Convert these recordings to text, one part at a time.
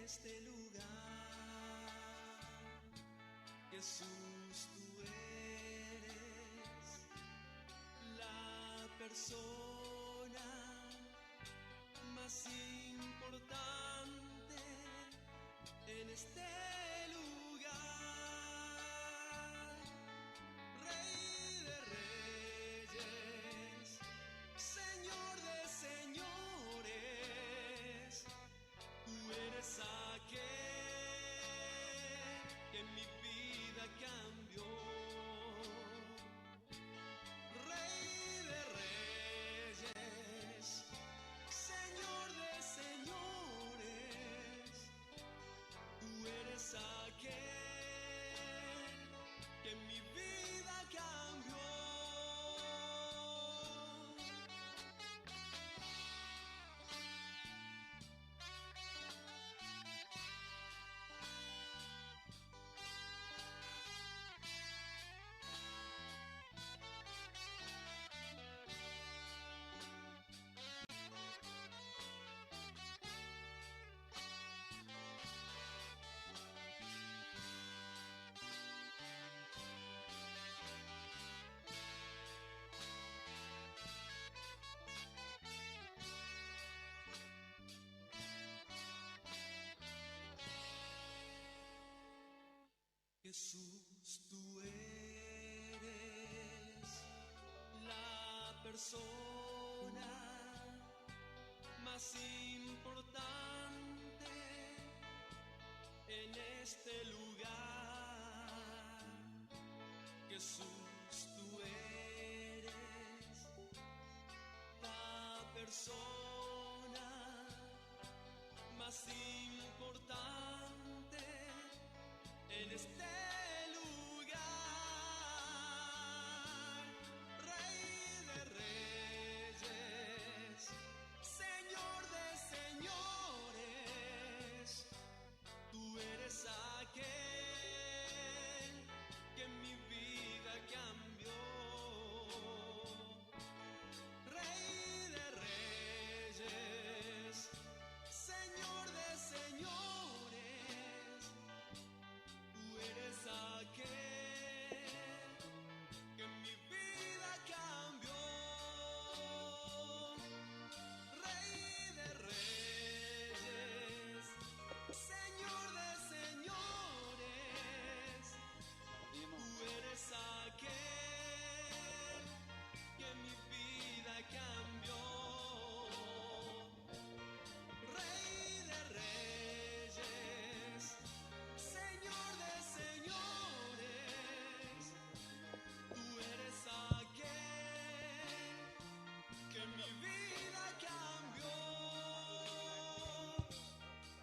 este lugar. Jesús, tú eres la persona más importante en este lugar. Rey de reyes, Señor de señores, tú eres aquel que mi vida cambió. Rey de reyes, Señor de señores, tú eres aquel que mi vida cambió. Jesús, tú eres la persona más importante en este lugar. Jesús, tú eres la persona más importante en este lugar. Rey de reyes, Señor de señores, tú eres aquel que mi vida cambió. Rey de reyes, Señor de señores, eres aquel que mi vida cambió. Rey de reyes, Señor de señores, tú eres aquel que mi vida cambió. Rey de reyes, Señor de señores, tú eres aquel que mi vida cambió.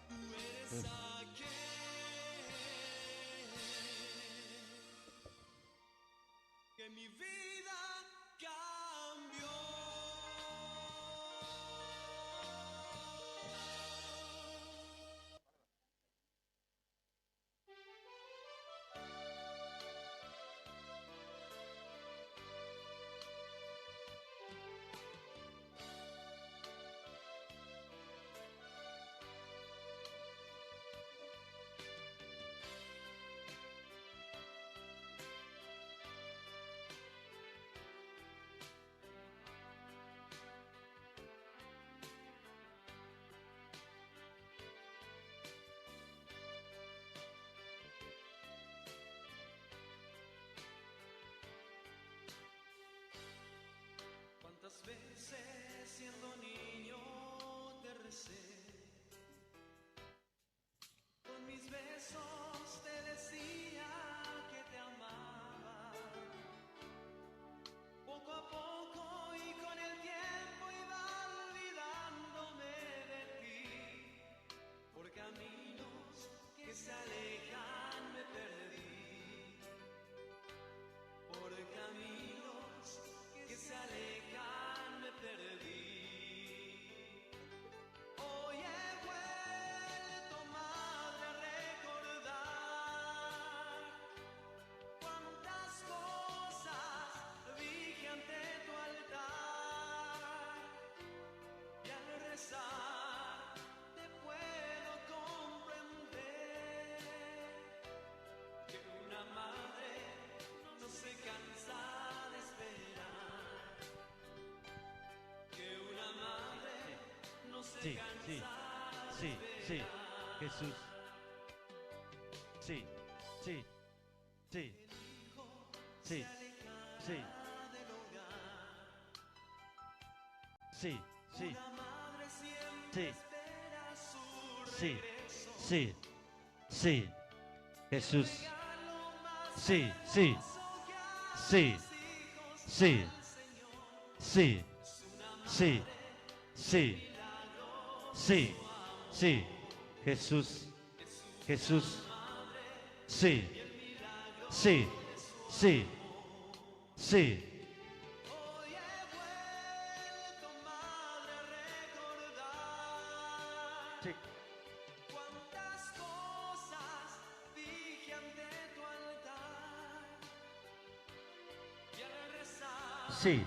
Tú eres aquel que mi vida cambió. ¿Cuántas veces siendo niño te recé? Con mis besos te decía que te amaba. Poco a poco y con el tiempo iba olvidándome de ti. Por caminos que se alejan me perdí. Por caminos que se alejan me perdí. Hoy sí, sí, Jesús, sí, sí, sí, sí, sí, sí, sí, sí, sí, sí, sí, Jesús, sí, sí, sí, sí, sí, sí, sí, sí, sí, Jesús, Jesús, sí, sí, sí, sí, Hoy he vuelto, madre, a recordar sí, cuántas cosas dije ante tu altar. Y al regresar sí,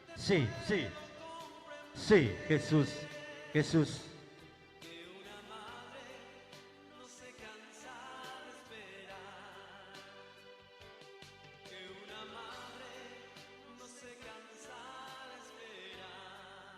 te sí, sí, puedo sí, comprender Jesús, Jesús, que una madre no se cansa de esperar. Que una madre no se cansa de esperar.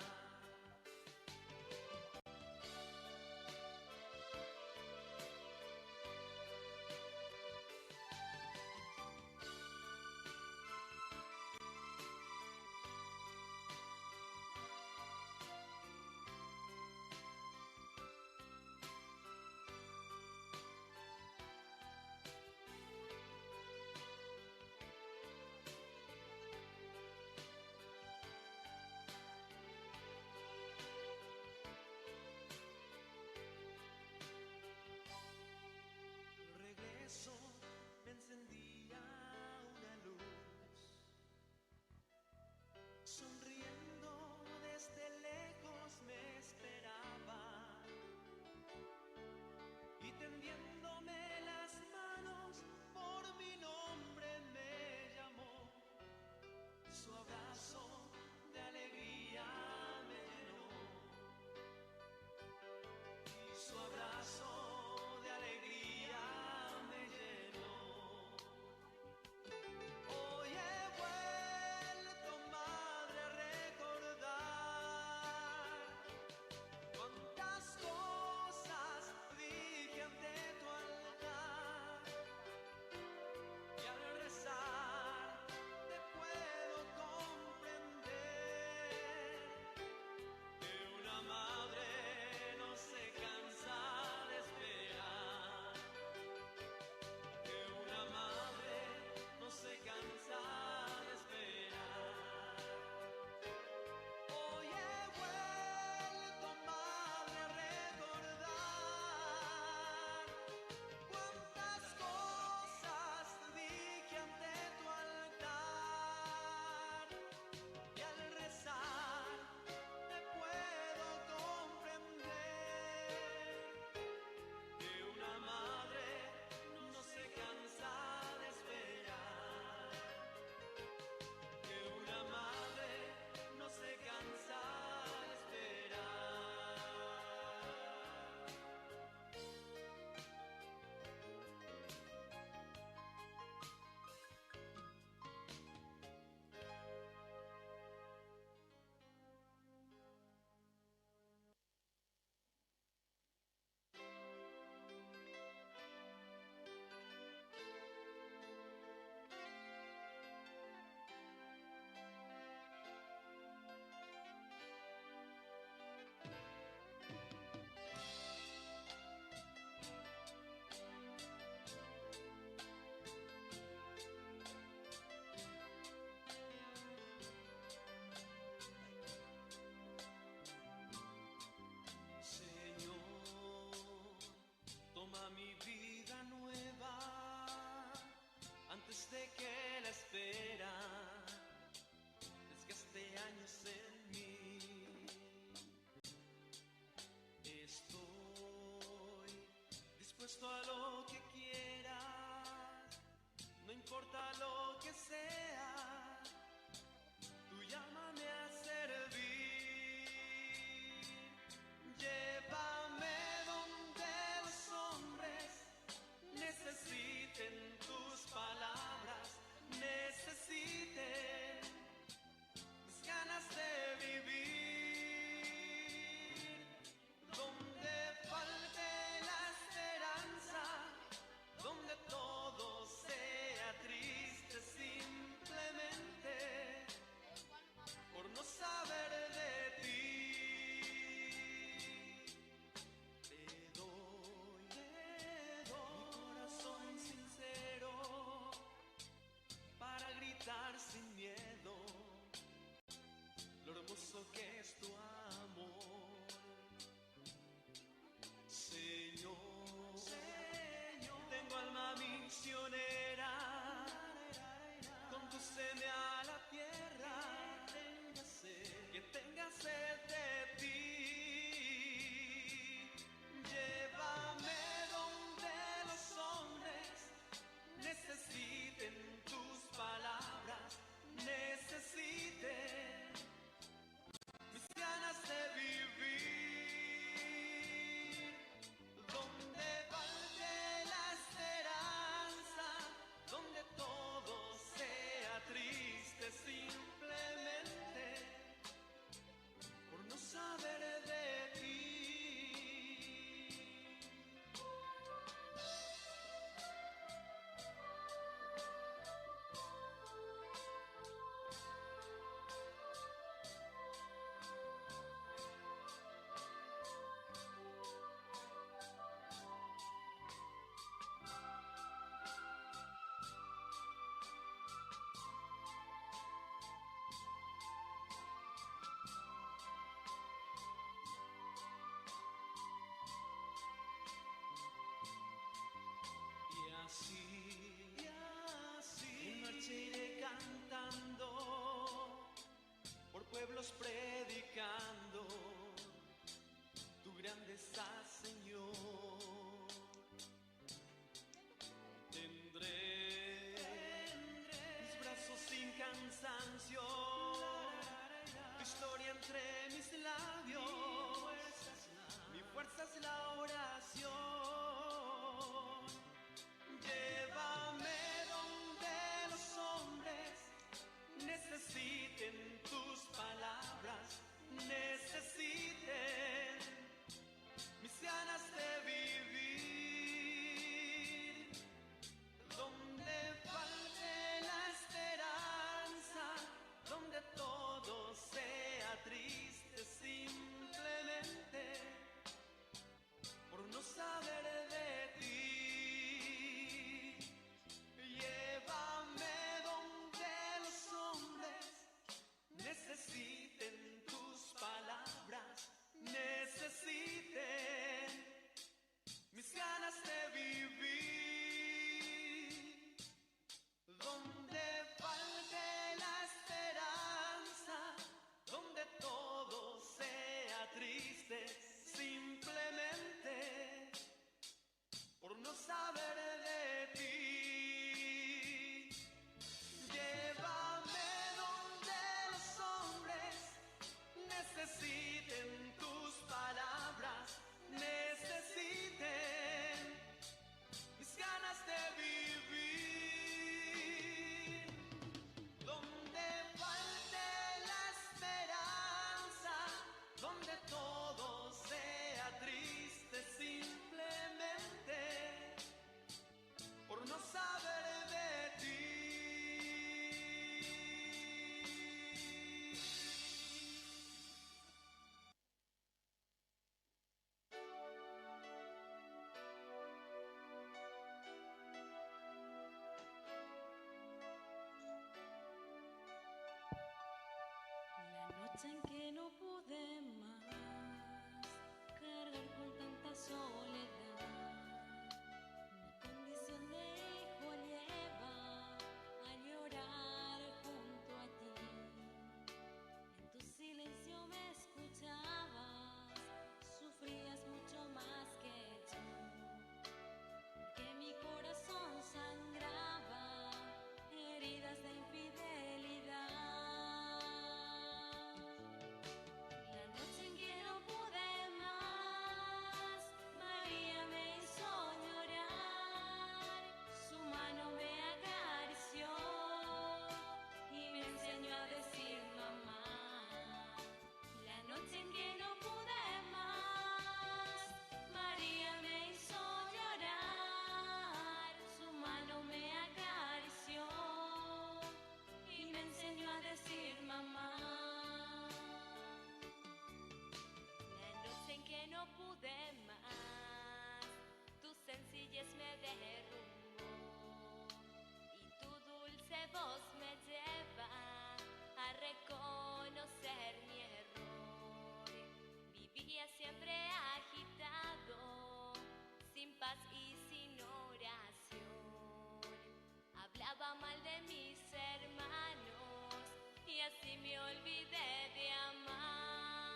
si me olvidé de amar.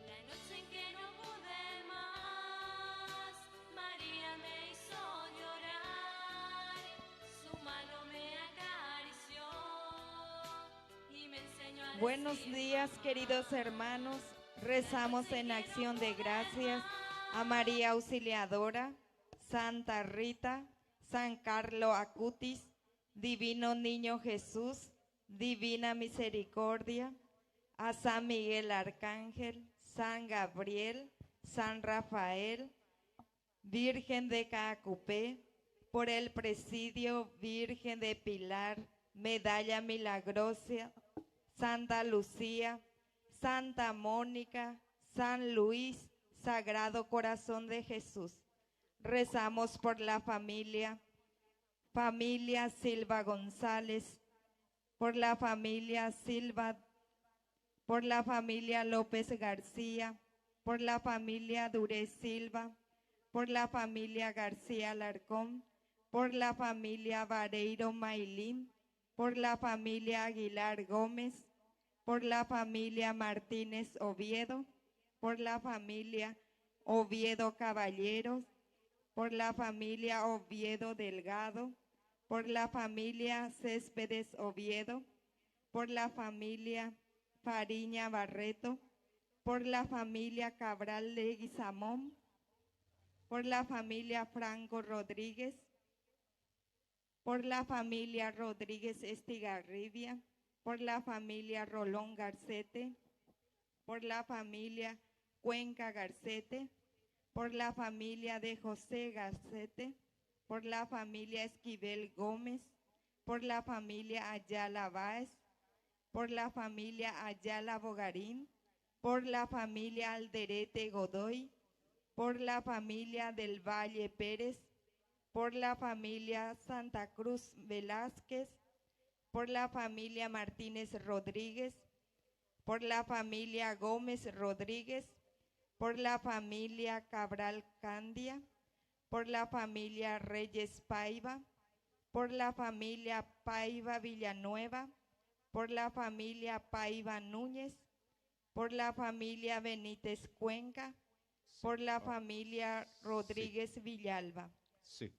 La noche en que no pude más, María me hizo llorar. Su mano me acarició y me enseñó a Buenos decir días, mamá. queridos hermanos. Rezamos en acción de gracias a María Auxiliadora, Santa Rita, San Carlo Acutis, Divino Niño Jesús, Divina Misericordia, a San Miguel Arcángel, San Gabriel, San Rafael, Virgen de Caacupé, por el presidio Virgen de Pilar, Medalla Milagrosa, Santa Lucía, Santa Mónica, San Luis, Sagrado Corazón de Jesús. Rezamos por la familia Silva González, por la familia Silva, por la familia López García, por la familia Durez Silva, por la familia García Alarcón, por la familia Vareiro Mailín, por la familia Aguilar Gómez, por la familia Martínez Oviedo, por la familia Oviedo Caballeros, por la familia Oviedo Delgado, por la familia Céspedes Oviedo, por la familia Fariña Barreto, por la familia Cabral Leguizamón, por la familia Franco Rodríguez, por la familia Rodríguez Estigarribia, por la familia Rolón Garcete, por la familia Cuenca Garcete, por la familia de José Garcete, por la familia Esquivel Gómez, por la familia Ayala Báez, por la familia Ayala Bogarín, por la familia Alderete Godoy, por la familia del Valle Pérez, por la familia Santa Cruz Velázquez, por la familia Martínez Rodríguez, por la familia Gómez Rodríguez, por la familia Cabral Candia, por la familia Reyes Paiva, por la familia Paiva Villanueva, por la familia Paiva Núñez, por la familia Benítez Cuenca, por la familia Rodríguez Villalba. Sí.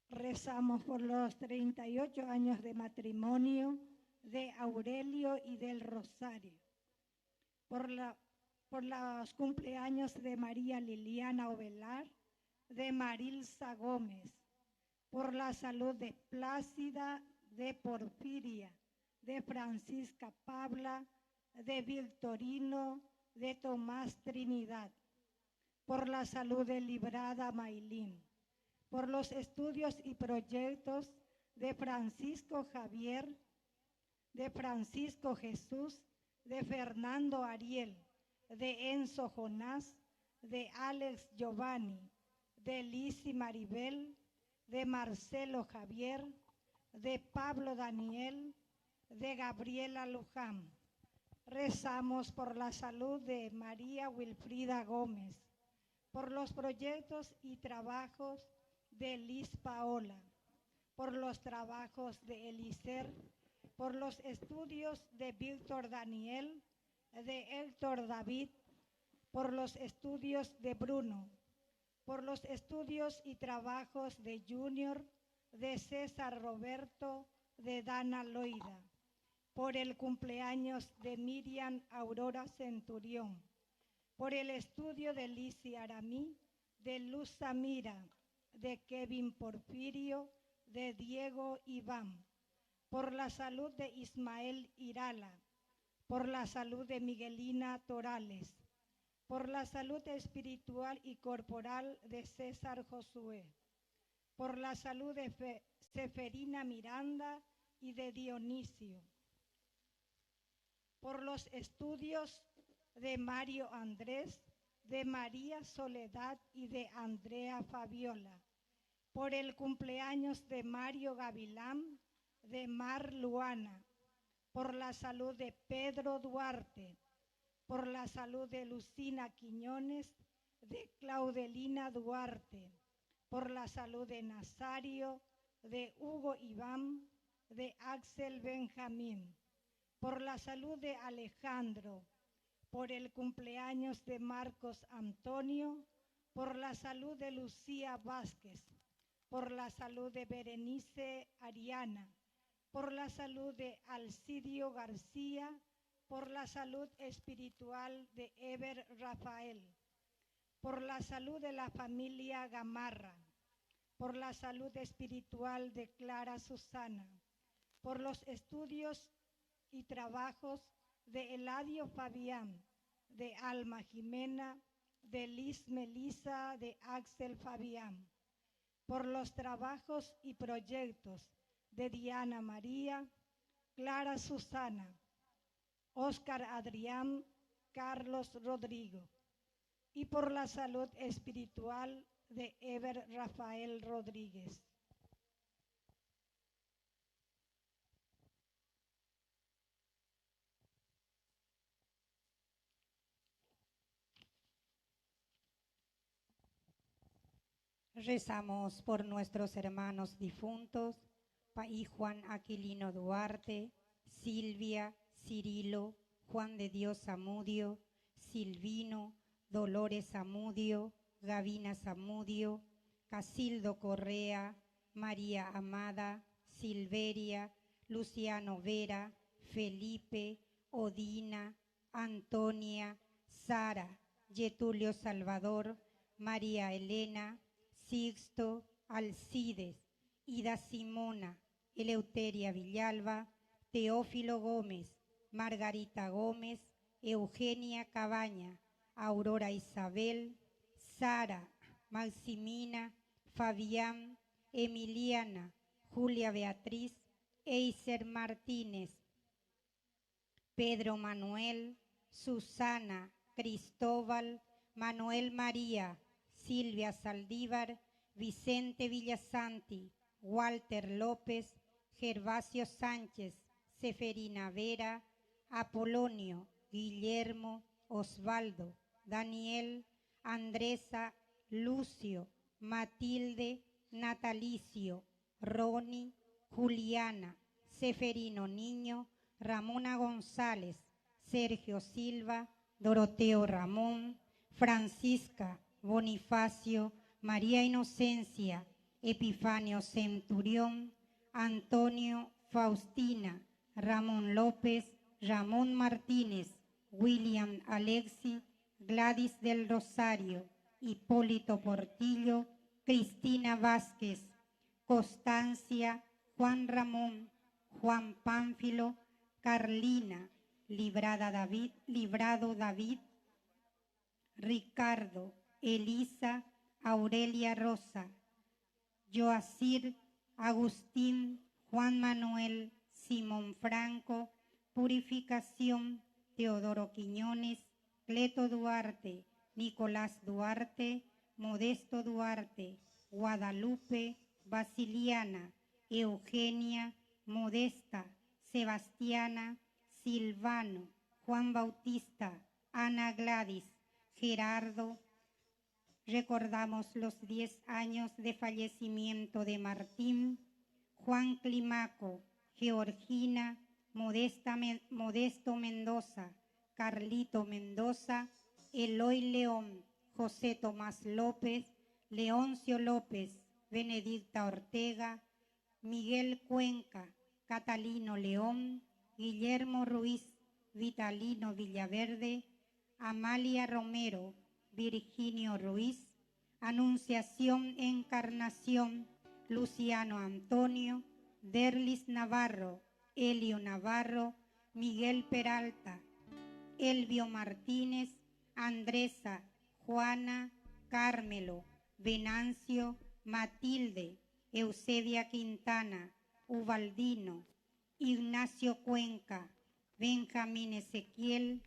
Rezamos por los 38 años de matrimonio de Aurelio y del Rosario, por los cumpleaños de María Liliana Ovelar, de Marilsa Gómez, por la salud de Plácida, de Porfiria, de Francisca Pabla, de Victorino, de Tomás Trinidad, por la salud de Librada Mailín, por los estudios y proyectos de Francisco Javier, de Francisco Jesús, de Fernando Ariel, de Enzo Jonás, de Alex Giovanni, de Lisi Maribel, de Marcelo Javier, de Pablo Daniel, de Gabriela Luján. Rezamos por la salud de María Wilfrida Gómez, por los proyectos y trabajos de Liz Paola, por los trabajos de Elicer, por los estudios de Víctor Daniel, de Héctor David, por los estudios de Bruno, por los estudios y trabajos de Junior, de César Roberto, de Dana Loida, por el cumpleaños de Miriam Aurora Centurión, por el estudio de Lizzy Aramí, de Luz Samira, de Kevin Porfirio, de Diego Iván, por la salud de Ismael Irala, por la salud de Miguelina Torales, por la salud espiritual y corporal de César Josué, por la salud de Seferina Miranda y de Dionisio, por los estudios de Mario Andrés, de María Soledad y de Andrea Fabiola, por el cumpleaños de Mario Gavilán, de Mar Luana, por la salud de Pedro Duarte, por la salud de Lucina Quiñones, de Claudelina Duarte, por la salud de Nazario, de Hugo Iván, de Axel Benjamín, por la salud de Alejandro, por el cumpleaños de Marcos Antonio, por la salud de Lucía Vázquez, por la salud de Berenice Ariana, por la salud de Alcidio García, por la salud espiritual de Eber Rafael, por la salud de la familia Gamarra, por la salud espiritual de Clara Susana, por los estudios y trabajos de Eladio Fabián, de Alma Jimena, de Liz Melisa, de Axel Fabián, por los trabajos y proyectos de Diana María, Clara Susana, Óscar Adrián, Carlos Rodrigo, y por la salud espiritual de Eber Rafael Rodríguez. Rezamos por nuestros hermanos difuntos, Paí Juan Aquilino Duarte, Silvia, Cirilo, Juan de Dios Zamudio, Silvino, Dolores Zamudio, Gavina Zamudio, Casildo Correa, María Amada, Silveria, Luciano Vera, Felipe, Odina, Antonia, Sara, Getulio Salvador, María Elena, Sixto, Alcides, Ida Simona, Eleuteria Villalba, Teófilo Gómez, Margarita Gómez, Eugenia Cabaña, Aurora Isabel, Sara, Maximina, Fabián, Emiliana, Julia Beatriz, Eiser Martínez, Pedro Manuel, Susana, Cristóbal, Manuel María, Silvia Saldívar, Vicente Villasanti, Walter López, Gervasio Sánchez, Seferina Vera, Apolonio, Guillermo, Osvaldo, Daniel, Andresa, Lucio, Matilde, Natalicio, Roni, Juliana, Seferino Niño, Ramona González, Sergio Silva, Doroteo Ramón, Francisca, Bonifacio, María Inocencia, Epifanio Centurión, Antonio, Faustina, Ramón López, Ramón Martínez, William Alexi, Gladys del Rosario, Hipólito Portillo, Cristina Vázquez, Constancia, Juan Ramón, Juan Pánfilo, Carlina, Librado David, Ricardo, Elisa, Aurelia Rosa, Joacir, Agustín, Juan Manuel, Simón Franco, Purificación, Teodoro Quiñones, Cleto Duarte, Nicolás Duarte, Modesto Duarte, Guadalupe, Basiliana, Eugenia, Modesta, Sebastiana, Silvano, Juan Bautista, Ana Gladys, Gerardo. Recordamos los 10 años de fallecimiento de Martín, Juan Climaco, Georgina, Modesto Mendoza, Carlito Mendoza, Eloy León, José Tomás López, Leoncio López, Benedicta Ortega, Miguel Cuenca, Catalino León, Guillermo Ruiz, Vitalino Villaverde, Amalia Romero, Virginio Ruiz, Anunciación Encarnación, Luciano Antonio, Derlis Navarro, Elio Navarro, Miguel Peralta, Elvio Martínez, Andresa, Juana, Carmelo, Venancio, Matilde, Eusebia Quintana, Ubaldino, Ignacio Cuenca, Benjamín Ezequiel,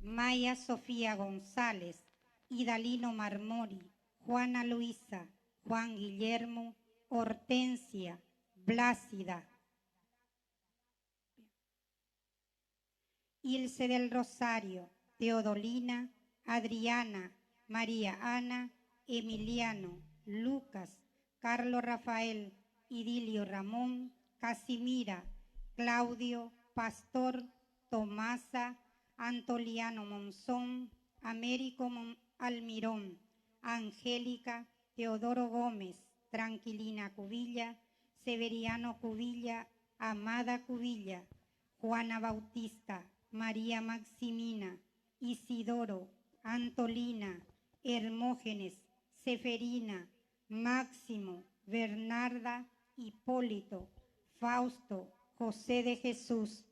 Maya Sofía González, Idalino Marmori, Juana Luisa, Juan Guillermo, Hortensia, Blácida, Ilse del Rosario, Teodolina, Adriana, María Ana, Emiliano, Lucas, Carlos Rafael, Idilio Ramón, Casimira, Claudio, Pastor, Tomasa, Antoliano Monzón, Américo Almirón, Angélica, Teodoro Gómez, Tranquilina Cubilla, Severiano Cubilla, Amada Cubilla, Juana Bautista, María Maximina, Isidoro, Antolina, Hermógenes, Seferina, Máximo, Bernarda, Hipólito, Fausto, José de Jesús,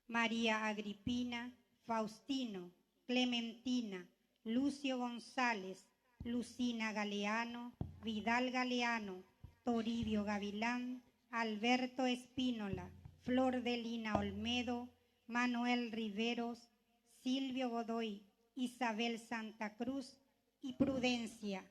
María Agripina, Faustino, Clementina, Lucio González, Lucina Galeano, Vidal Galeano, Toribio Gavilán, Alberto Espínola, Flor de Lina Olmedo, Manuel Riveros, Silvio Godoy, Isabel Santa Cruz y Prudencia.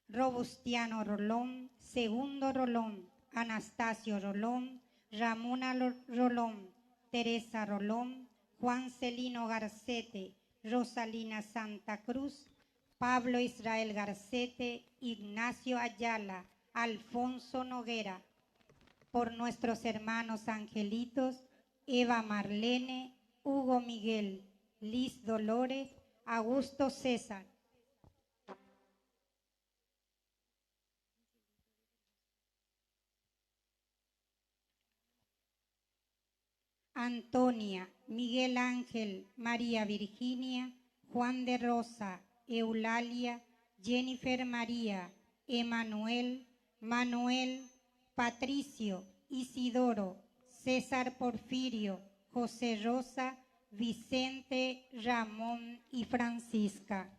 Robustiano Rolón, Segundo Rolón, Anastasio Rolón, Ramona Rolón, Teresa Rolón, Juan Celino Garcete, Rosalina Santa Cruz, Pablo Israel Garcete, Ignacio Ayala, Alfonso Noguera. Por nuestros hermanos angelitos, Eva Marlene, Hugo Miguel, Liz Dolores, Augusto César. Antonia, Miguel Ángel, María Virginia, Juan de Rosa, Eulalia, Jennifer María, Emanuel, Manuel, Patricio, Isidoro, César Porfirio, José Rosa, Vicente, Ramón y Francisca.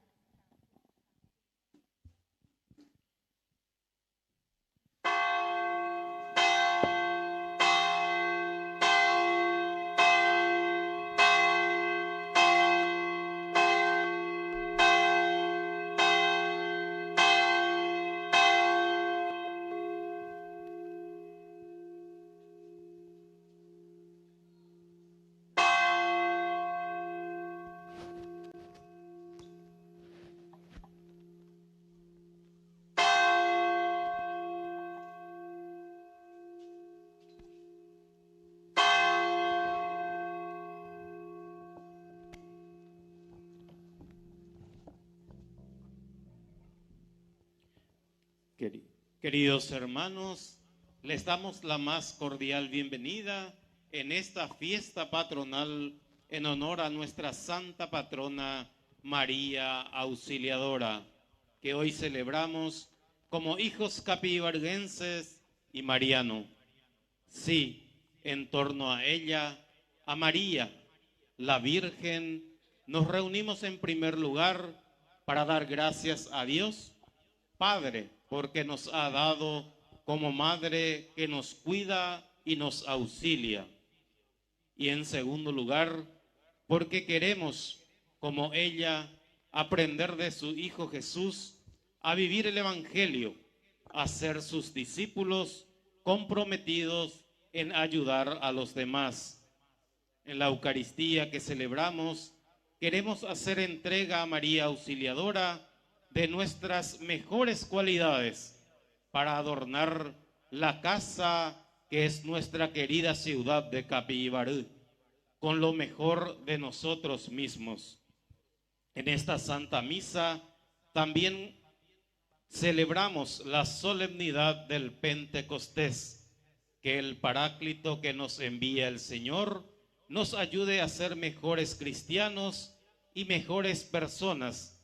Queridos hermanos, les damos la más cordial bienvenida en esta fiesta patronal en honor a nuestra santa patrona María Auxiliadora, que hoy celebramos como hijos capivarguenses y mariano. Sí, en torno a ella, a María, la Virgen, nos reunimos en primer lugar para dar gracias a Dios, Padre, porque nos ha dado como madre que nos cuida y nos auxilia. Y en segundo lugar, porque queremos, como ella, aprender de su Hijo Jesús a vivir el Evangelio, a ser sus discípulos comprometidos en ayudar a los demás. En la Eucaristía que celebramos, queremos hacer entrega a María Auxiliadora de nuestras mejores cualidades para adornar la casa que es nuestra querida ciudad de Capibarú, con lo mejor de nosotros mismos. En esta Santa Misa también celebramos la solemnidad del Pentecostés, que el Paráclito que nos envía el Señor nos ayude a ser mejores cristianos y mejores personas,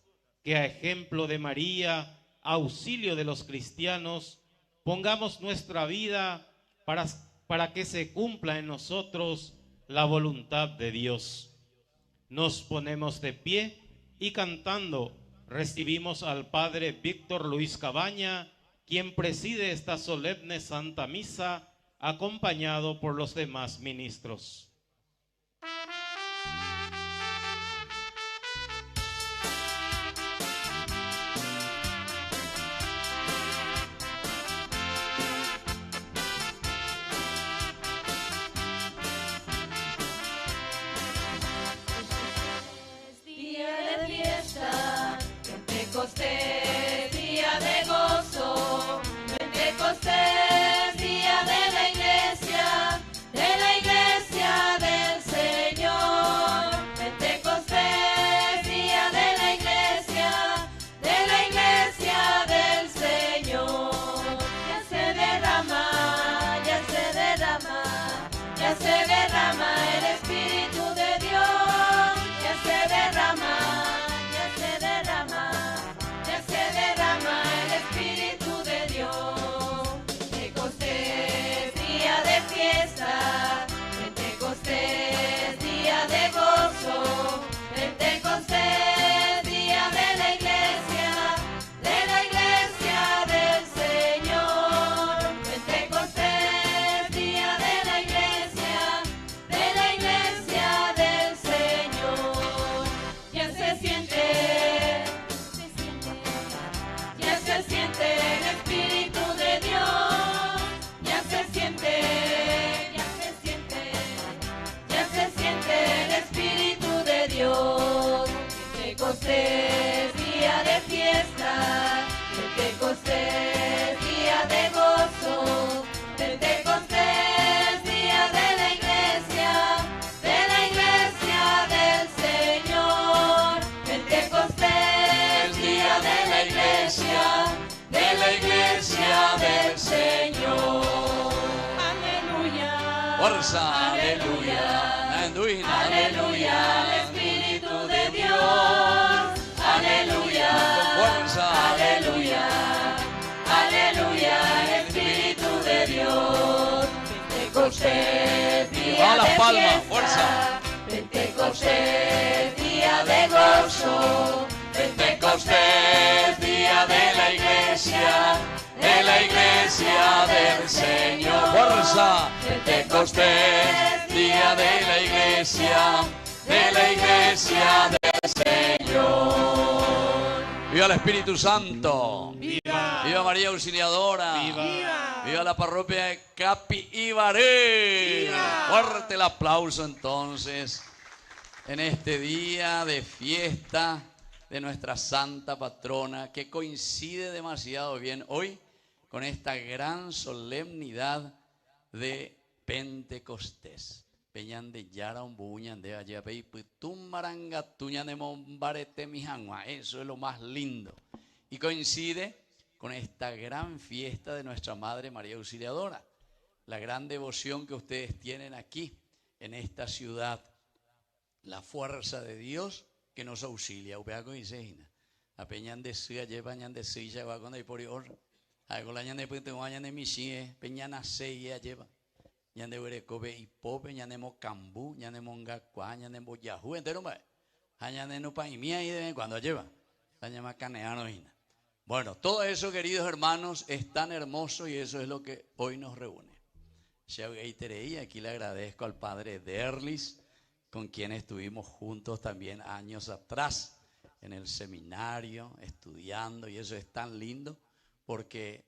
que a ejemplo de María, auxilio de los cristianos, pongamos nuestra vida para que se cumpla en nosotros la voluntad de Dios. Nos ponemos de pie y cantando recibimos al Padre Víctor Luis Cabaña, quien preside esta solemne Santa Misa, acompañado por los demás ministros. se derrama el Espíritu de Dios, ya se derrama, ya se derrama, ya se derrama el Espíritu de Dios. Pentecostés, día de fiesta, Pentecostés, día de gozo, Pentecostés, día de la iglesia del Señor. Pentecostés, día de la iglesia del Señor. Ya se siente el Espíritu de Dios, ya se siente el Espíritu de Dios. Pentecostés, día de fiesta, Pentecostés, día de gozo, Pentecostés, día de la iglesia del Señor. Pentecostés, día de la iglesia del Señor. Aleluya. Fuerza, aleluya. Anduina, Aleluya, al Espíritu de Dios. Aleluya. Fuerza, Aleluya. Aleluya, al Espíritu de Dios. Pentecostés, día Vamos las de palmas, fiesta. fuerza. Pentecostés, día de gozo. Pentecostés, día de la iglesia del Señor. Fuerza. Pentecostés, día de la iglesia del Señor. Viva el Espíritu Santo. ¡Viva! Viva María Auxiliadora. ¡Viva! Viva la parroquia de Capi Ibaré. Fuerte el aplauso entonces en este día de fiesta de nuestra santa patrona, que coincide demasiado bien hoy con esta gran solemnidad de Pentecostés. Peñan de Yara un buñan de allá pei putum marangatuña de mombarete mijangua. Eso es lo más lindo. Y coincide con esta gran fiesta de nuestra Madre María Auxiliadora. La gran devoción que ustedes tienen aquí en esta ciudad. La fuerza de Dios que nos auxilia. Upeaco dice Gina. A peñan de suya lleva ñan de suya va con el porior. Algo la ñan de puto ñan de michie. Peñan a seya lleva. Ñan de Urecobe y Pope, ñan de Mocambú, ñan de Mongacua, ñan de Boyajú, entero más. Ñan de Nupaimía y de vez en cuando lleva. La llama Caneano Gina. Bueno, todo eso, queridos hermanos, es tan hermoso y eso es lo que hoy nos reúne. Aquí le agradezco al padre Derlis, con quien estuvimos juntos también años atrás en el seminario, estudiando, y eso es tan lindo, porque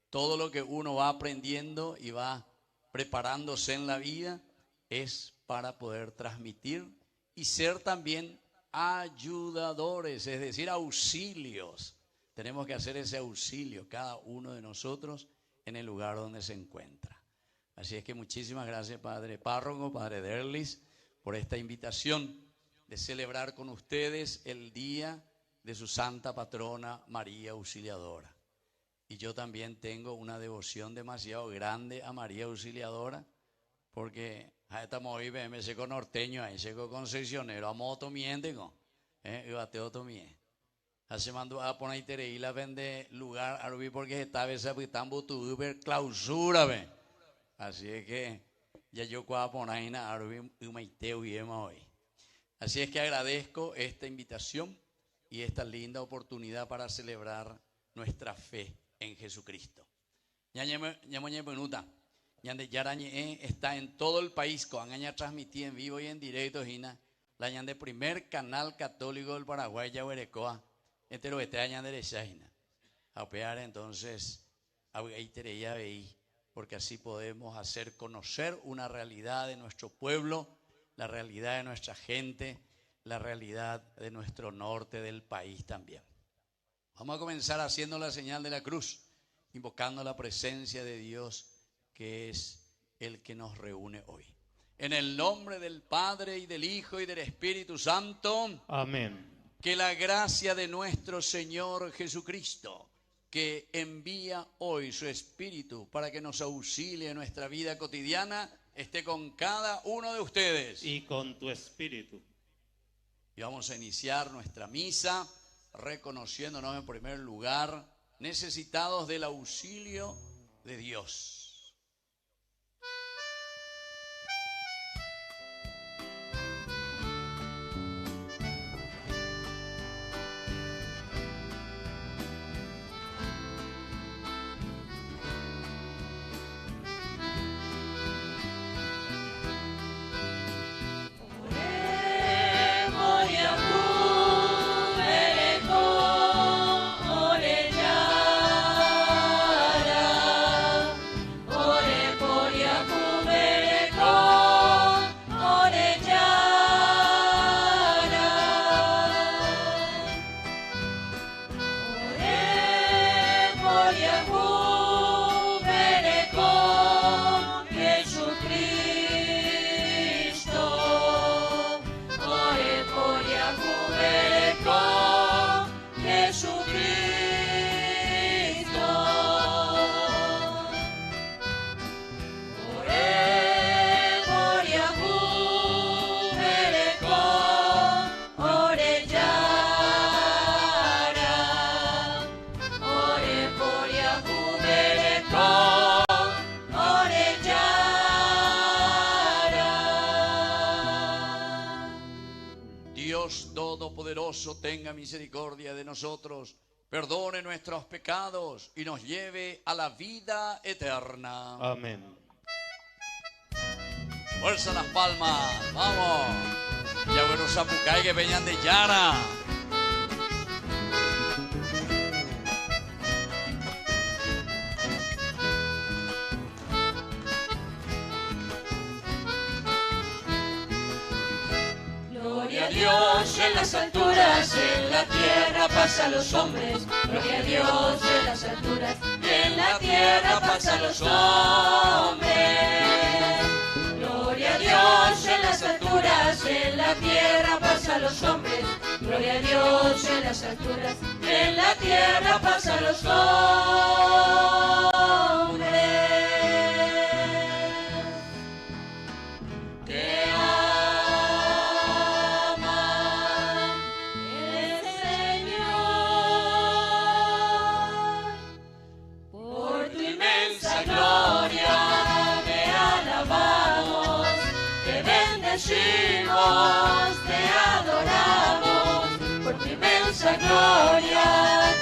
todo lo que uno va aprendiendo y va preparándose en la vida es para poder transmitir y ser también ayudadores, es decir, auxilios. Tenemos que hacer ese auxilio, cada uno de nosotros, en el lugar donde se encuentra. Así es que muchísimas gracias, Padre Párroco, Padre Derlis, por esta invitación de celebrar con ustedes el día de su santa patrona María Auxiliadora. Y yo también tengo una devoción demasiado grande a María Auxiliadora, porque estamos hoy, me seco norteño, ahí seco concesionero, a moto miente, y bateo tomie. Hace mando a poner interés y la vende lugar a Rubí porque esta vez se tan butuber clausura, ve. Así es que ya yo cuando poner a Rubí y maiteo y ema hoy. Así es que agradezco esta invitación y esta linda oportunidad para celebrar nuestra fe en Jesucristo. Está en todo el país, con aña transmitida en vivo y en directo, Gina, la añan de primer canal católico del Paraguay, Yahuerecoa, entero este año de Gina. A opear entonces, ahí tereya veí, porque así podemos hacer conocer una realidad de nuestro pueblo, la realidad de nuestra gente, la realidad de nuestro norte del país también. Vamos a comenzar haciendo la señal de la cruz, invocando la presencia de Dios, que es el que nos reúne hoy. En el nombre del Padre y del Hijo y del Espíritu Santo. Amén. Que la gracia de nuestro Señor Jesucristo, que envía hoy su Espíritu para que nos auxilie en nuestra vida cotidiana, esté con cada uno de ustedes. y con tu espíritu. Y vamos a iniciar nuestra misa reconociéndonos en primer lugar necesitados del auxilio de Dios. Todopoderoso, tenga misericordia de nosotros, perdone nuestros pecados y nos lleve a la vida eterna. Amén. Fuerza las palmas, vamos. Ya bueno, Zapucay que venían de Yara. Gloria a Dios en las alturas, en la tierra paz a los hombres. Gloria a Dios en las alturas, y en la tierra paz a los hombres. Gloria a Dios en las alturas, en la tierra paz a los hombres. Gloria a Dios en las alturas, y en la tierra paz a los hombres. Que te adoramos, por tu inmensa gloria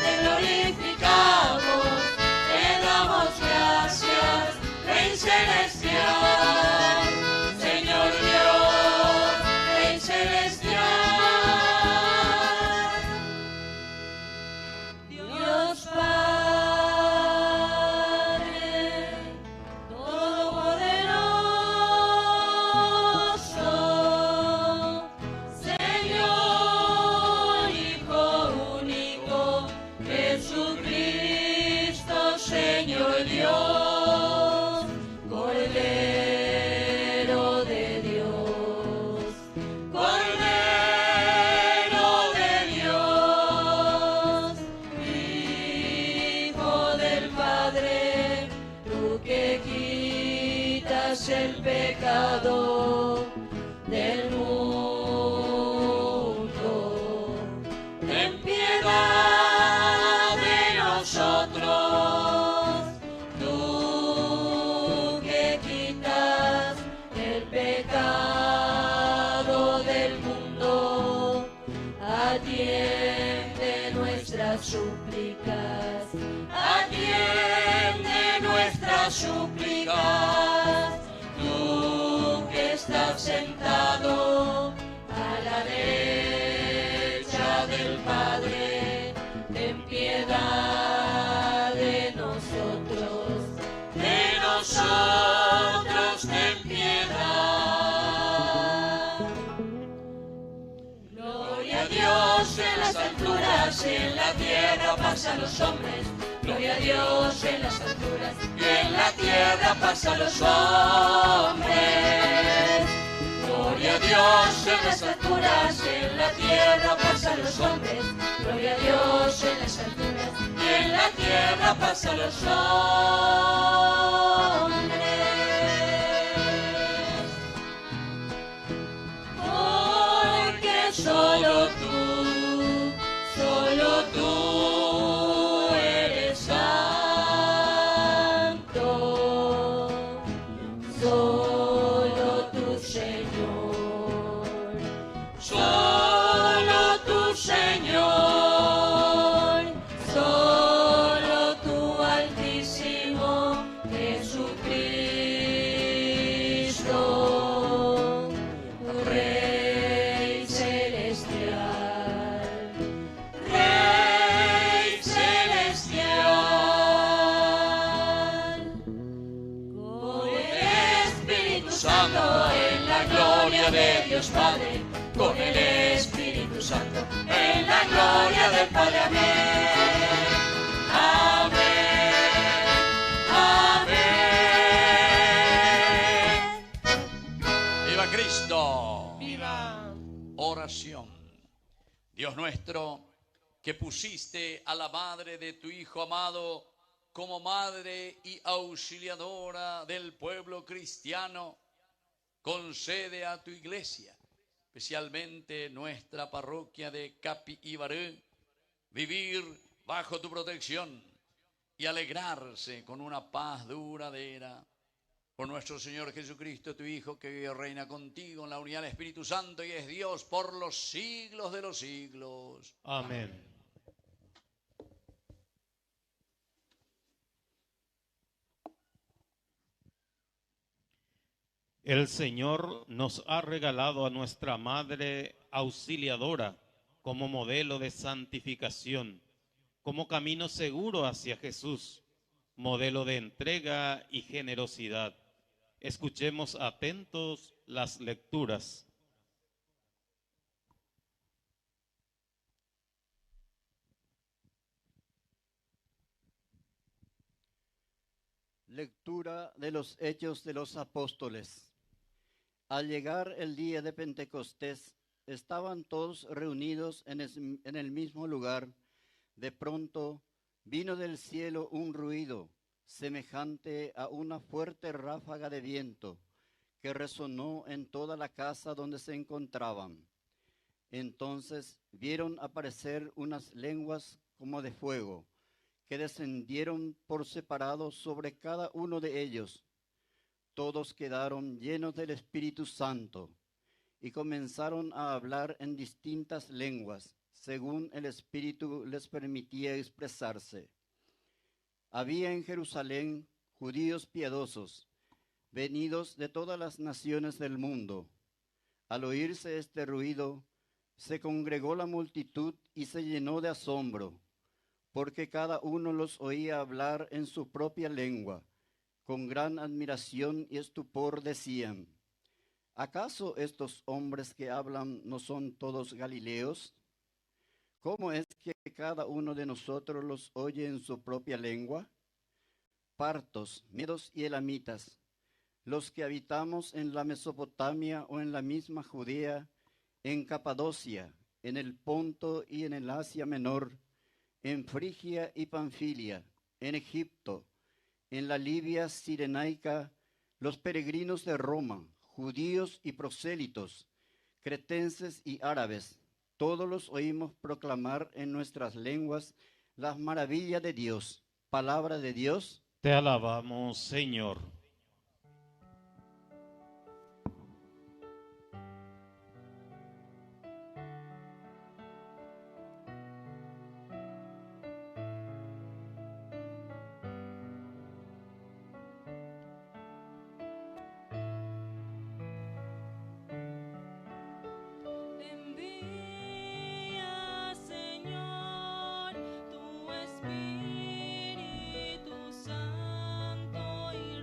te glorificamos, te damos gracias, Rey Celestial, Señor Dios, Rey Celestial, Dios Padre, Todopoderoso, Señor Dios, Cordero de Dios, Cordero de Dios, Hijo del Padre, tú que quitas el pecado del mundo, ten piedad de nosotros. Atiende nuestras súplicas, atiende nuestras súplicas, tú que estás sentado a la derecha del Padre, ten piedad de nosotros, ten piedad. Gloria a Dios en las alturas, en la tierra paz a los hombres. Gloria a Dios en las alturas, y en la tierra paz a los hombres. Gloria a Dios en las alturas, en la tierra paz a los hombres. Gloria a Dios en las alturas, y en la tierra paz a los hombres. Santo, en la gloria de Dios Padre, con el Espíritu Santo, en la gloria del Padre. Amén. Amén. Amén. ¡Viva Cristo! ¡Viva! Oración. Dios nuestro, que pusiste a la madre de tu Hijo amado como madre y auxiliadora del pueblo cristiano, concede a tu iglesia, especialmente nuestra parroquia de Capi Ibaré, vivir bajo tu protección y alegrarse con una paz duradera. Por nuestro Señor Jesucristo, tu Hijo, que vive y reina contigo en la unidad del Espíritu Santo y es Dios por los siglos de los siglos. Amén. El Señor nos ha regalado a nuestra Madre Auxiliadora como modelo de santificación, como camino seguro hacia Jesús, modelo de entrega y generosidad. Escuchemos atentos las lecturas. Lectura de los Hechos de los Apóstoles. Al llegar el día de Pentecostés, estaban todos reunidos en el mismo lugar. De pronto vino del cielo un ruido semejante a una fuerte ráfaga de viento que resonó en toda la casa donde se encontraban. Entonces vieron aparecer unas lenguas como de fuego, que descendieron por separado sobre cada uno de ellos. Todos quedaron llenos del Espíritu Santo y comenzaron a hablar en distintas lenguas, según el Espíritu les permitía expresarse. Había en Jerusalén judíos piadosos, venidos de todas las naciones del mundo. Al oírse este ruido, se congregó la multitud y se llenó de asombro, porque cada uno los oía hablar en su propia lengua. Con gran admiración y estupor decían: ¿acaso estos hombres que hablan no son todos galileos? ¿Cómo es que cada uno de nosotros los oye en su propia lengua? Partos, medos y elamitas, los que habitamos en la Mesopotamia o en la misma Judea, en Capadocia, en el Ponto y en el Asia Menor, en Frigia y Panfilia, en Egipto, en la Libia Cirenaica, los peregrinos de Roma, judíos y prosélitos, cretenses y árabes, todos los oímos proclamar en nuestras lenguas las maravillas de Dios. Palabra de Dios. Te alabamos, Señor. Envía, Señor, tu Espíritu Santo y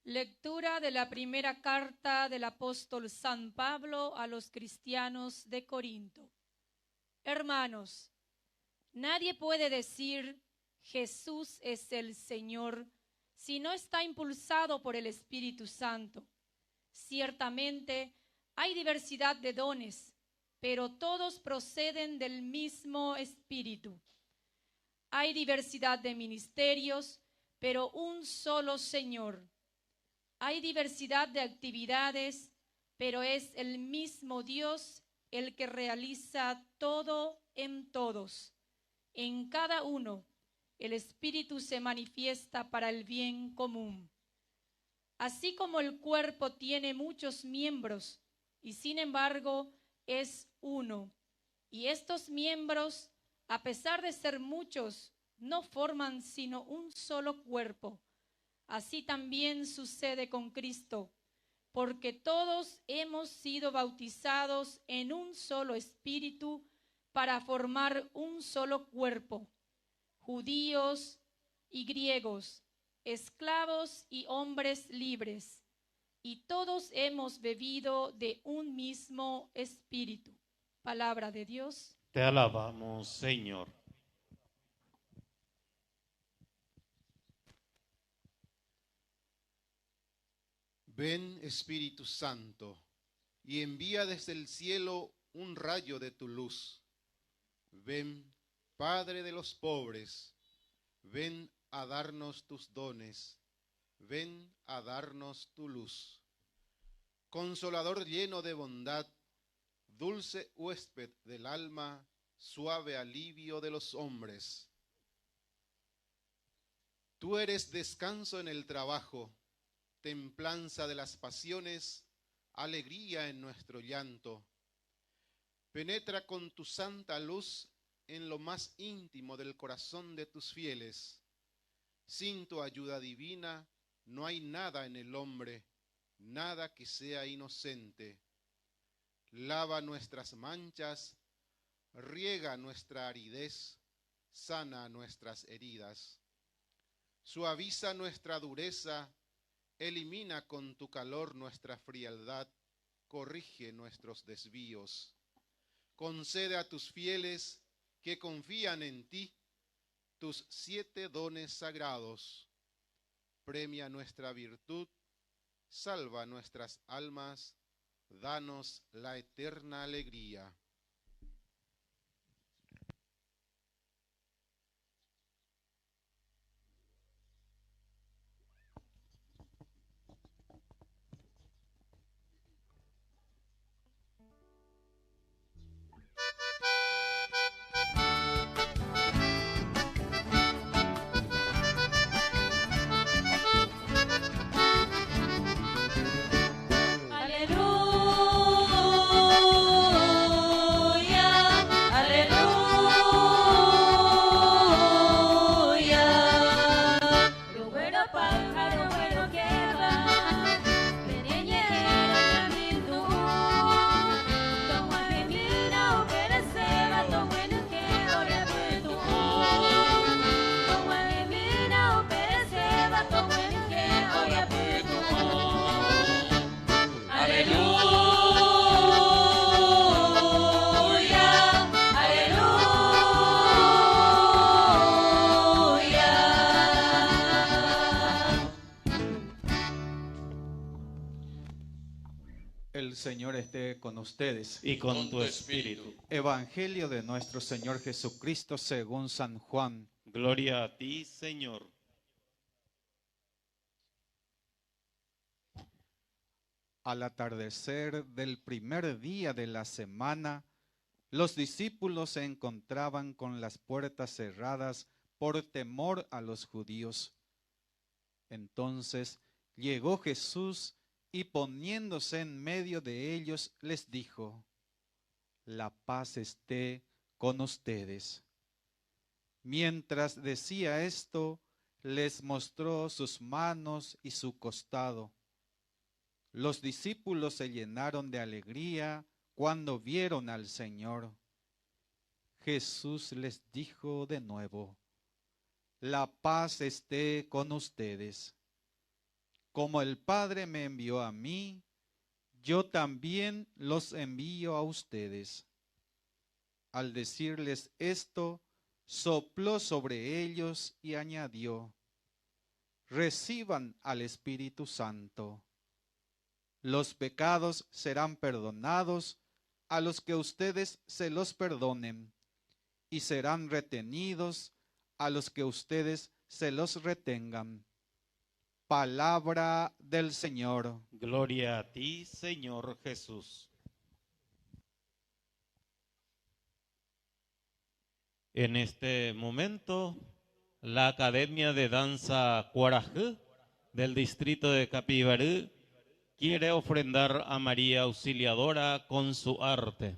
Lectura de la primera carta del apóstol San Pablo a los cristianos de Corinto. Hermanos, nadie puede decir Jesús es el Señor si no está impulsado por el Espíritu Santo. Ciertamente hay diversidad de dones, pero todos proceden del mismo Espíritu. Hay diversidad de ministerios, pero un solo Señor. Hay diversidad de actividades, pero es el mismo Dios el que realiza todo en todos. En cada uno, el Espíritu se manifiesta para el bien común. Así como el cuerpo tiene muchos miembros, y sin embargo es uno, y estos miembros, a pesar de ser muchos, no forman sino un solo cuerpo. Así también sucede con Cristo, porque todos hemos sido bautizados en un solo espíritu para formar un solo cuerpo, judíos y griegos, esclavos y hombres libres, y todos hemos bebido de un mismo espíritu. Palabra de Dios. Te alabamos, Señor. Ven, Espíritu Santo, y envía desde el cielo un rayo de tu luz. Ven, Padre de los pobres, ven a darnos tus dones, ven a darnos tu luz. Consolador lleno de bondad, dulce huésped del alma, suave alivio de los hombres. Tú eres descanso en el trabajo, templanza de las pasiones, alegría en nuestro llanto. Penetra con tu santa luz en lo más íntimo del corazón de tus fieles. Sin tu ayuda divina no hay nada en el hombre, nada que sea inocente. Lava nuestras manchas, riega nuestra aridez, sana nuestras heridas. Suaviza nuestra dureza, elimina con tu calor nuestra frialdad, corrige nuestros desvíos. Concede a tus fieles que confían en ti tus 7 dones sagrados. Premia nuestra virtud, salva nuestras almas, danos la eterna alegría. El Señor esté con ustedes. Y con tu espíritu. Evangelio de nuestro Señor Jesucristo según San Juan. Gloria a ti, Señor. Al atardecer del primer día de la semana, los discípulos se encontraban con las puertas cerradas por temor a los judíos. Entonces llegó Jesús y poniéndose en medio de ellos les dijo: la paz esté con ustedes. Mientras decía esto, les mostró sus manos y su costado. Los discípulos se llenaron de alegría cuando vieron al Señor. Jesús les dijo de nuevo: la paz esté con ustedes. Como el Padre me envió a mí, yo también los envío a ustedes. Al decirles esto, sopló sobre ellos y añadió: reciban al Espíritu Santo. Los pecados serán perdonados a los que ustedes se los perdonen, y serán retenidos a los que ustedes se los retengan. Palabra del Señor. Gloria a ti, Señor Jesús. En este momento, la Academia de Danza Cuarajá del distrito de Capibaré quiere ofrendar a María Auxiliadora con su arte.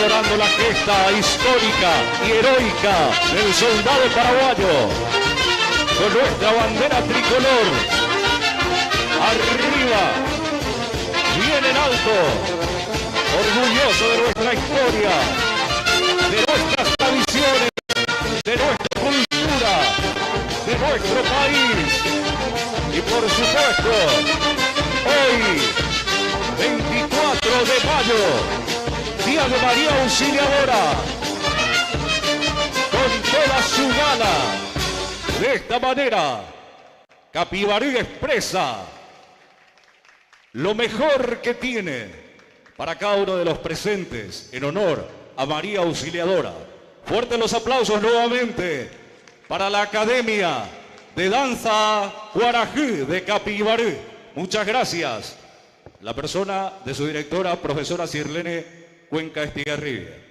conmemorando la gesta histórica y heroica del soldado paraguayo, con nuestra bandera tricolor, arriba, bien en alto, orgulloso de nuestra historia, de nuestras tradiciones, de nuestra cultura, de nuestro país, y por supuesto, hoy, 24 de mayo, Día de María Auxiliadora, con toda su gala. De esta manera, Capibarú expresa lo mejor que tiene para cada uno de los presentes en honor a María Auxiliadora. Fuertes los aplausos nuevamente para la Academia de Danza Guarajú de Capibarú. Muchas gracias. La persona de su directora, profesora Sirlene Cuenca Estigarribia.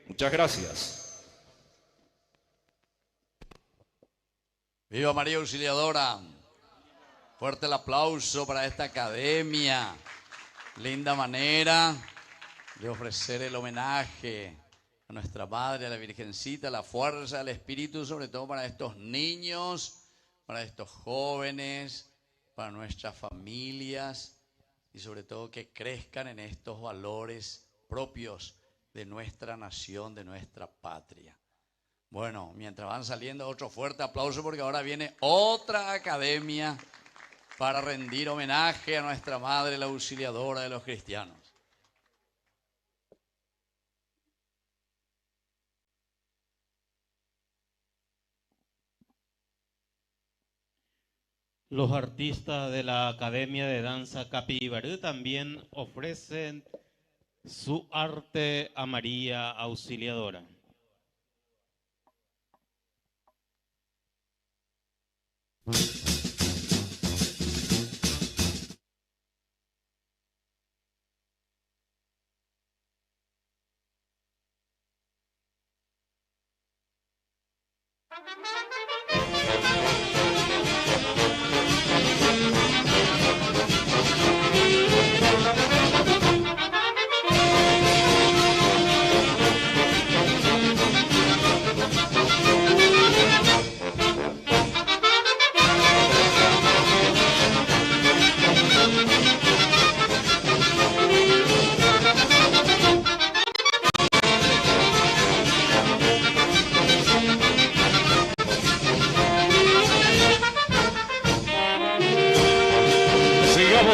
Muchas gracias. ¡Viva María Auxiliadora! Fuerte el aplauso para esta academia. Linda manera de ofrecer el homenaje a nuestra Madre, a la Virgencita, la fuerza del Espíritu, sobre todo para estos niños, para estos jóvenes, para nuestras familias y sobre todo que crezcan en estos valores propios de nuestra nación, de nuestra patria. Bueno, mientras van saliendo, otro fuerte aplauso porque ahora viene otra academia para rendir homenaje a nuestra Madre, la Auxiliadora de los cristianos. Los artistas de la Academia de Danza Capibarú también ofrecen su arte a María Auxiliadora.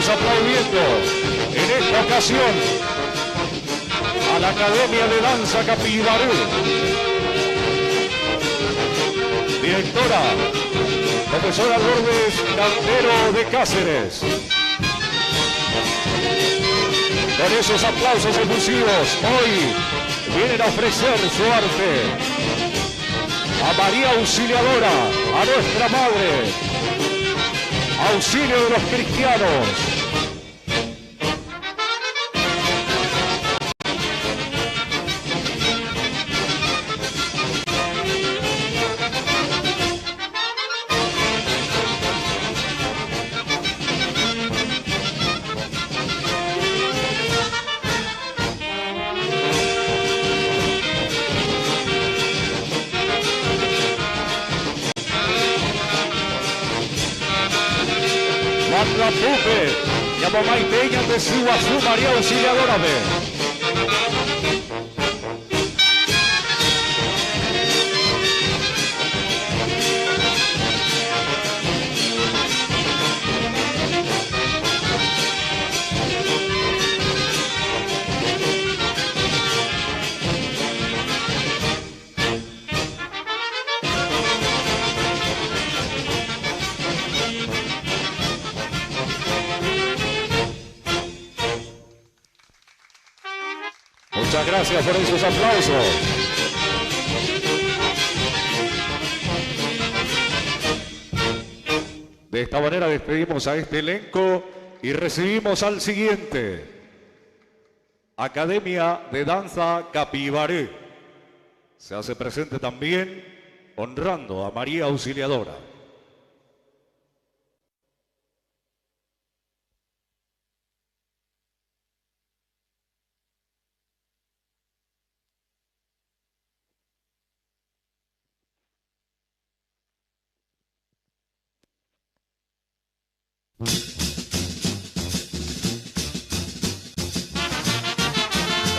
Aplaudiendo en esta ocasión a la Academia de Danza Capibarú. Directora, profesora Lourdes Cantero de Cáceres. Con esos aplausos efusivos, hoy vienen a ofrecer su arte a María Auxiliadora, a nuestra Madre, auxilio de los cristianos. La Pupe, llamo Maiteña de Siguazú, María Auxiliadora de. Muchas gracias por esos aplausos. De esta manera despedimos a este elenco y recibimos al siguiente. Academia de Danza Capibarú. Se hace presente también honrando a María Auxiliadora.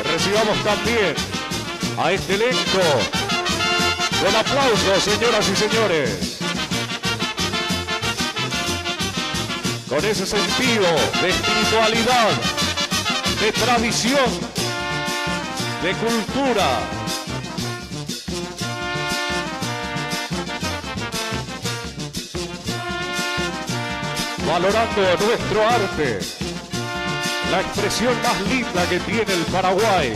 Recibamos también a este elenco con aplausos, señoras y señores. Con ese sentido de espiritualidad, de tradición, de cultura. Valorando nuestro arte, la expresión más linda que tiene el Paraguay.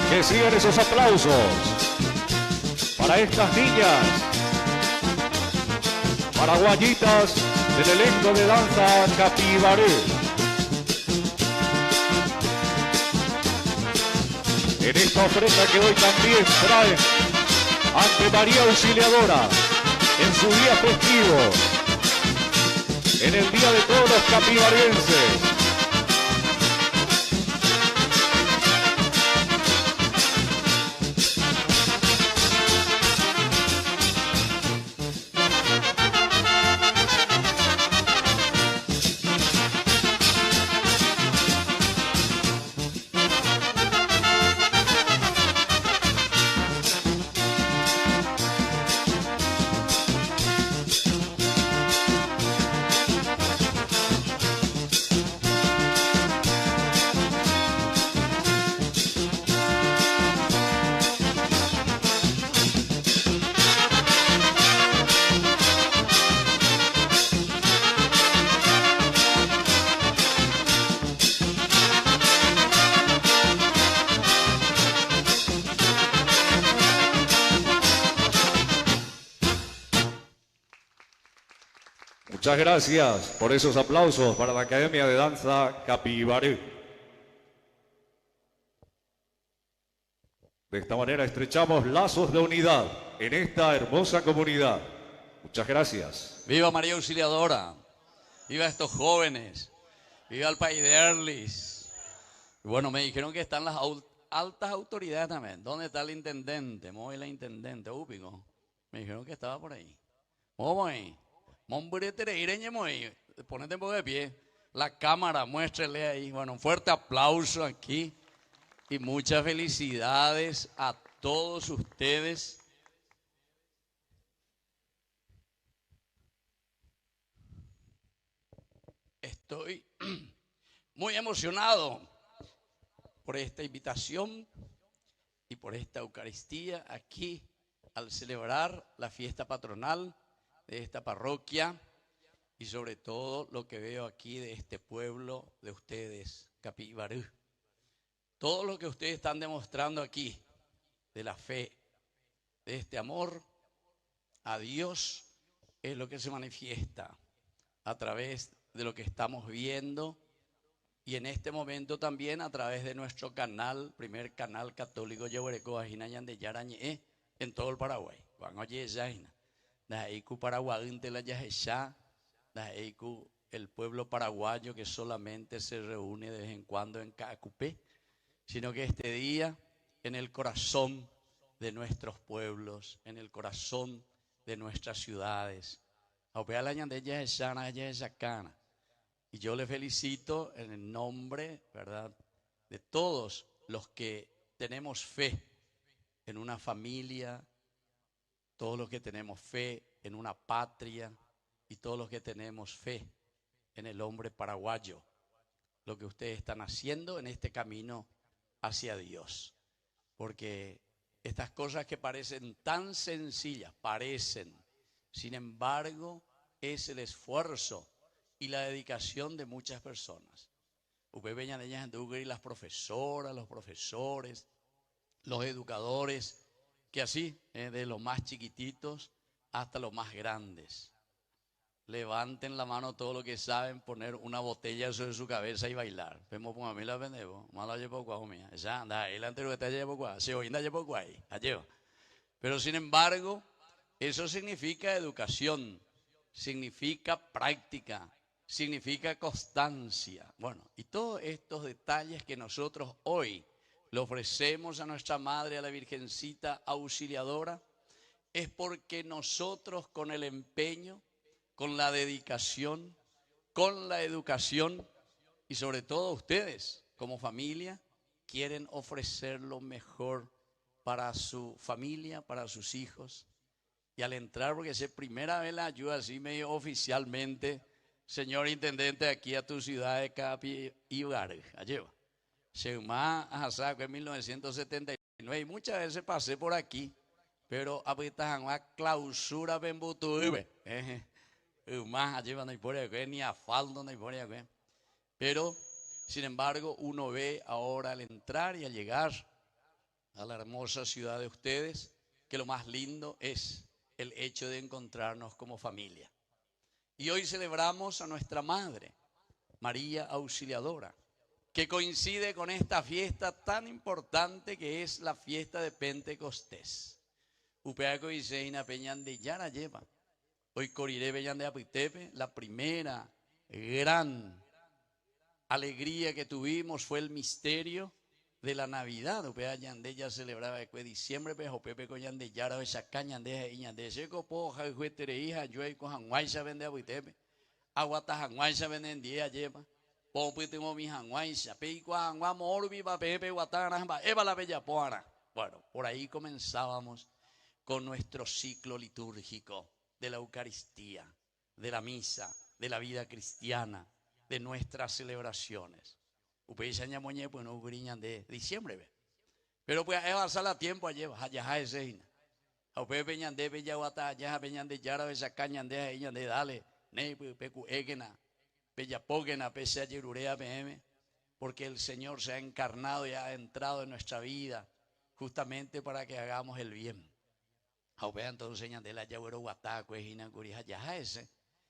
Que sigan esos aplausos para estas niñas paraguayitas del elenco de danza Capibaré. En esta ofrenda que hoy también trae ante María Auxiliadora en su día festivo, en el día de todos los capibarienses. Muchas gracias por esos aplausos para la Academia de Danza Capibaré. De esta manera estrechamos lazos de unidad en esta hermosa comunidad. Muchas gracias. Viva María Auxiliadora, viva estos jóvenes, viva el país de Erlis. Y bueno, me dijeron que están las altas autoridades también. ¿Dónde está el intendente? Muy la intendente, Úpico. Me dijeron que estaba por ahí. ¿Cómo ahí? Ponete un poco de pie. La cámara, muéstrele ahí. Bueno, un fuerte aplauso aquí. Y muchas felicidades a todos ustedes. Estoy muy emocionado por esta invitación y por esta Eucaristía aquí al celebrar la fiesta patronal de esta parroquia y sobre todo lo que veo aquí de este pueblo de ustedes, Capibaré. Todo lo que ustedes están demostrando aquí de la fe, de este amor a Dios, es lo que se manifiesta a través de lo que estamos viendo y en este momento también a través de nuestro canal, primer canal católico en todo el Paraguay. El pueblo paraguayo que solamente se reúne de vez en cuando en Cacupé, sino que este día en el corazón de nuestros pueblos, en el corazón de nuestras ciudades. Y yo le felicito en el nombre, ¿verdad?, de todos los que tenemos fe en una familia, todos los que tenemos fe en una patria y todos los que tenemos fe en el hombre paraguayo, lo que ustedes están haciendo en este camino hacia Dios. Porque estas cosas que parecen tan sencillas, sin embargo, es el esfuerzo y la dedicación de muchas personas. Las profesoras, los profesores, los educadores, que así, de los más chiquititos hasta los más grandes. Levanten la mano todos los que saben poner una botella sobre su cabeza y bailar. Vemos por mí la pendejo. Mala llevo cuau mía. Esa anda, el anterior que está llevo cuau. Se oinda llevo cuau ahí. Pero sin embargo, eso significa educación, significa práctica, significa constancia. Bueno, y todos estos detalles que nosotros hoy le ofrecemos a nuestra Madre, a la Virgencita Auxiliadora, es porque nosotros con el empeño, con la dedicación, con la educación y sobre todo ustedes como familia quieren ofrecer lo mejor para su familia, para sus hijos. Y al entrar, porque es primera vez la ayuda así medio oficialmente, señor intendente, aquí a tu ciudad de Capivari, allá se a saco en 1979 y muchas veces pasé por aquí, pero ahorita una clausura bembutube. Más allí no hay por aquí, ni a faldo no hay por aquí. Pero, sin embargo, uno ve ahora al entrar y al llegar a la hermosa ciudad de ustedes, que lo más lindo es el hecho de encontrarnos como familia. Y hoy celebramos a nuestra Madre, María Auxiliadora, que coincide con esta fiesta tan importante que es la fiesta de Pentecostés. Upeaco y Seina Peñan de Yara lleva. Hoy Coriré Peñan de Apitepe, la primera gran alegría que tuvimos fue el misterio de la Navidad. Upea Yande ya celebraba de diciembre, pero Pepe Coyan de Yara, esa caña de Iñande, seco poja, juetere hija, yo y cojan guaysa vende Apitepe, aguata janguaysa venden día lleva. Tengo mi janguaysa, peico janguamo, orbi, Pepe, guatana, eva la bella poana. Bueno, por ahí comenzábamos con nuestro ciclo litúrgico de la Eucaristía, de la misa, de la vida cristiana, de nuestras celebraciones. Ustedes se llaman pues no griñan de diciembre, pero pues va a pasar tiempo allá ese hina. Ustedes peñan de bella guata allá peñan de yara esa caña de dale ne pecu egena bella pogena pese a yerurea pm, porque el Señor se ha encarnado y ha entrado en nuestra vida justamente para que hagamos el bien. Ustedes entonces señan de la yagüero guata cuejina curija allá ese.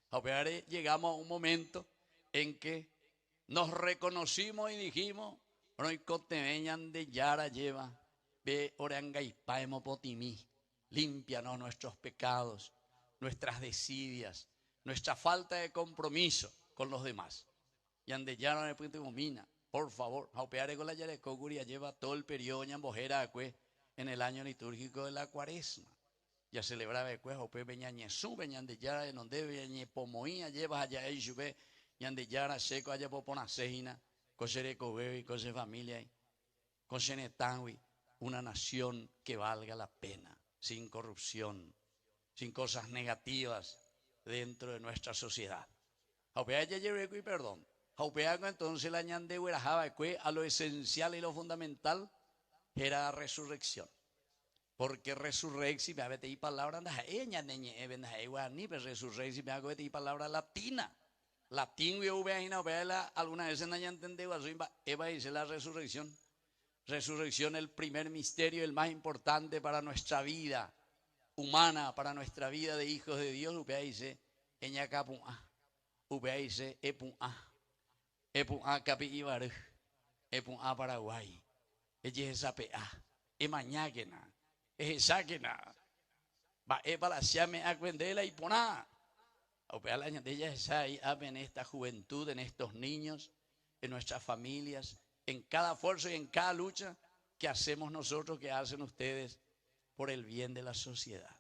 Ustedes llegamos a un momento en que nos reconocimos y dijimos, no veñan de Yara lleva, ve oranga y paemo potimi, límpianos nuestros pecados, nuestras desidias, nuestra falta de compromiso con los demás. Y ande Yara en el punto de mina, por favor, jaupeare con la yarecoguria lleva todo el periodo ñambojera en el año litúrgico de la Cuaresma. Ya celebraba el jaupe veñañezú, veñan de Yara, en donde veñe pomoía lleva allá y sube. Y ande yara seco allá por una cejina, cosere cobebi, cose familia, cose tangui, una nación que valga la pena, sin corrupción, sin cosas negativas dentro de nuestra sociedad. Haupea ya y perdón. Haupea entonces la ñande huerajaba a lo esencial y lo fundamental era la resurrección. Porque resurrección, me habete y palabra anda ella neñe ni resurrección me hago y palabra latina. Latín y alguna vez no haya entendido Eva dice la resurrección. Resurrección, el primer misterio, el más importante para nuestra vida humana, para nuestra vida de hijos de Dios. Upea dice Eñacapua, upea dice Epua Capivari, Epua Paraguay, ella es mañáquena, es sáquena, va para la siame a cuendela y poná. Ella está ahí en esta juventud, en estos niños, en nuestras familias, en cada esfuerzo y en cada lucha que hacemos nosotros, que hacen ustedes por el bien de la sociedad.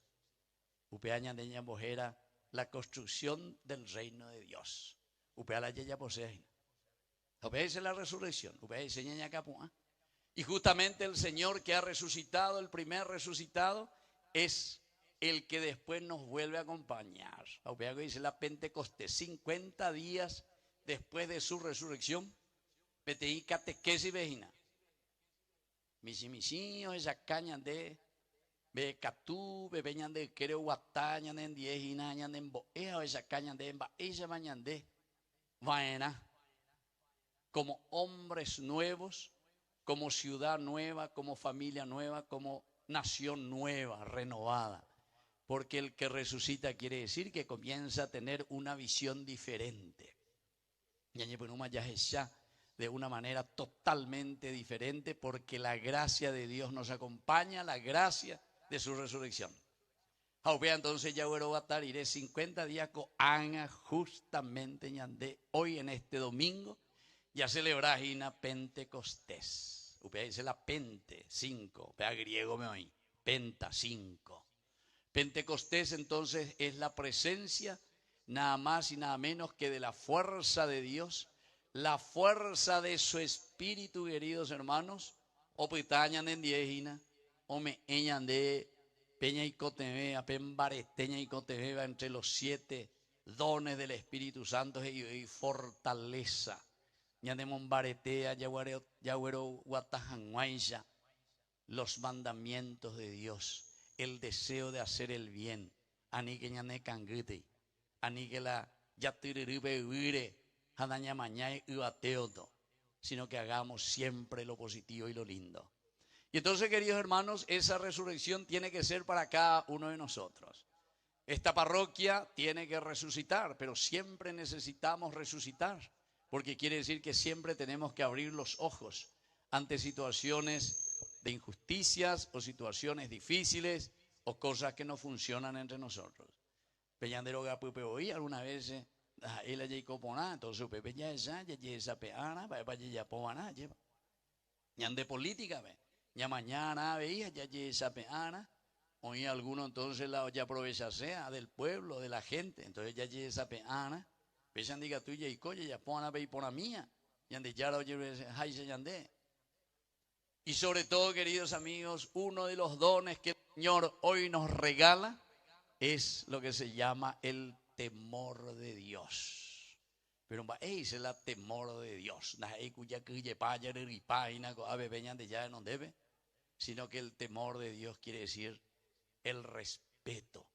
Upeaña de Ñambojera, la construcción del reino de Dios. Upeala Yeya posee. Upeaise la resurrección. Upeaise Ñaña Capua. Y justamente el Señor que ha resucitado, el primer resucitado, es el que después nos vuelve a acompañar. Dice la Pentecostés, 50 días después de su resurrección, PTI catequesis vejina. Misimisíos, esa caña de Becatú, bebeñan de Quereo Guatañan en 10 y nañan en Boea, esa caña de esa mañana de Vaena. Como hombres nuevos, como ciudad nueva, como familia nueva, como nación nueva, renovada. Porque el que resucita quiere decir que comienza a tener una visión diferente. De una manera totalmente diferente, porque la gracia de Dios nos acompaña, la gracia de su resurrección. Entonces ya voy a estar, iré 50 días con Anga justamente hoy en este domingo, ya celebrar Ina Pentecostés. Upea dice la Pente, 5, upea griego me oí, Penta, 5. Pentecostés entonces es la presencia nada más y nada menos que de la fuerza de Dios, la fuerza de su espíritu, queridos hermanos. O pitañan en diejina, o me eñan de peña y cotevea, pembareteña y cotevea, entre los 7 dones del Espíritu Santo y fortaleza. Ñande mombaretea, yaguero guatajanguaisha, los mandamientos de Dios, el deseo de hacer el bien. Ani que ñane cangute, ani que la yatiriribe uire, hadaña mañay uateoto, sino que hagamos siempre lo positivo y lo lindo. Y entonces, queridos hermanos, esa resurrección tiene que ser para cada uno de nosotros. Esta parroquia tiene que resucitar, pero siempre necesitamos resucitar, porque quiere decir que siempre tenemos que abrir los ojos ante situaciones de injusticias o situaciones difíciles o cosas que no funcionan entre nosotros. Peñandero gapupe hoy alguna vez él allí copona, entonces pepe ya esa peana, para ya povana, lleva. Ñande política, ve. Ya mañana veía ya esa peana, oí alguno entonces la ya aprovecha sea del pueblo, de la gente, entonces ya esa peana, pesan diga tú ya y coye ya pona ve y pona mía, yande ya oye jaise yande. Y sobre todo, queridos amigos, uno de los dones que el Señor hoy nos regala es lo que se llama el temor de Dios. Pero es el temor de Dios. Sino que el temor de Dios quiere decir el respeto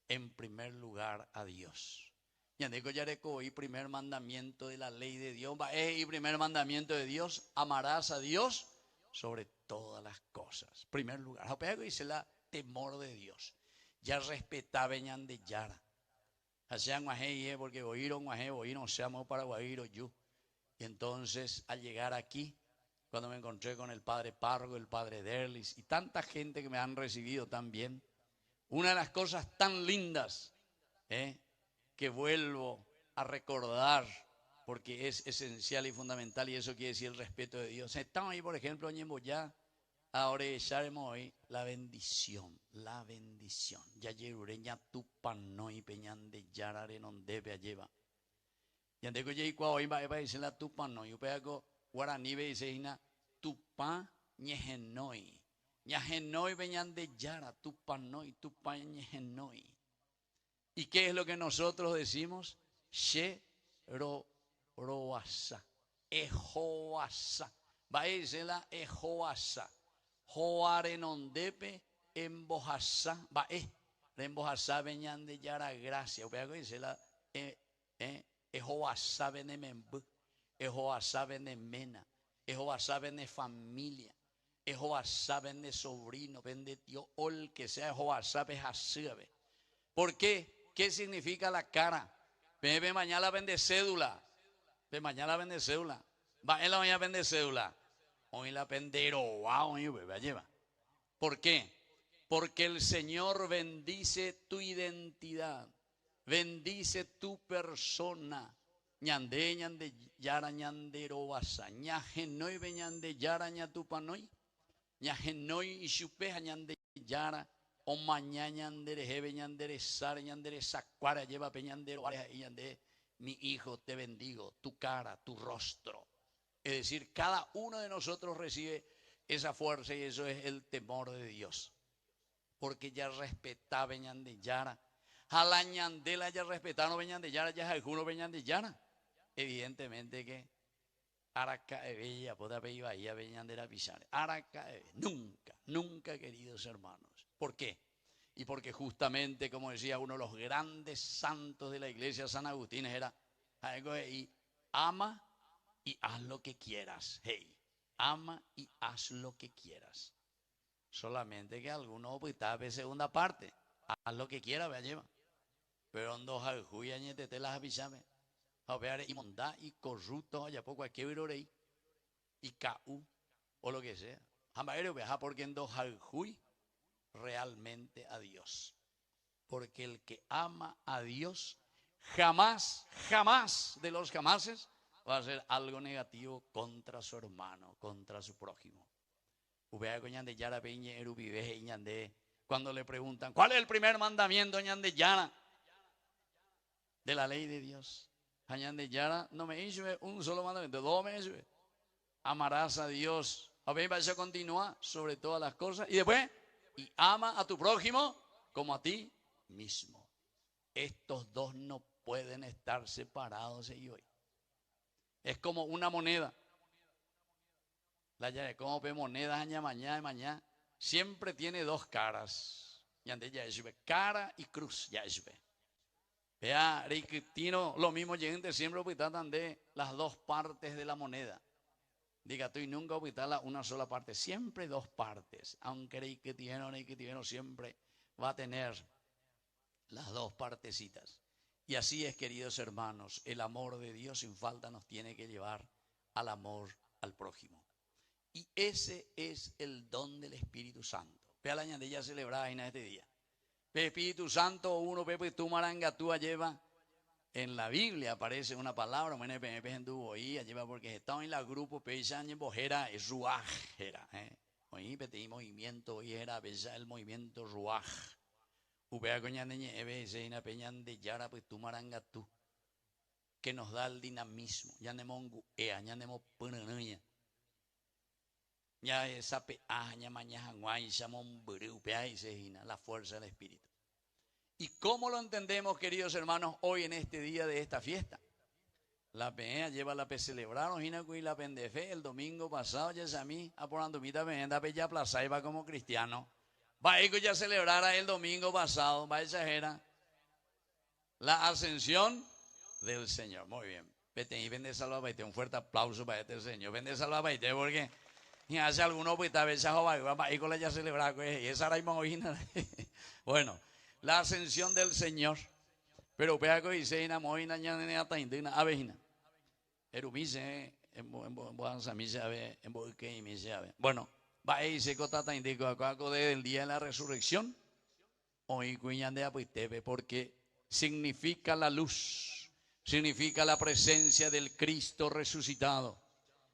en primer lugar a Dios. Y primer mandamiento de la ley de Dios. Y primer mandamiento de Dios, amarás a Dios sobre todas las cosas. Primer lugar. Dice el temor de Dios. Ya respetaba de Yara. Porque oíron seamos para guairo yo. Y entonces al llegar aquí, cuando me encontré con el padre Pargo, el padre Derlis y tanta gente que me han recibido también, una de las cosas tan lindas que vuelvo a recordar, porque es esencial y fundamental, y eso quiere decir el respeto de Dios. Estamos ahí, por ejemplo, en Yemboyá, ahora echaremos hoy la bendición. Ya llerureña tu panoi peñan de yarare non debe lleva. Ya tengo ya igual hoy va a decir la tu panoi. Yo pego guaraní ve dice ina tu pan ñejenoi. Ñejenoi peñan de yara tu panoi tu pan ñejenoi. ¿Y qué es lo que nosotros decimos? She ro roasa. Ejoasa. Va a decir la ejoasa. Joare non depe embojasa, va embojasa veñan de yara gracia. Voy a decir la ejoasa vene membu, ejoasa vene mena, ejoasa vene familia, ejoasa vene sobrino, vende tío, ol que sea ejoasa vejasebe. ¿Por qué? ¿Qué significa la cara? Ve mañana vende cédula, ve mañana vende cédula, va en la mañana vende cédula. Hoy la pendero, wow, lleva. ¿Por qué? Porque el Señor bendice tu identidad, bendice tu persona. Ñande, ñande, yara, ñandero, basa. Ñajenoi, beñande, yara, ñatupanoi. Ñajenoi, y chupeja, ñande, yara. O mañana, ñandere, jebe, ñandere, sare, ñandere, sacuara, lleva, peñandero, ñande. Mi hijo, te bendigo, tu cara, tu rostro. Es decir, cada uno de nosotros recibe esa fuerza y eso es el temor de Dios. Porque ya respetaba de Yara. A la ñandela ya respetaron de Yara, ya algunos de Yara. Evidentemente que Araca Bella, pueda ver Bahía Beñandera Pizarre. Araca nunca, nunca, queridos hermanos. ¿Por qué? Y porque justamente, como decía uno de los grandes santos de la iglesia, San Agustín, era ama y haz lo que quieras. Hey, ama y haz lo que quieras. Solamente que algunos optaban segunda parte. haz lo que quiera, vea, lleva. Pero en dos aljuya te las avisame. A ver, y mondá, y corrupto, ya poco aquí virorei, y caú, o lo que sea. Jamás vea, porque en dos aljuy realmente a Dios. Porque el que ama a Dios, jamás, jamás de los jamases va a hacer algo negativo contra su hermano, contra su prójimo. Cuando le preguntan, ¿cuál es el primer mandamiento, ñande Yara? De la ley de Dios. Ñande Yara no me hizo un solo mandamiento, dos me hizo. Amarás a Dios. A ver, vas a continuar sobre todas las cosas. Y después, y ama a tu prójimo como a ti mismo. Estos dos no pueden estar separados hoy. Es como una moneda. La llave, como ve monedas mañana, siempre tiene dos caras. Y ande ya es cara y cruz, ya es. Vea, Reikitino, lo mismo gente siempre tratan de las dos partes de la moneda. Diga tú y nunca opitarla una sola parte, siempre dos partes. Aunque Reikitino siempre va a tener las dos partecitas. Y así es, queridos hermanos, el amor de Dios sin falta nos tiene que llevar al amor al prójimo. Y ese es el don del Espíritu Santo. Vea la ñandilla celebrada en este día. El Espíritu Santo, uno pepe tu marangatúa lleva. En la Biblia aparece una palabra, lleva porque estaba en la grupo, en bojera, es ruajera. Hoy pedí movimiento, hoy era el movimiento ruaj. Upea coñandeñe, ebe, peñan de yara, pues tu marangatú. Que nos da el dinamismo. Ya nemo ea, ya nemo punanuña. Ya esa peaña mañana guay, llamón buru, pea y sejina, la fuerza del Espíritu. ¿Y cómo lo entendemos, queridos hermanos, hoy en este día de esta fiesta? La PEA lleva la P celebraron, y la pendefe, el domingo pasado, ya a mí, a por andumita peenda, ya plaza, iba como cristiano. Va a ya celebrara el domingo pasado, va a exagerar la ascensión del Señor. Muy bien. Vete y vende salvabaite, un fuerte aplauso para este Señor. Vende salvabaite porque y hace algunos pues tal vez va y con la ya celebrar y esa era bueno. La ascensión del Señor. Pero vea que dice ina moina ñana taindina avejina. Erumise en boanza mi sabe en boque y mi sabe. Bueno, va a irse cota taindico acá del día de la resurrección. Hoy cuñandea pues teve porque significa la luz. Significa la presencia del Cristo resucitado.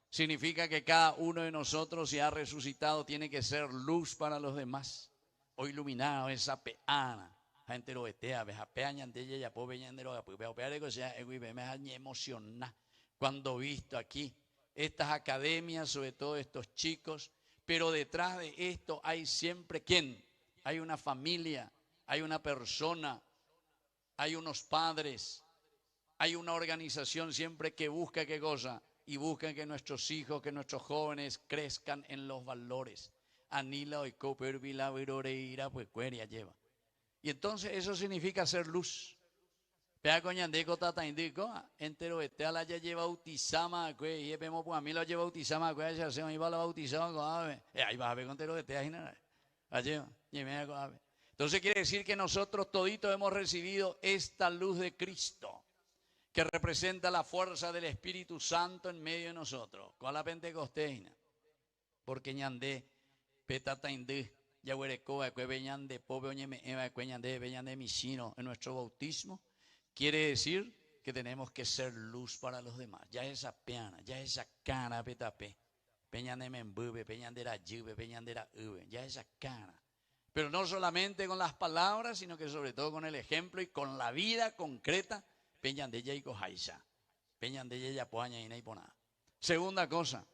Significa que cada uno de nosotros si ha resucitado tiene que ser luz para los demás. O iluminado esa peana. Gente lo etea, veja peañan de ella, po veñandero, pues veo peare que sea, me emociona cuando he visto aquí estas academias, sobre todo estos chicos, pero detrás de esto hay siempre ¿quién? Hay una familia, hay una persona, hay unos padres, hay una organización siempre que busca qué cosa y busca que nuestros hijos, que nuestros jóvenes crezcan en los valores. Anila y Cooper Vila Viroreira, pues cueria lleva. Y entonces eso significa ser luz. Pea coñandeco tata indico, entero este a la ya lleva bautizama, y vemos pues a mí lo lleva bautizama, ya se me iba la bautizada, ahí va a ver con entero este ahí nada. Entonces quiere decir que nosotros toditos hemos recibido esta luz de Cristo, que representa la fuerza del Espíritu Santo en medio de nosotros. ¿Cuál la Pentecostés? Porque ñandé petata indí. Ya veñan de pobre veñan de misino en nuestro bautismo, quiere decir que tenemos que ser luz para los demás. Ya esa peana, ya esa cara petape, peñan de membube, peñan de la yuve, peñan de la ube, ya esa cara. Pero no solamente con las palabras, sino que sobre todo con el ejemplo y con la vida concreta, peñan de ella y cojaisa, peñan de ella poaña y naiponá. Segunda cosa,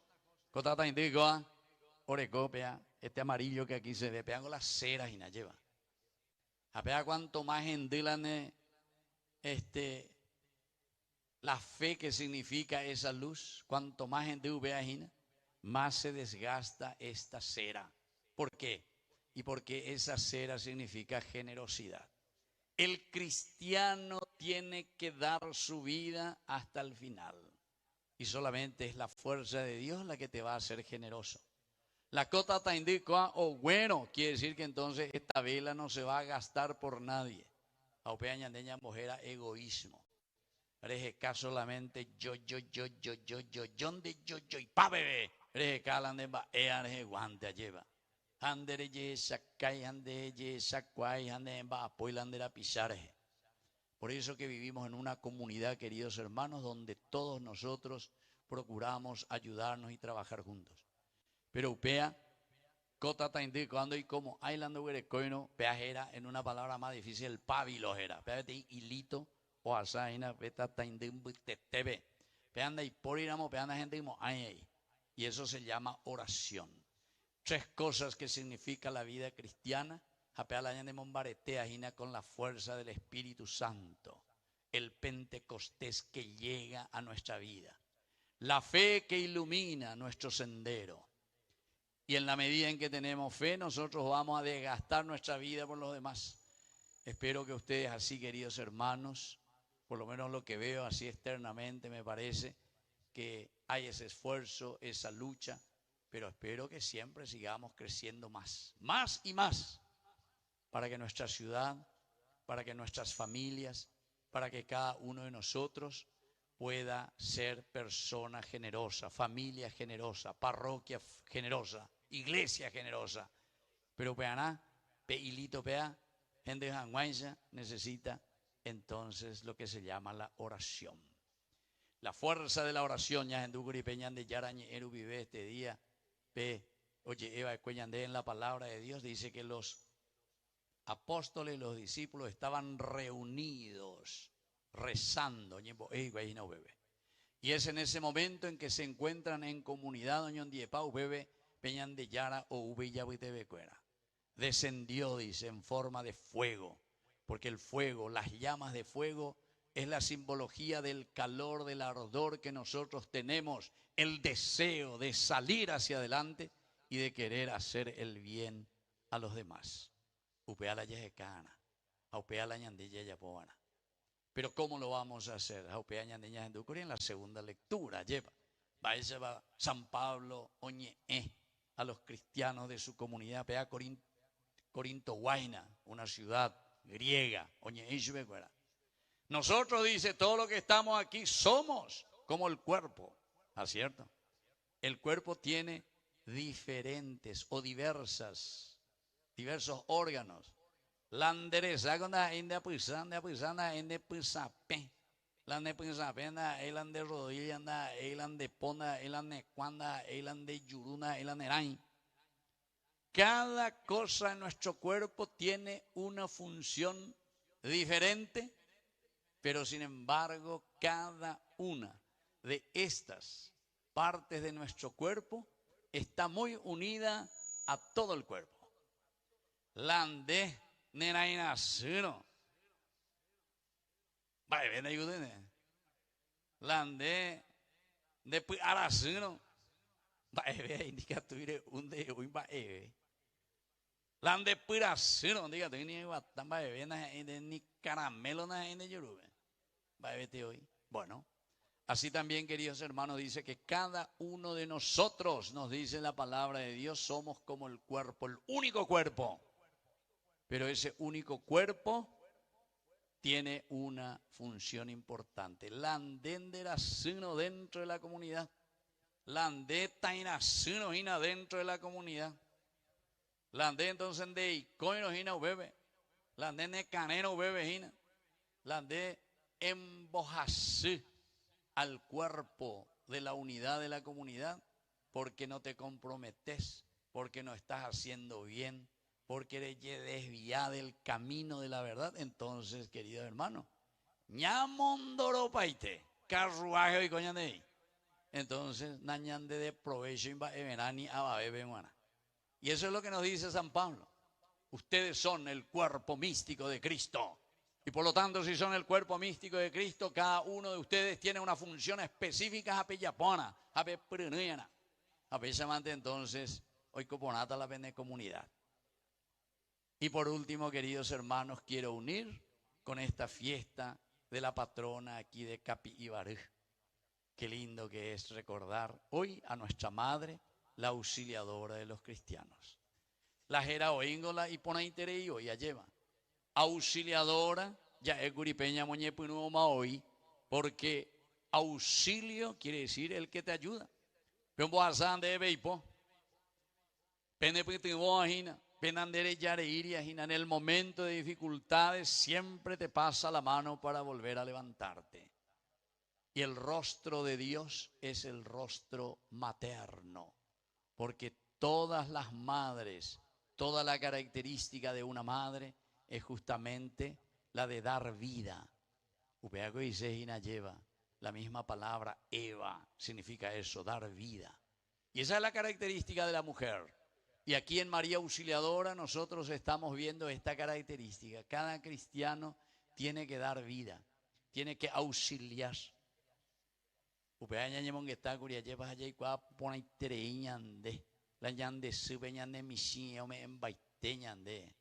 cotata indico orecopea. Este amarillo que aquí se ve, pegan con las ceras y la lleva. A pegar cuanto más endilan la fe que significa esa luz, cuanto más endilan, más se desgasta esta cera. ¿Por qué? Y porque esa cera significa generosidad. El cristiano tiene que dar su vida hasta el final. Y solamente es la fuerza de Dios la que te va a hacer generoso. La cota taindicua o bueno, quiere decir que entonces esta vela no se va a gastar por nadie. Aupea ñandeña mojera egoísmo. Rejeca solamente yo, de yo, y pa bebé. Rejeca la nemba, reje guante lleva. Andere ye sakai, ande ye sakwai, ande emba apoilandera pisareje. Por eso que vivimos en una comunidad, queridos hermanos, donde todos nosotros procuramos ayudarnos y trabajar juntos. Pero upea, cota taindí, cuando y como, ailando huerecoino, peajera, en una palabra más difícil, el pavilojera. Peajete hilito, o asaina, peta taindí, tetebe. Peanda y por iramo, peanda gente como, ay. Y eso se llama oración. 3 cosas que significa la vida cristiana. Apeala de Mombaretea, con la fuerza del Espíritu Santo. El Pentecostés que llega a nuestra vida. La fe que ilumina nuestro sendero. Y en la medida en que tenemos fe, nosotros vamos a desgastar nuestra vida por los demás. Espero que ustedes así, queridos hermanos, por lo menos lo que veo así externamente, me parece que hay ese esfuerzo, esa lucha, pero espero que siempre sigamos creciendo más y más, para que nuestra ciudad, para que nuestras familias, para que cada uno de nosotros pueda ser persona generosa, familia generosa, parroquia generosa, iglesia generosa. Pero peaná, peilito pea, gente janguaisa necesita entonces lo que se llama la oración. La fuerza de la oración, ya en Duguri Peñan de Yarañe Eru vive este día, oye, Eva Cueñandé en la palabra de Dios dice que los apóstoles y los discípulos estaban reunidos rezando, y es en ese momento en que se encuentran en comunidad, descendió, dice, en forma de fuego, porque el fuego, las llamas de fuego, es la simbología del calor, del ardor que nosotros tenemos, el deseo de salir hacia adelante y de querer hacer el bien a los demás. Upea la yejecana, upea la ñandilla yapoana. Pero ¿cómo lo vamos a hacer? Upea ñandilla yanducuri en la segunda lectura. Lleva, va San Pablo oñe a los cristianos de su comunidad, pea Corinto Huayna, una ciudad griega, oñe nosotros, dice, todo lo que estamos aquí somos como el cuerpo. ¿Ah, cierto? El cuerpo tiene diferentes o diversos órganos. La endereza con la ende pisana, ende pisape. La ende pisapena, el ande rodilla, el ande pona, el ande cuanda, el ande yuruna, el ande rain. Cada cosa en nuestro cuerpo tiene una función diferente, pero sin embargo, cada una de estas partes de nuestro cuerpo está muy unida a todo el cuerpo. Lande, nenaina, sino. Vaya, ven, ayúdenme. Lande, de arasino. Vaya, ve, indica tu ire, un de hoy, vaya. Lande, pirasino, diga, tu ni guatán, vaya, ven, ni caramelo, ni de yorube. Vaya, vete hoy. Bueno. Así también, queridos hermanos, dice que cada uno de nosotros, nos dice la palabra de Dios, somos como el cuerpo, el único cuerpo. Pero ese único cuerpo tiene una función importante. La andendera sino dentro de la comunidad. La andeta ina sino ina dentro de la comunidad. La ande entonces de icoino ina bebe. La ande caneno bebe ina. La ande embojasí al cuerpo de la unidad de la comunidad, porque no te comprometes, porque no estás haciendo bien, porque eres desviada del camino de la verdad. Entonces, querido hermano, ñamondoro paite, carruaje y coñandei. Entonces, nañande de provecho evenani ababebe mana. Y eso es lo que nos dice San Pablo. Ustedes son el cuerpo místico de Cristo. Y por lo tanto, si son el cuerpo místico de Cristo, cada uno de ustedes tiene una función específica a pellapona, a peprenuyana. A pessamante entonces, hoy coponata la pende comunidad. Y por último, queridos hermanos, quiero unir con esta fiesta de la patrona aquí de Capi Ibarú. Qué lindo que es recordar hoy a nuestra madre, la auxiliadora de los cristianos. La jera oíngola y pone interés y ya lleva. Auxiliadora, ya es curipeña moñepunu hoy, porque auxilio quiere decir el que te ayuda. Pero vos de beipo. Pene penandere yare iria, en el momento de dificultades siempre te pasa la mano para volver a levantarte. Y el rostro de Dios es el rostro materno, porque todas las madres, toda la característica de una madre es justamente la de dar vida. Upeaco y Sejina lleva la misma palabra Eva, significa eso, dar vida. Y esa es la característica de la mujer. Y aquí en María Auxiliadora nosotros estamos viendo esta característica. Cada cristiano tiene que dar vida, tiene que auxiliar. Upeaña ñemon que está curia llevas allá y cua pone tereñande, la ñande sube ñande misinho me embaite ñande.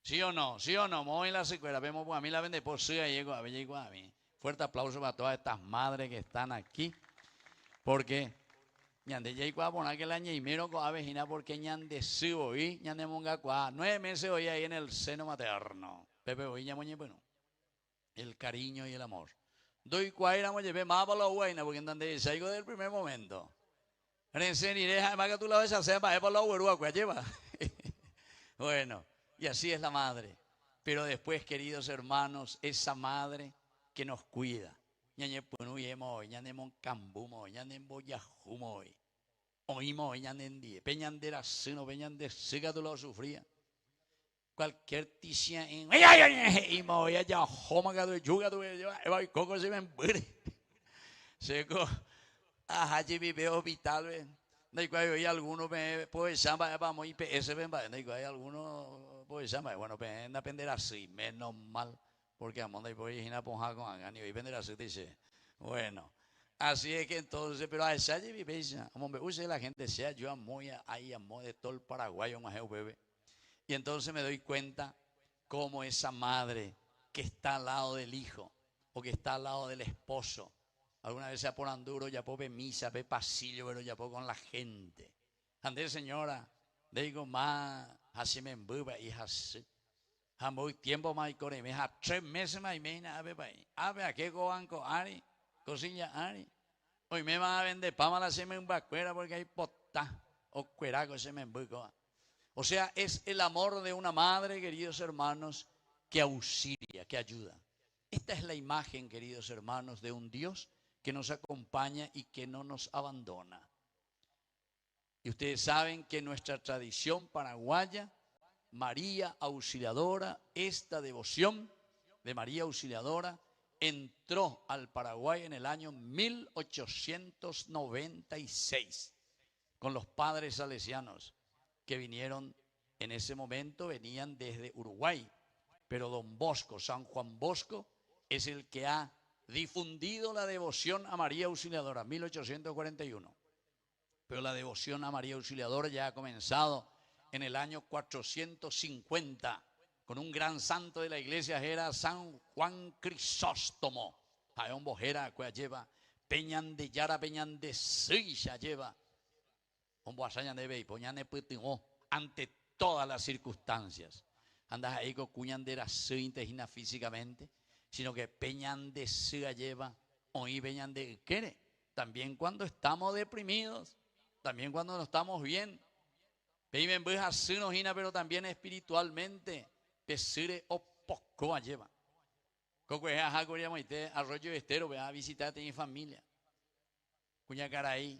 ¿Sí o no? ¿Sí o no? Vamos en la secuela, vemos pues a mí la vende por sí ahí a mí. Fuerte aplauso para todas estas madres que están aquí, porque ñande ya y cua poner que la ñeimero coa vejina porque ñande subo y ñande monga cua 9 meses hoy ahí en el seno materno. Pepe hoy ñamoñe bueno. El cariño y el amor. Doy cuaira mo llevé más para la huayna porque andan de salgo del primer momento. Renseniré además que tú la ves a hacer para la huerua que lleva. Bueno, y así es la madre. Pero después, queridos hermanos, esa madre que nos cuida. Ñañe punuyemo, ñañe moncambumo, ñañe boyajumo, oímo, ñañe die, peñandera sino, peñande siga tú lo sufría. Cualquier ticia en y me voy a ya homa que tu yuga tu va coco se me embure seco a mi veo hospital de cual hay algunos pues samba vamos y PS ven va de hay algunos pues samba bueno ven a aprender así menos mal porque amor de voy a ponja con hagan y vender así dice bueno así es que entonces pero a esa mi pesa como me use la gente sea yo amo ahí amo de todo el Paraguay un bebé. Y entonces me doy cuenta cómo esa madre que está al lado del hijo o que está al lado del esposo, alguna vez se ponen duro, ya puede misa, ve pasillo, pero ya puedo con la gente. Andrés señora, digo más, así me embuba y así. Muy tiempo más y corre, me deja 3 meses más y me dice, a ver, ¿a qué cobanco, Ari? Cosilla, Ari. Hoy me va a vender pama la se me embacuera porque hay potá o cueraco se me embuca. O sea, es el amor de una madre, queridos hermanos, que auxilia, que ayuda. Esta es la imagen, queridos hermanos, de un Dios que nos acompaña y que no nos abandona. Y ustedes saben que nuestra tradición paraguaya, María Auxiliadora, esta devoción de María Auxiliadora, entró al Paraguay en el año 1896 con los padres salesianos que vinieron en ese momento, venían desde Uruguay, pero don Bosco, San Juan Bosco, es el que ha difundido la devoción a María Auxiliadora, 1841. Pero la devoción a María Auxiliadora ya ha comenzado en el año 450, con un gran santo de la iglesia, era San Juan Crisóstomo. Hay un bojera que lleva, peñan de Yara, peñan de Silla lleva. Ante todas las circunstancias. Andas ahí con cuñan de la intestina físicamente, sino que peñan de siga lleva, hoy peñan de quiere. También cuando estamos deprimidos, también cuando no estamos bien. Pero también espiritualmente, pesire o poco lleva. Arroyo Estero, ve a visitarte a mi familia. Cuña Caraí.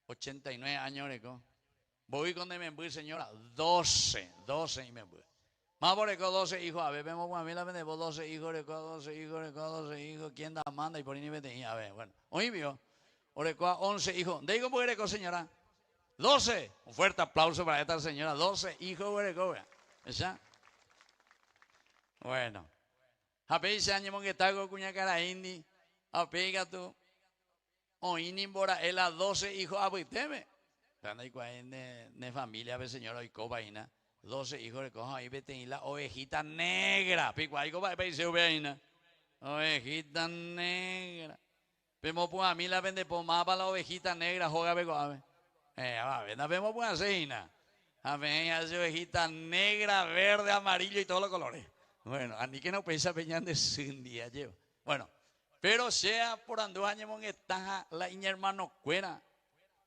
89 años, voy con me embuí, señora, 12 y me embuí. Más por eco 12 hijos, a ver, vemos con a mí la vendemos 12 hijos, 12 hijos, ¿quién da manda? Y por ahí ni me tenía, a ver, bueno, hoy vio, orecoa 11 hijos, de hijo por eco, señora, 12, un fuerte aplauso para esta señora, 12 hijos, oreco, ¿esa? Bueno, a ver, ese año que está con cuña cara indi, a pega tú. O inimbora, él a 12 hijos abuiteme. Cuando hay de familia, ve señora, hoy cobaina, 12 hijos de coja, ahí vete la ovejita negra. Pico ahí coba, dice oveja, ovejita negra. Pero pues a mí la vende por más para la ovejita negra, joga, ve. No vemos buena cena. Amén, hace ovejita negra, verde, amarillo y todos los colores. Bueno, a mí que no pesa peñan de un día llevo. Bueno, pero sea por ando años que está la iña hermano cuera.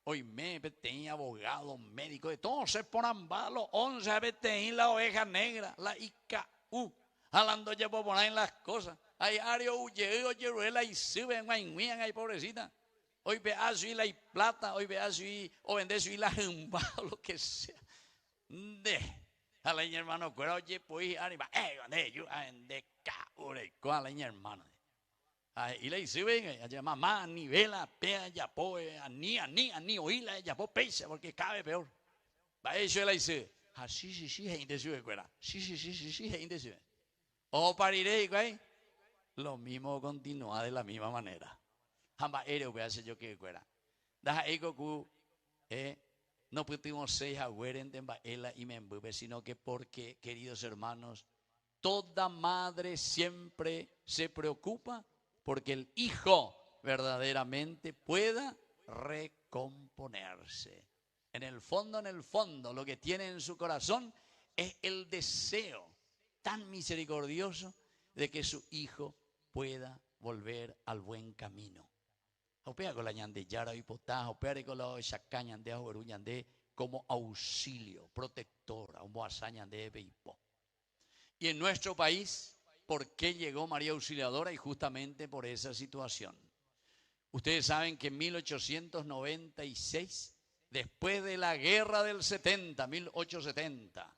Hoy me tenía abogado, médico, de todo se ponen balos, 11 veces la oveja negra, la IKU, hablando ya por poner las cosas. Hay ario huye, oyeruela y sube, guayuían ahí pobrecita. Hoy ve así la y plata, hoy ve así, o vende su y la jumba, o lo que sea. De a la niña hermano cuera, oye, pues arriba, de yo, de caure, con a la niña hermano. Y le dice, venga, mamá, nivela, pea, ya po, ni oíla, ya po, pecha, porque cabe peor. Va eso le dice, sí, gente sube, cuera, sí, gente sube. O pariré, güey. Lo mismo continúa de la misma manera. Jamba ereo que hace yo que cuera. Deja ego que no pudimos ser agüeren de ella y me embube, sino que porque, queridos hermanos, toda madre siempre se preocupa porque el hijo verdaderamente pueda recomponerse. En el fondo, lo que tiene en su corazón es el deseo tan misericordioso de que su hijo pueda volver al buen camino. Opera con la ñande yara y potá, opera con la chacañande a ñande como auxilio, protectora, como asañande beipo. Y en nuestro país, ¿por qué llegó María Auxiliadora? Y justamente por esa situación. Ustedes saben que en 1896, después de la guerra del 70, 1870,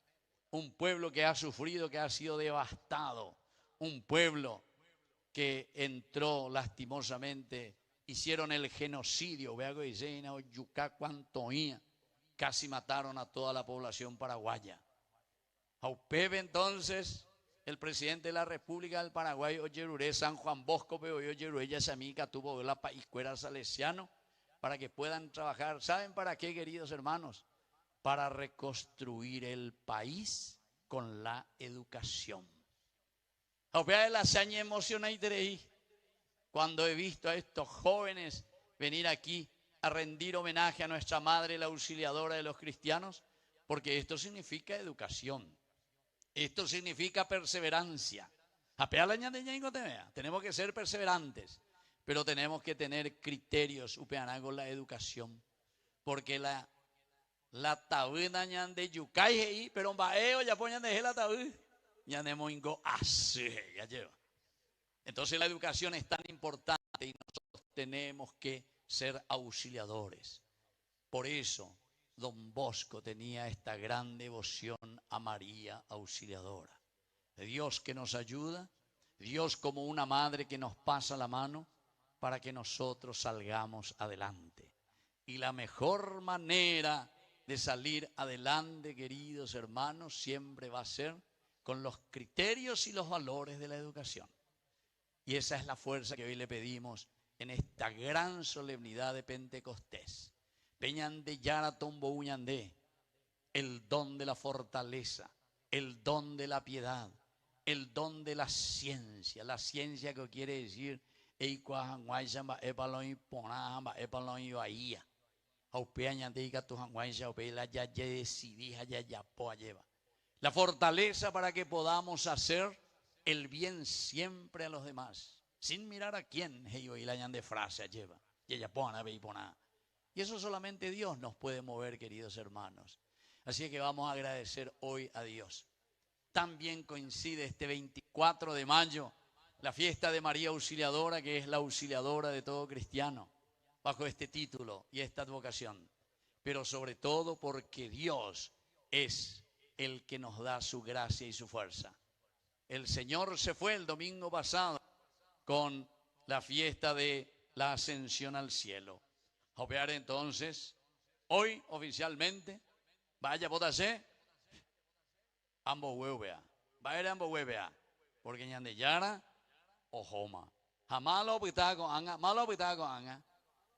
un pueblo que ha sufrido, que ha sido devastado, un pueblo que entró lastimosamente, hicieron el genocidio, casi mataron a toda la población paraguaya. Aupebe entonces, el presidente de la República del Paraguay, Oyeruré, San Juan Bosco, Oyeruré, Yasamica, tuvo la paiscuera salesiano, para que puedan trabajar. ¿Saben para qué, queridos hermanos? Para reconstruir el país con la educación. Aupebe la hazaña emocionante cuando he visto a estos jóvenes venir aquí a rendir homenaje a nuestra Madre, la Auxiliadora de los cristianos, porque esto significa educación. Esto significa perseverancia. Tenemos que ser perseverantes, pero tenemos que tener criterios con la educación, porque la tabuda de yucay, pero baeo ya ponen de la tabuda, ya de moingo hace, ya lleva. Entonces la educación es tan importante y nosotros tenemos que ser auxiliadores. Por eso Don Bosco tenía esta gran devoción a María Auxiliadora. Dios que nos ayuda, Dios como una madre que nos pasa la mano para que nosotros salgamos adelante. Y la mejor manera de salir adelante, queridos hermanos, siempre va a ser con los criterios y los valores de la educación. Y esa es la fuerza que hoy le pedimos en esta gran solemnidad de Pentecostés. Peñande Yara Tombo Uñandé, el don de la fortaleza, el don de la piedad, el don de la ciencia que quiere decir la fortaleza para que podamos hacer el bien siempre a los demás, sin mirar a quién, de frase lleva, y eso solamente Dios nos puede mover, queridos hermanos. Así que vamos a agradecer hoy a Dios. También coincide este 24 de mayo la fiesta de María Auxiliadora, que es la auxiliadora de todo cristiano, bajo este título y esta advocación. Pero sobre todo porque Dios es el que nos da su gracia y su fuerza. El Señor se fue el domingo pasado con la fiesta de la ascensión al cielo. Opear entonces, hoy oficialmente, vaya botase, ambos huevea, vaya ambos huevea, porque ñande yara o joma. Jamás lo pita con anga, malo pita con anga,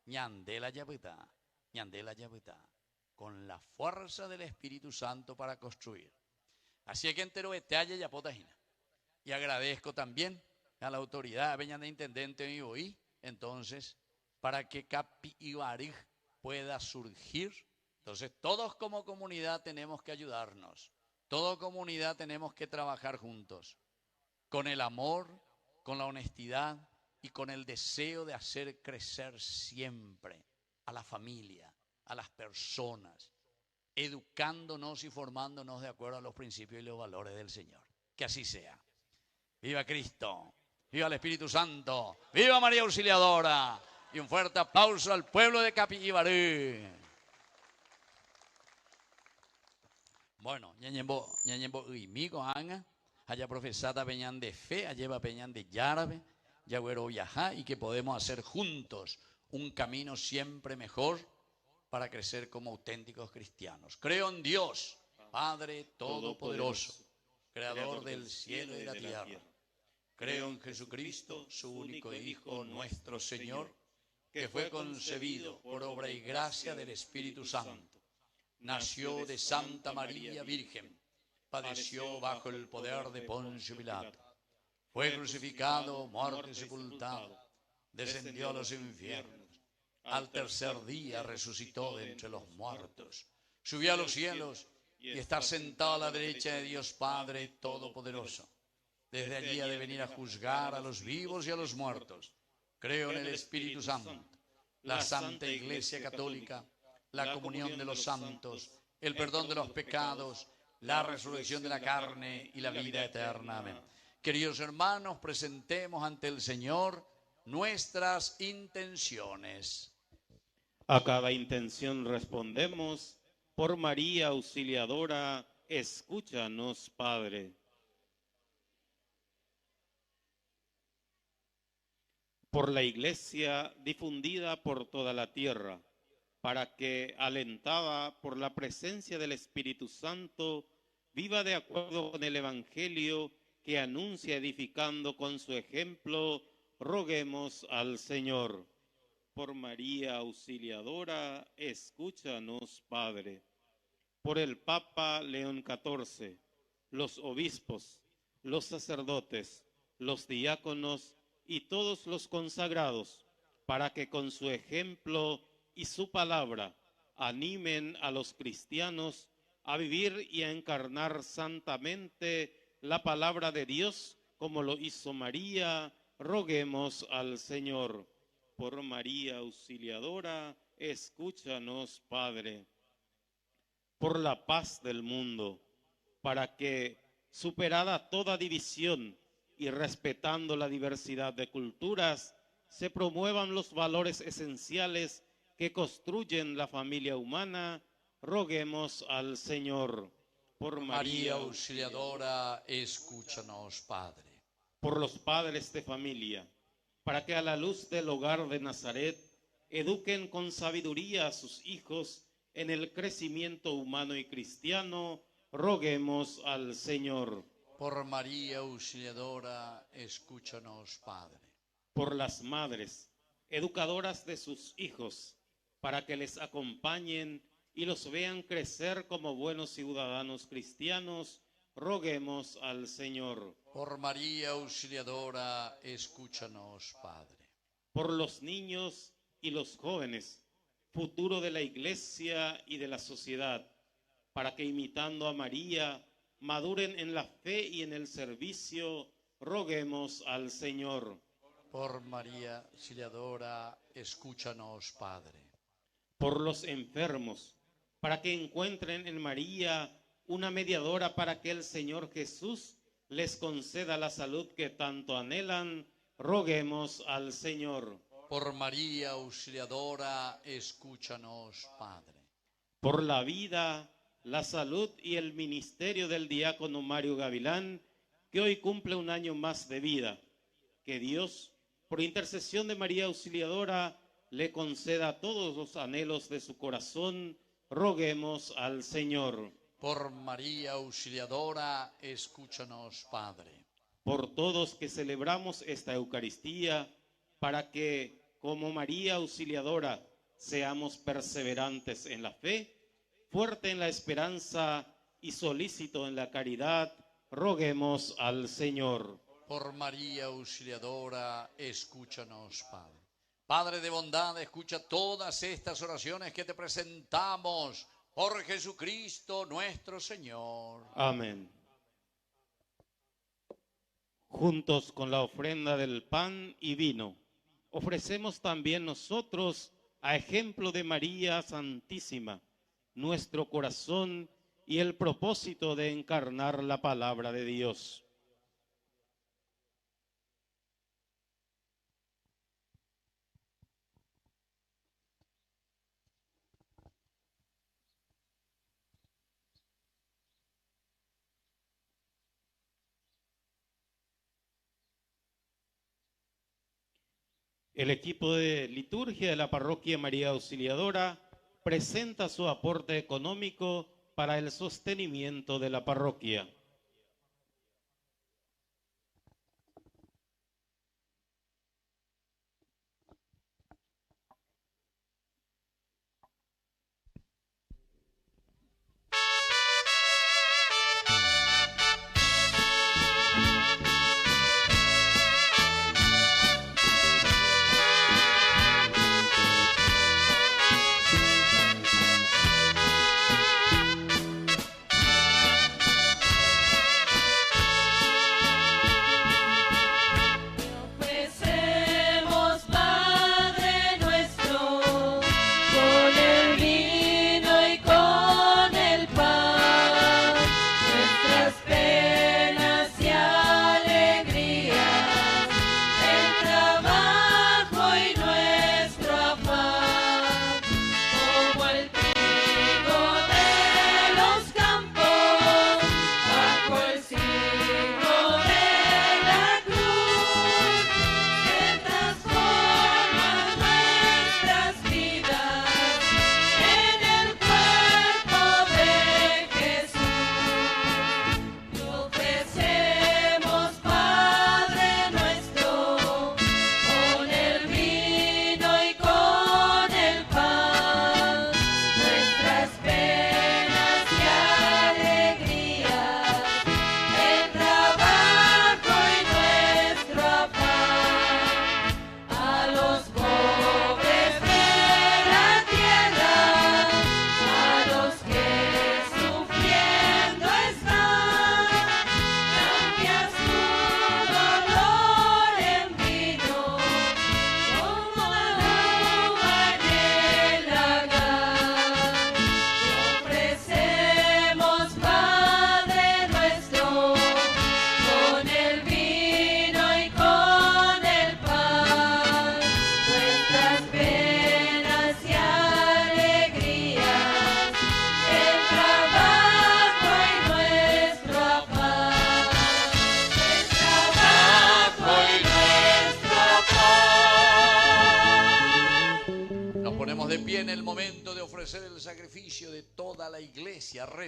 ñande la yapita, con la fuerza del Espíritu Santo para construir. Así es que entero este haya ya potajina. Y agradezco también a la autoridad, veñan de intendente y hoy, entonces, para que Capi Ibarij pueda surgir Entonces, todos como comunidad tenemos que ayudarnos. Toda comunidad tenemos que trabajar juntos, con el amor, con la honestidad y con el deseo de hacer crecer siempre a la familia, a las personas, educándonos y formándonos de acuerdo a los principios y los valores del Señor. Que así sea. ¡Viva Cristo! ¡Viva el Espíritu Santo! ¡Viva María Auxiliadora! Y un fuerte aplauso al pueblo de Capibaré. Bueno, ñañembo uimigo anga, haya profesada peñan de fe, alleva peñan de yárabe, yagüero yajá, y que podemos hacer juntos un camino siempre mejor para crecer como auténticos cristianos. Creo en Dios, Padre Todopoderoso, Creador del cielo y de la tierra. Creo en Jesucristo, su único Hijo, nuestro Señor, que fue concebido por obra y gracia del Espíritu Santo. Nació de Santa María Virgen, padeció bajo el poder de Poncio Pilato, fue crucificado, muerto y sepultado, descendió a los infiernos, al tercer día resucitó de entre los muertos, subió a los cielos y está sentado a la derecha de Dios Padre Todopoderoso. Desde allí ha de venir a juzgar a los vivos y a los muertos. Creo en el Espíritu Santo, la Santa Iglesia Católica, la comunión de los santos, el perdón de los pecados, la resurrección de la carne y la vida eterna. Amén. Queridos hermanos, presentemos ante el Señor nuestras intenciones. A cada intención respondemos: por María Auxiliadora, escúchanos, Padre. Por la Iglesia difundida por toda la tierra, para que, alentada por la presencia del Espíritu Santo, viva de acuerdo con el Evangelio que anuncia, edificando con su ejemplo, roguemos al Señor. Por María Auxiliadora, escúchanos, Padre. Por el Papa León XIV, los obispos, los sacerdotes, los diáconos y todos los consagrados, para que con su ejemplo y su palabra animen a los cristianos a vivir y a encarnar santamente la palabra de Dios, como lo hizo María, roguemos al Señor. Por María Auxiliadora, escúchanos, Padre. Por la paz del mundo, para que, superada toda división y respetando la diversidad de culturas, se promuevan los valores esenciales que construyen la familia humana, roguemos al Señor. Por María Auxiliadora, escúchanos, Padre. Por los padres de familia, para que a la luz del hogar de Nazaret eduquen con sabiduría a sus hijos en el crecimiento humano y cristiano, roguemos al Señor. Por María Auxiliadora, escúchanos, Padre. Por las madres, educadoras de sus hijos, para que les acompañen y los vean crecer como buenos ciudadanos cristianos, roguemos al Señor. Por María Auxiliadora, escúchanos, Padre. Por los niños y los jóvenes, futuro de la Iglesia y de la sociedad, para que imitando a María, maduren en la fe y en el servicio, roguemos al Señor. Por María Auxiliadora, escúchanos, Padre. Por los enfermos, para que encuentren en María una mediadora para que el Señor Jesús les conceda la salud que tanto anhelan, roguemos al Señor. Por María Auxiliadora, escúchanos, Padre. Por la vida, la salud y el ministerio del diácono Mario Gavilán, que hoy cumple un año más de vida. Que Dios, por intercesión de María Auxiliadora, le conceda todos los anhelos de su corazón, roguemos al Señor. Por María Auxiliadora, escúchanos, Padre. Por todos que celebramos esta Eucaristía, para que, como María Auxiliadora, seamos perseverantes en la fe, fuerte en la esperanza y solícito en la caridad, roguemos al Señor. Por María Auxiliadora, escúchanos, Padre. Padre de bondad, escucha todas estas oraciones que te presentamos por Jesucristo nuestro Señor. Amén. Juntos con la ofrenda del pan y vino, ofrecemos también nosotros, a ejemplo de María Santísima, nuestro corazón y el propósito de encarnar la palabra de Dios. El equipo de liturgia de la Parroquia María Auxiliadora presenta su aporte económico para el sostenimiento de la parroquia.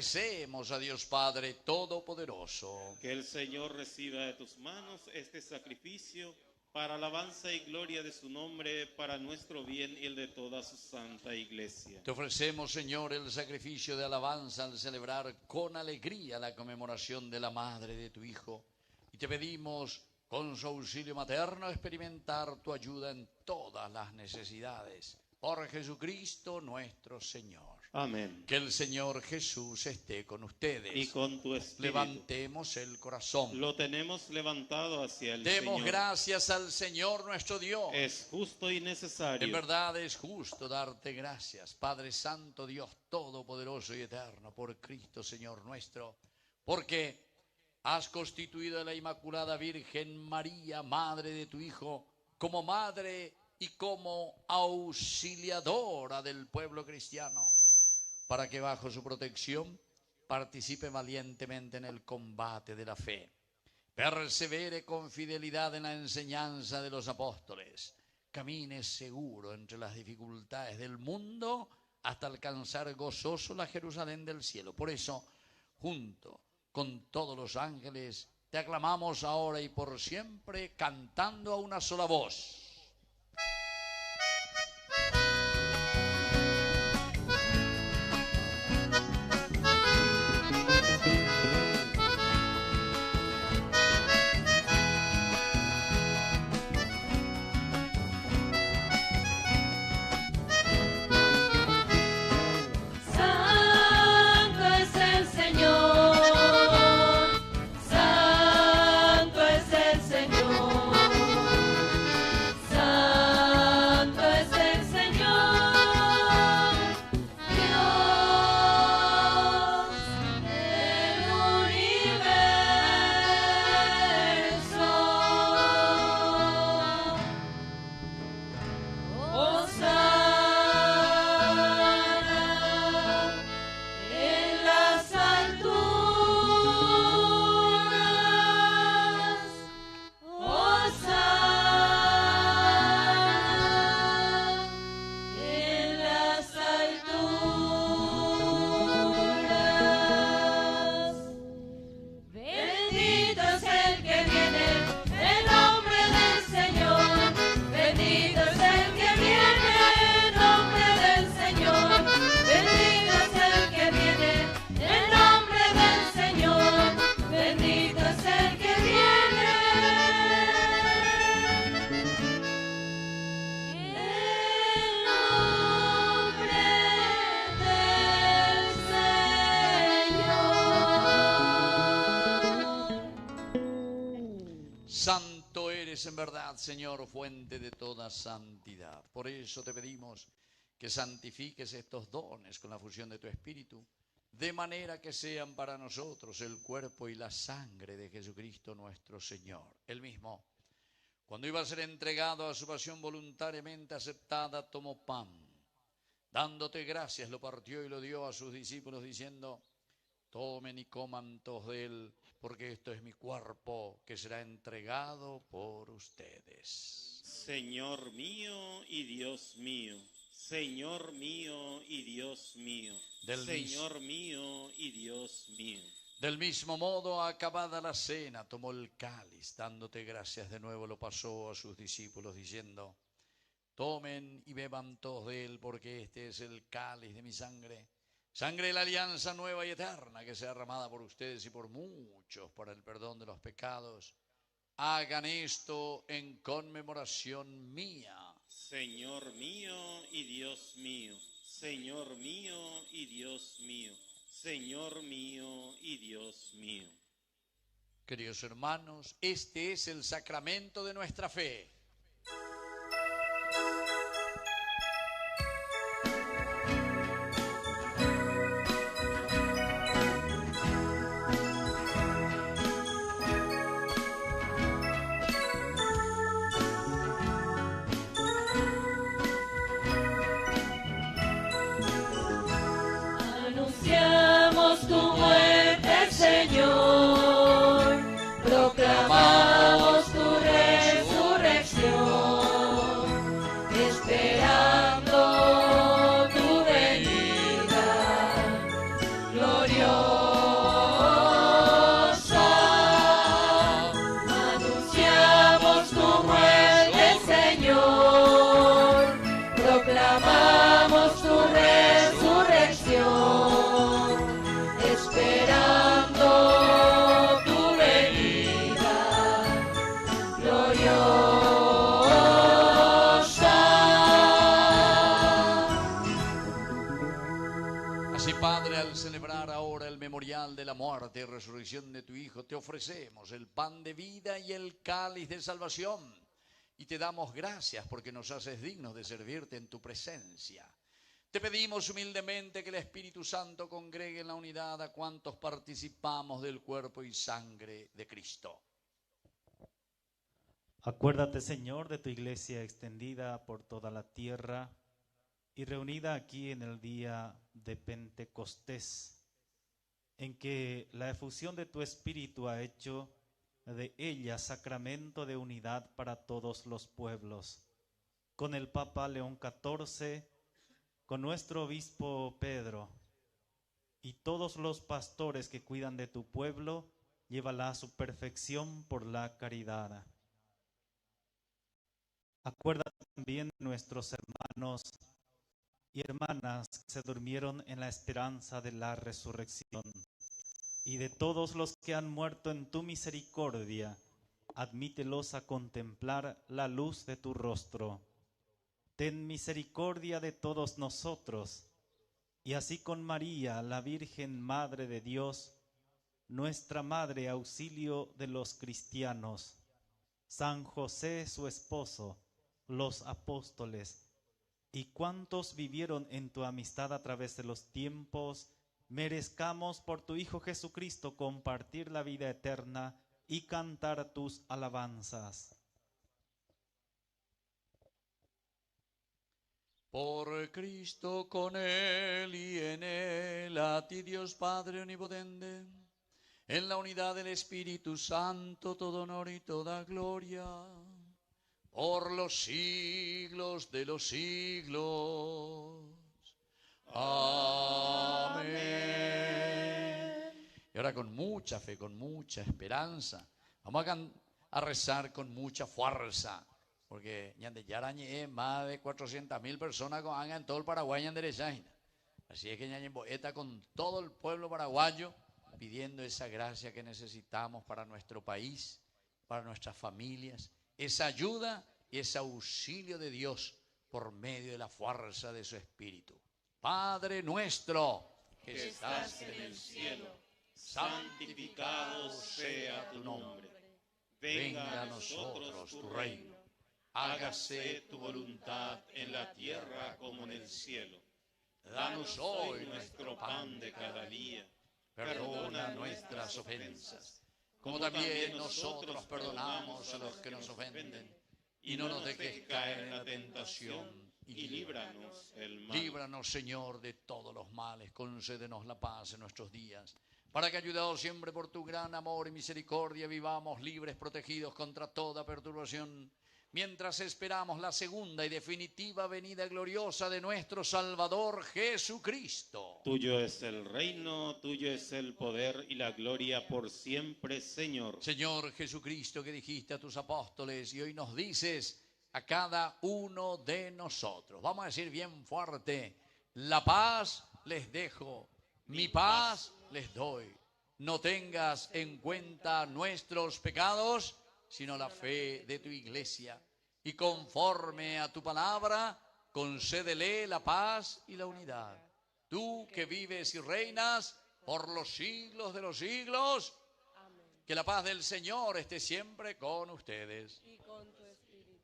Recemos a Dios Padre Todopoderoso. Que el Señor reciba de tus manos este sacrificio para alabanza y gloria de su nombre, para nuestro bien y el de toda su santa iglesia. Te ofrecemos, Señor, el sacrificio de alabanza al celebrar con alegría la conmemoración de la madre de tu Hijo. Y te pedimos, con su auxilio materno, experimentar tu ayuda en todas las necesidades. Por Jesucristo nuestro Señor. Amén. Que el Señor Jesús esté con ustedes. Y con tu espíritu. Levantemos el corazón. Lo tenemos levantado hacia el Demos Señor. gracias al Señor nuestro Dios. Es justo y necesario. En verdad es justo darte gracias, Padre Santo, Dios Todopoderoso y Eterno, por Cristo Señor nuestro, porque has constituido a la Inmaculada Virgen María, Madre de tu Hijo, como Madre y como auxiliadora del pueblo cristiano, para que bajo su protección participe valientemente en el combate de la fe, persevere con fidelidad en la enseñanza de los apóstoles, camine seguro entre las dificultades del mundo hasta alcanzar gozoso la Jerusalén del cielo. Por eso, junto con todos los ángeles, te aclamamos ahora y por siempre, cantando a una sola voz. eres en verdad, Señor, fuente de toda santidad. Por eso te pedimos que santifiques estos dones con la fusión de tu Espíritu, de manera que sean para nosotros el cuerpo y la sangre de Jesucristo nuestro Señor. Él mismo, cuando iba a ser entregado a su pasión voluntariamente aceptada, tomó pan. Dándote gracias, lo partió y lo dio a sus discípulos, diciendo: tomen y coman todos de él, porque esto es mi cuerpo que será entregado por ustedes. Señor mío y Dios mío, Señor mío y Dios mío, Señor mío y Dios mío. Del mismo modo, acabada la cena, tomó el cáliz, dándote gracias de nuevo, lo pasó a sus discípulos, diciendo: tomen y beban todos de él, porque este es el cáliz de mi sangre, sangre de la alianza nueva y eterna, que sea derramada por ustedes y por muchos para el perdón de los pecados. Hagan esto en conmemoración mía. Señor mío y Dios mío, Señor mío y Dios mío, Señor mío y Dios mío. Queridos hermanos, este es el sacramento de nuestra fe. Anunciamos tu muerte, Señor, proclamamos tu resurrección, esperando tu venida gloriosa. Anunciamos tu muerte, Señor, proclamamos tu resurrección, esperando tu venida gloriosa. Así, Padre, al celebrar ahora el memorial de la muerte y resurrección de tu Hijo, te ofrecemos el pan de vida y el cáliz de salvación. Y te damos gracias porque nos haces dignos de servirte en tu presencia. Te pedimos humildemente que el Espíritu Santo congregue en la unidad a cuantos participamos del cuerpo y sangre de Cristo. Acuérdate, Señor, de tu iglesia extendida por toda la tierra y reunida aquí en el día de Pentecostés, en que la efusión de tu Espíritu ha hecho de ella sacramento de unidad para todos los pueblos. Con el Papa León XIV, con nuestro obispo Pedro y todos los pastores que cuidan de tu pueblo, llévala a su perfección por la caridad. Acuérdate también de nuestros hermanos y hermanas que se durmieron en la esperanza de la resurrección, y de todos los que han muerto en tu misericordia, admítelos a contemplar la luz de tu rostro. Ten misericordia de todos nosotros, y así con María, la Virgen Madre de Dios, nuestra Madre, auxilio de los cristianos, San José su esposo, los apóstoles, y cuantos vivieron en tu amistad a través de los tiempos, merezcamos por tu Hijo Jesucristo compartir la vida eterna y cantar tus alabanzas. Por Cristo, con Él y en Él, a ti Dios Padre omnipotente, en la unidad del Espíritu Santo, todo honor y toda gloria, por los siglos de los siglos. Amén. Y ahora con mucha fe, con mucha esperanza, vamos a rezar con mucha fuerza, porque ya más de 400.000 personas que van en todo el Paraguay en derechaina. Así es que ya está con todo el pueblo paraguayo pidiendo esa gracia que necesitamos para nuestro país, para nuestras familias, esa ayuda y ese auxilio de Dios por medio de la fuerza de su Espíritu. Padre nuestro que estás en el cielo, santificado sea tu nombre. venga a nosotros tu reino. Hágase tu voluntad en la tierra como en el cielo. Danos hoy nuestro pan de cada día. Perdona nuestras ofensas, como también nosotros perdonamos a los que nos ofenden. Y no nos dejes caer en la tentación, y líbranos del mal. Líbranos, Señor, de todos los males. Concédenos la paz en nuestros días, para que, ayudados siempre por tu gran amor y misericordia, vivamos libres, protegidos contra toda perturbación, mientras esperamos la segunda y definitiva venida gloriosa de nuestro Salvador Jesucristo. Tuyo es el reino, tuyo es el poder y la gloria por siempre, Señor. Señor Jesucristo, que dijiste a tus apóstoles y hoy nos dices a cada uno de nosotros. Vamos a decir bien fuerte: la paz les dejo, mi paz les doy. No tengas en cuenta nuestros pecados, sino la fe de tu iglesia. Y conforme a tu palabra, concédele la paz y la unidad. Tú que vives y reinas por los siglos de los siglos, que la paz del Señor esté siempre con ustedes. Y con tu espíritu.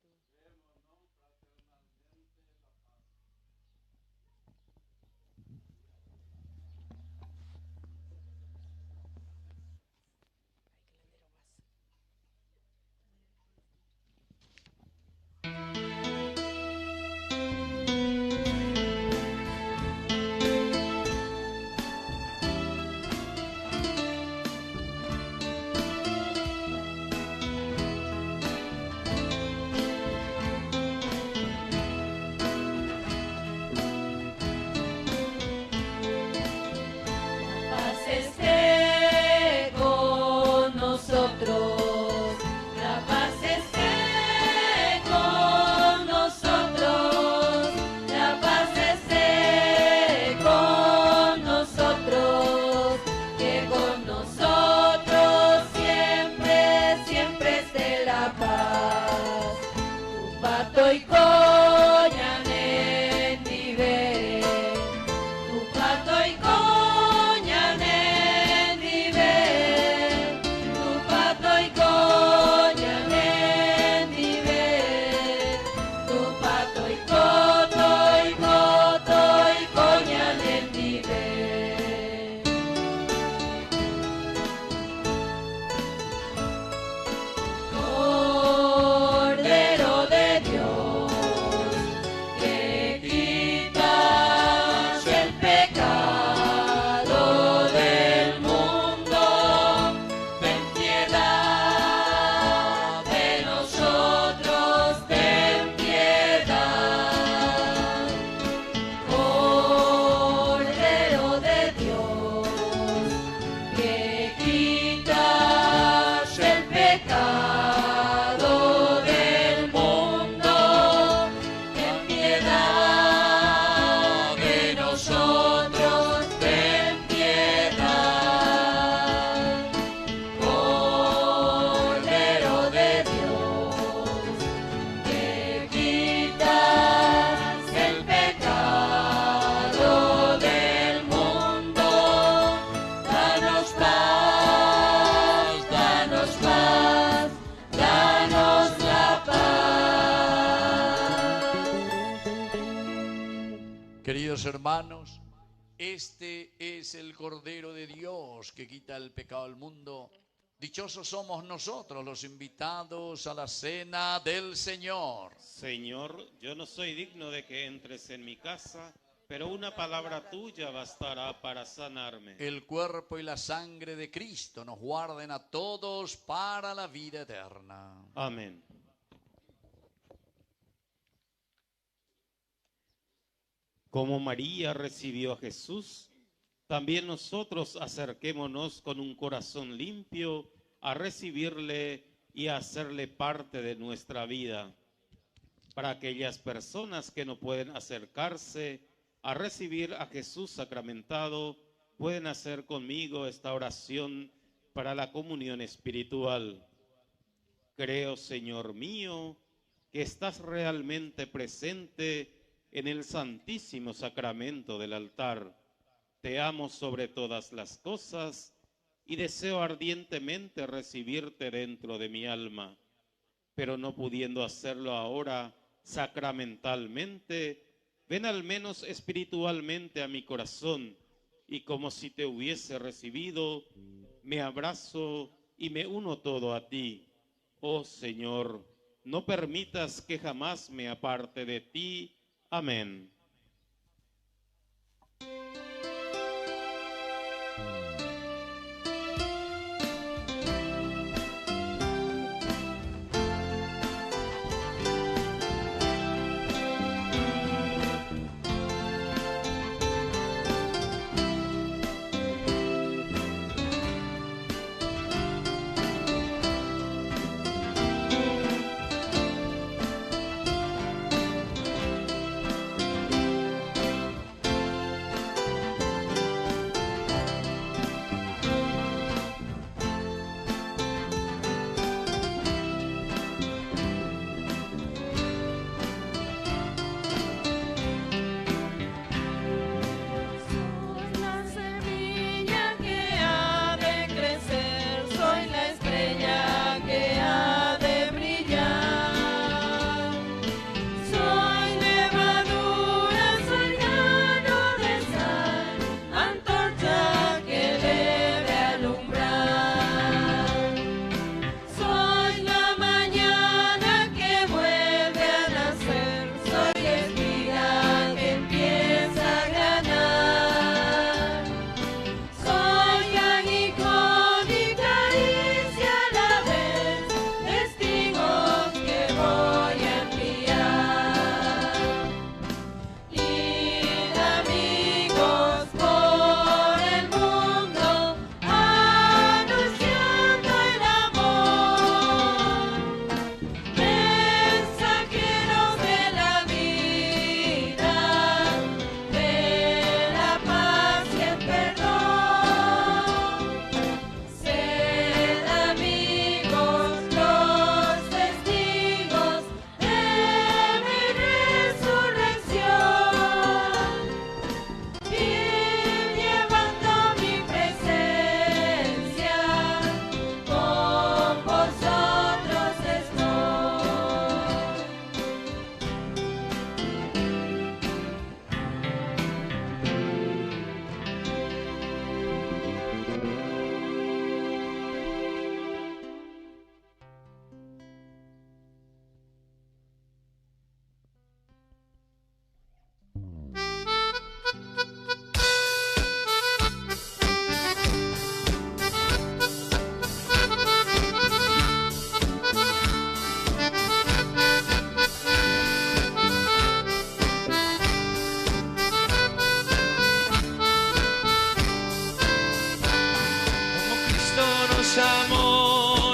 Paz esté con nosotros, la paz esté con nosotros, la paz esté con nosotros, que con nosotros siempre, siempre esté la paz. Tu pato y coñanen vive, tu pato y coñanen vive, tu pato y coñanen vive, tu pato y coñanen vive. Cordero de Dios, que quitas el pecado del mundo, ten piedad de nosotros, ten piedad. Cordero de Dios, que quitas el pecado del mundo, ten piedad de nosotros, ten piedad. Cordero de Dios, que quitas el pecado del mundo, danos paz, danos paz, danos la paz. Queridos hermanos, este es el Cordero de Dios que quita el pecado del mundo. Dichosos somos nosotros los invitados a la cena del Señor. Señor, yo no soy digno de que entres en mi casa, pero una palabra tuya bastará para sanarme. El cuerpo y la sangre de Cristo nos guarden a todos para la vida eterna. Amén. Como María recibió a Jesús, también nosotros acerquémonos con un corazón limpio a recibirle y a hacerle parte de nuestra vida. Para aquellas personas que no pueden acercarse a recibir a Jesús sacramentado, pueden hacer conmigo esta oración para la comunión espiritual. Creo, Señor mío, que estás realmente presente en el santísimo sacramento del altar. Te amo sobre todas las cosas y deseo ardientemente recibirte dentro de mi alma, pero no pudiendo hacerlo ahora sacramentalmente, ven al menos espiritualmente a mi corazón, y como si te hubiese recibido, me abrazo y me uno todo a ti. Oh Señor, no permitas que jamás me aparte de ti. Amén.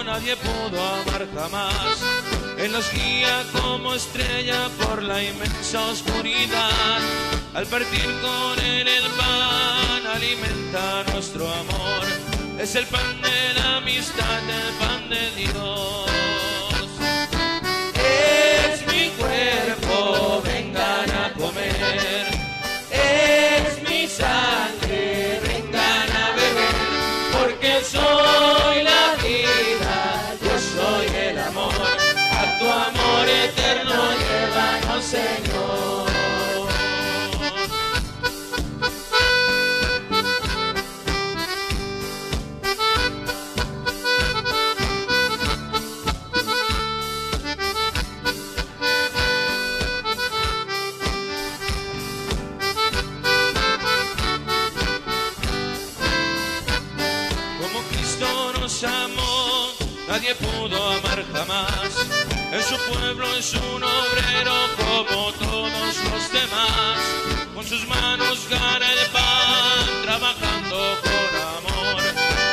Nadie pudo amar jamás. Él nos guía como estrella por la inmensa oscuridad. Al partir con él el pan, alimenta nuestro amor. Es el pan de la amistad, el pan de Dios. Es mi cuerpo, vengan a comer. Es mi sangre, vengan a beber. Porque soy la vida, yo soy el amor. A tu amor eterno llévanos, Señor. Amó, nadie pudo amar jamás. En su pueblo es un obrero como todos los demás. Con sus manos gana el pan, trabajando con amor.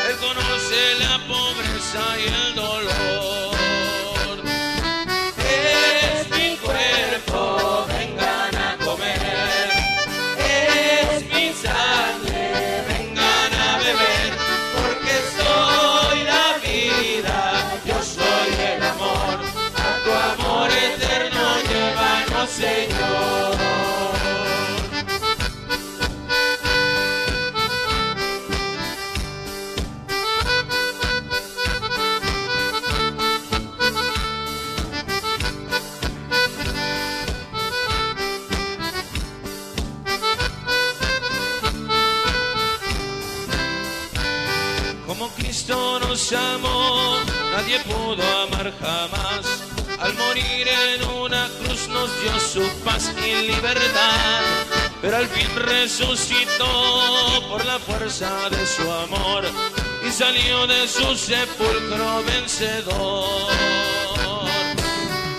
Él conoce la pobreza y el dolor. Es mi cuerpo, vengan a comer. Es mi sangre, vengan a beber. Porque soy la vida, yo soy el amor. A tu amor eterno llévanos, Señor. nos amó, nadie pudo amar jamás. Al morir en una cruz nos dio su paz y libertad, pero al fin resucitó por la fuerza de su amor y salió de su sepulcro vencedor.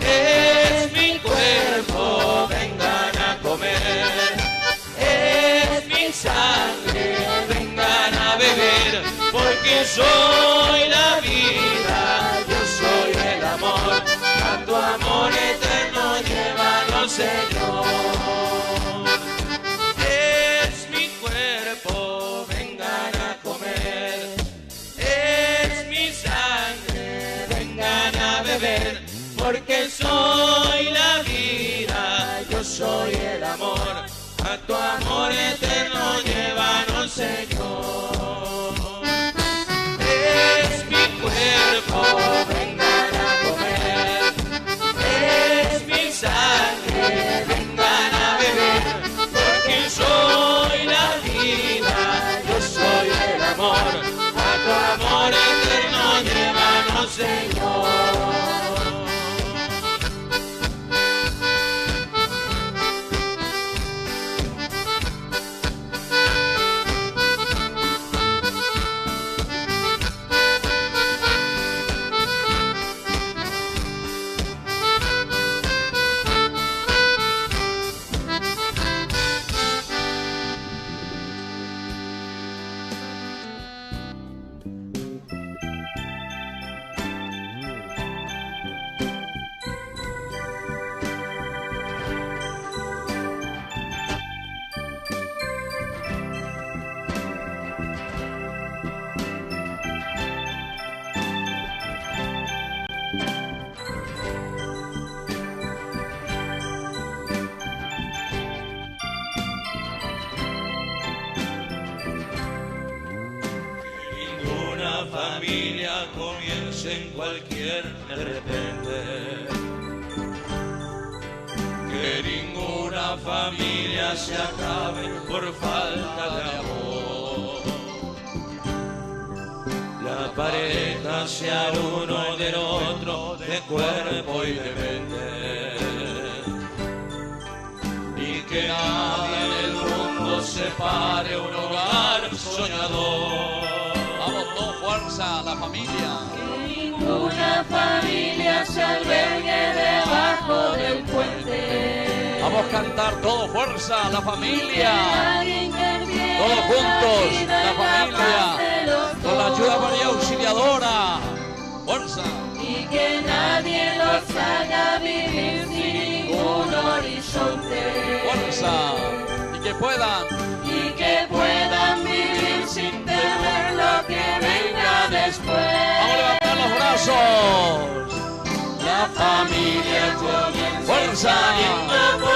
Es mi cuerpo, vengan a comer, es mi sangre, vengan a beber, porque soy la vida, yo soy el amor, a tu amor eterno llévanos, Señor. Es mi cuerpo, vengan a comer, es mi sangre, vengan a beber, porque soy la vida, yo soy el amor, a tu amor eterno llévanos, Señor. Es mi cuerpo, vengan a comer, es mi sangre, vengan a beber, porque soy la vida, yo soy el amor, a tu amor eterno llévanos, Señor. Familia comienza en cualquier de repente, que ninguna familia se acabe por falta de amor. La pareja sea el uno del otro, de cuerpo y de mente, y que nadie en el mundo separe un hogar soñador. Vamos, todo fuerza, la familia. Que ninguna familia se albergue debajo del puente. Vamos a cantar todo fuerza, la familia. Que nadie todos juntos, interfiera la familia, con la ayuda de María Auxiliadora. Fuerza. Y que nadie los haga vivir sin ningún horizonte. Fuerza. Y que puedan vivir sin temer lo que venga después. Vamos a levantar los brazos. La familia comienza. Fuerza.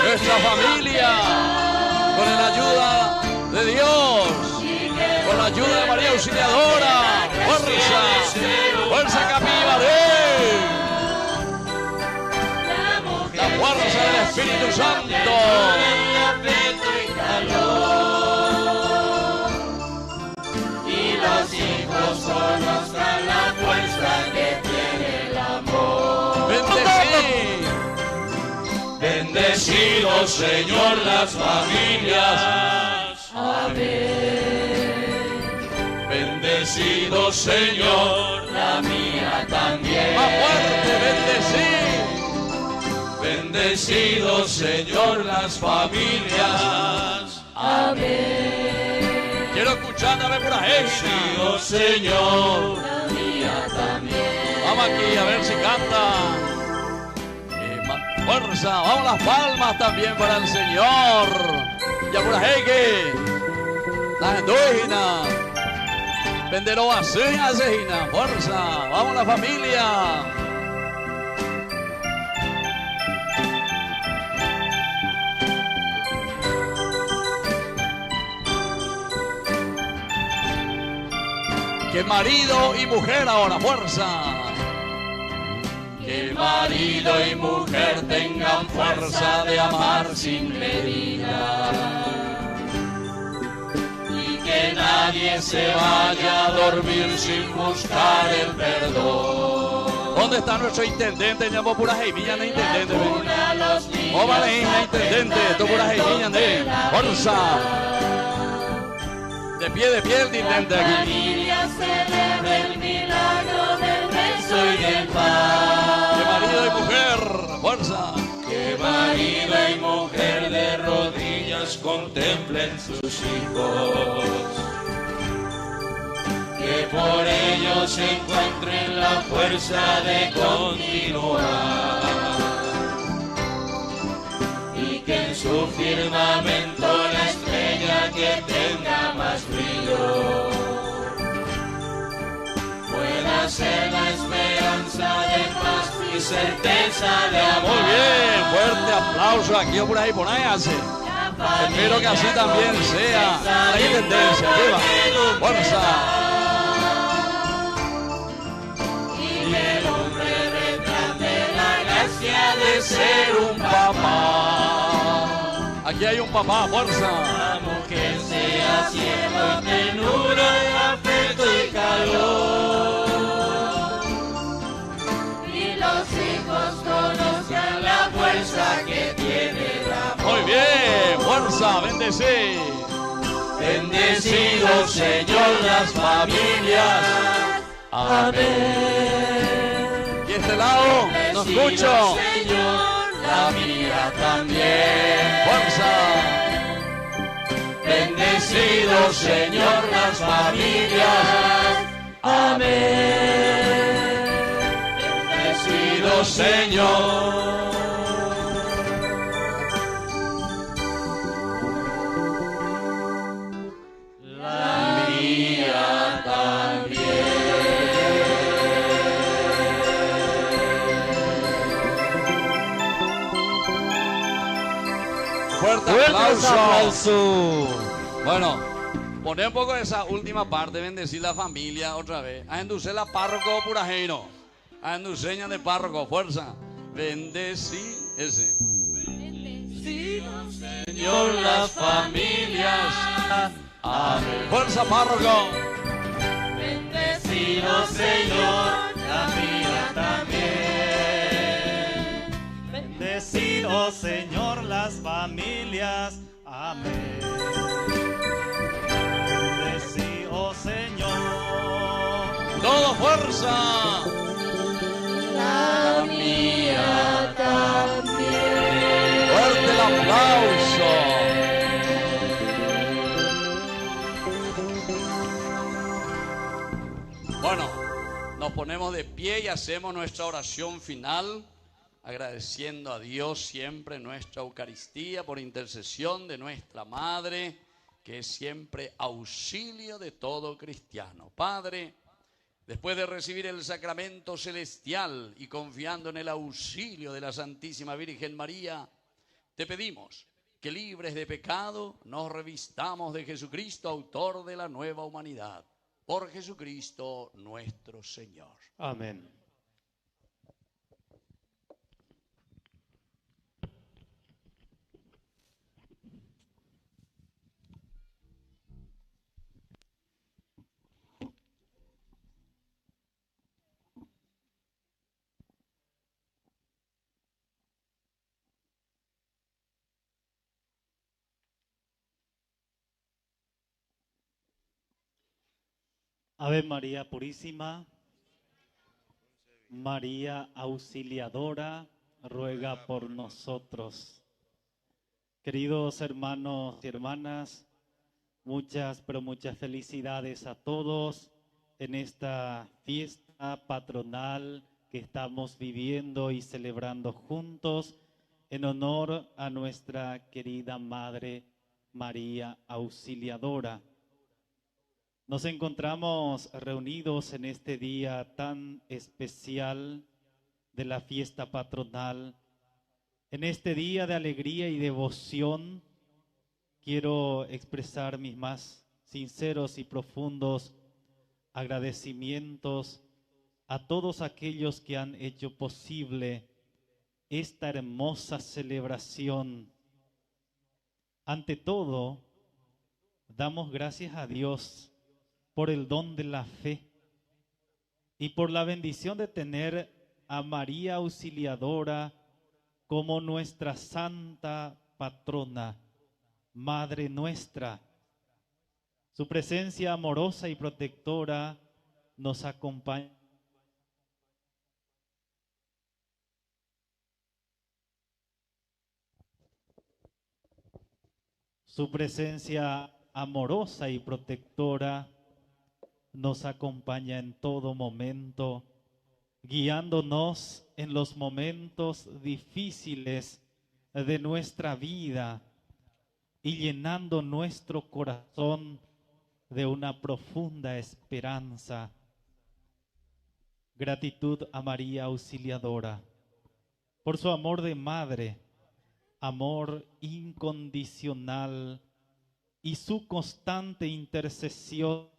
Nuestra familia, con la ayuda de Dios, con la ayuda de María Auxiliadora. Fuerza. Fuerza Capibaré. La fuerza del Espíritu Santo. Y los hijos conozcan la fuerza que tiene el amor. Bendecido, Señor, las familias. Amén. Bendecido, Señor, la mía también. Más fuerte, bendecido, Señor, las familias. Amén. Quiero escuchar a ver por ahí. Bendecido, Señor, la mía también. Vamos aquí a ver si canta. Fuerza, vamos las palmas también para el Señor. Ya por ahí que las indígenas. Vendero así, asesina. Fuerza, vamos la familia. Que marido y mujer ahora, fuerza. Que marido y mujer tengan fuerza de amar sin medida. Y que nadie nadie se vaya a dormir sin buscar el perdón. ¿Dónde está nuestro intendente? Llamo pura Jaimiña de intendente. Oh, vale, intendente, tú pura Jaimiña de fuerza. De pie el intendente aquí. Familia celebra el milagro del beso y del pan. Que marido y mujer, fuerza. Que marido y mujer de rodillas contemplen sus hijos. Que por ellos encuentren la fuerza de continuar. Y que en su firmamento la estrella que tenga más brillo pueda ser la esperanza de paz y certeza de amor. Muy bien, fuerte aplauso aquí o por ahí, por ahí hace. Espero que así también sea la intendencia. ¡Viva! ¡Fuerza! Y el hombre retrate la gracia de ser un papá. Aquí hay un papá, fuerza. La mujer sea cielo y ternura, afecto y calor. Y los hijos conozcan la fuerza que tiene el amor. Muy bien, fuerza, bendecid. Bendecido Señor las familias. Amén. Y este lado, no escucho. Señor, la mía también. Fuerza. Bendecido Señor las familias. Amén. Bendecido Señor. La mía también. Fuerte aplauso. Bueno, poné un poco esa última parte, bendecir la familia otra vez. A enducer la párroco purajeiro. A enduceña de párroco, fuerza. Bendecir ese. Bendecido Señor las familias. Amén. Fuerza párroco. Bendecido Señor, la mía también. Bendecido Señor las familias. Amén. Bendecido Señor. Todo fuerza. La mía también. Fuerte el aplauso. Bueno, nos ponemos de pie y hacemos nuestra oración final, agradeciendo a Dios siempre nuestra Eucaristía por intercesión de nuestra Madre, que es siempre auxilio de todo cristiano. Padre, después de recibir el sacramento celestial y confiando en el auxilio de la Santísima Virgen María, te pedimos que libres de pecado nos revistamos de Jesucristo, autor de la nueva humanidad. Por Jesucristo nuestro Señor. Amén. Ave María Purísima, María Auxiliadora, ruega por nosotros. Queridos hermanos y hermanas, muchas, pero muchas felicidades a todos en esta fiesta patronal que estamos viviendo y celebrando juntos en honor a nuestra querida Madre María Auxiliadora. Nos encontramos reunidos en este día tan especial de la fiesta patronal. En este día de alegría y devoción, quiero expresar mis más sinceros y profundos agradecimientos a todos aquellos que han hecho posible esta hermosa celebración. Ante todo, damos gracias a Dios por el don de la fe y por la bendición de tener a María Auxiliadora como nuestra santa patrona, Madre nuestra. Su presencia amorosa y protectora nos acompaña. Su presencia amorosa y protectora nos acompaña en todo momento, guiándonos en los momentos difíciles de nuestra vida y llenando nuestro corazón de una profunda esperanza. Gratitud a María Auxiliadora por su amor de madre, amor incondicional y su constante intercesión.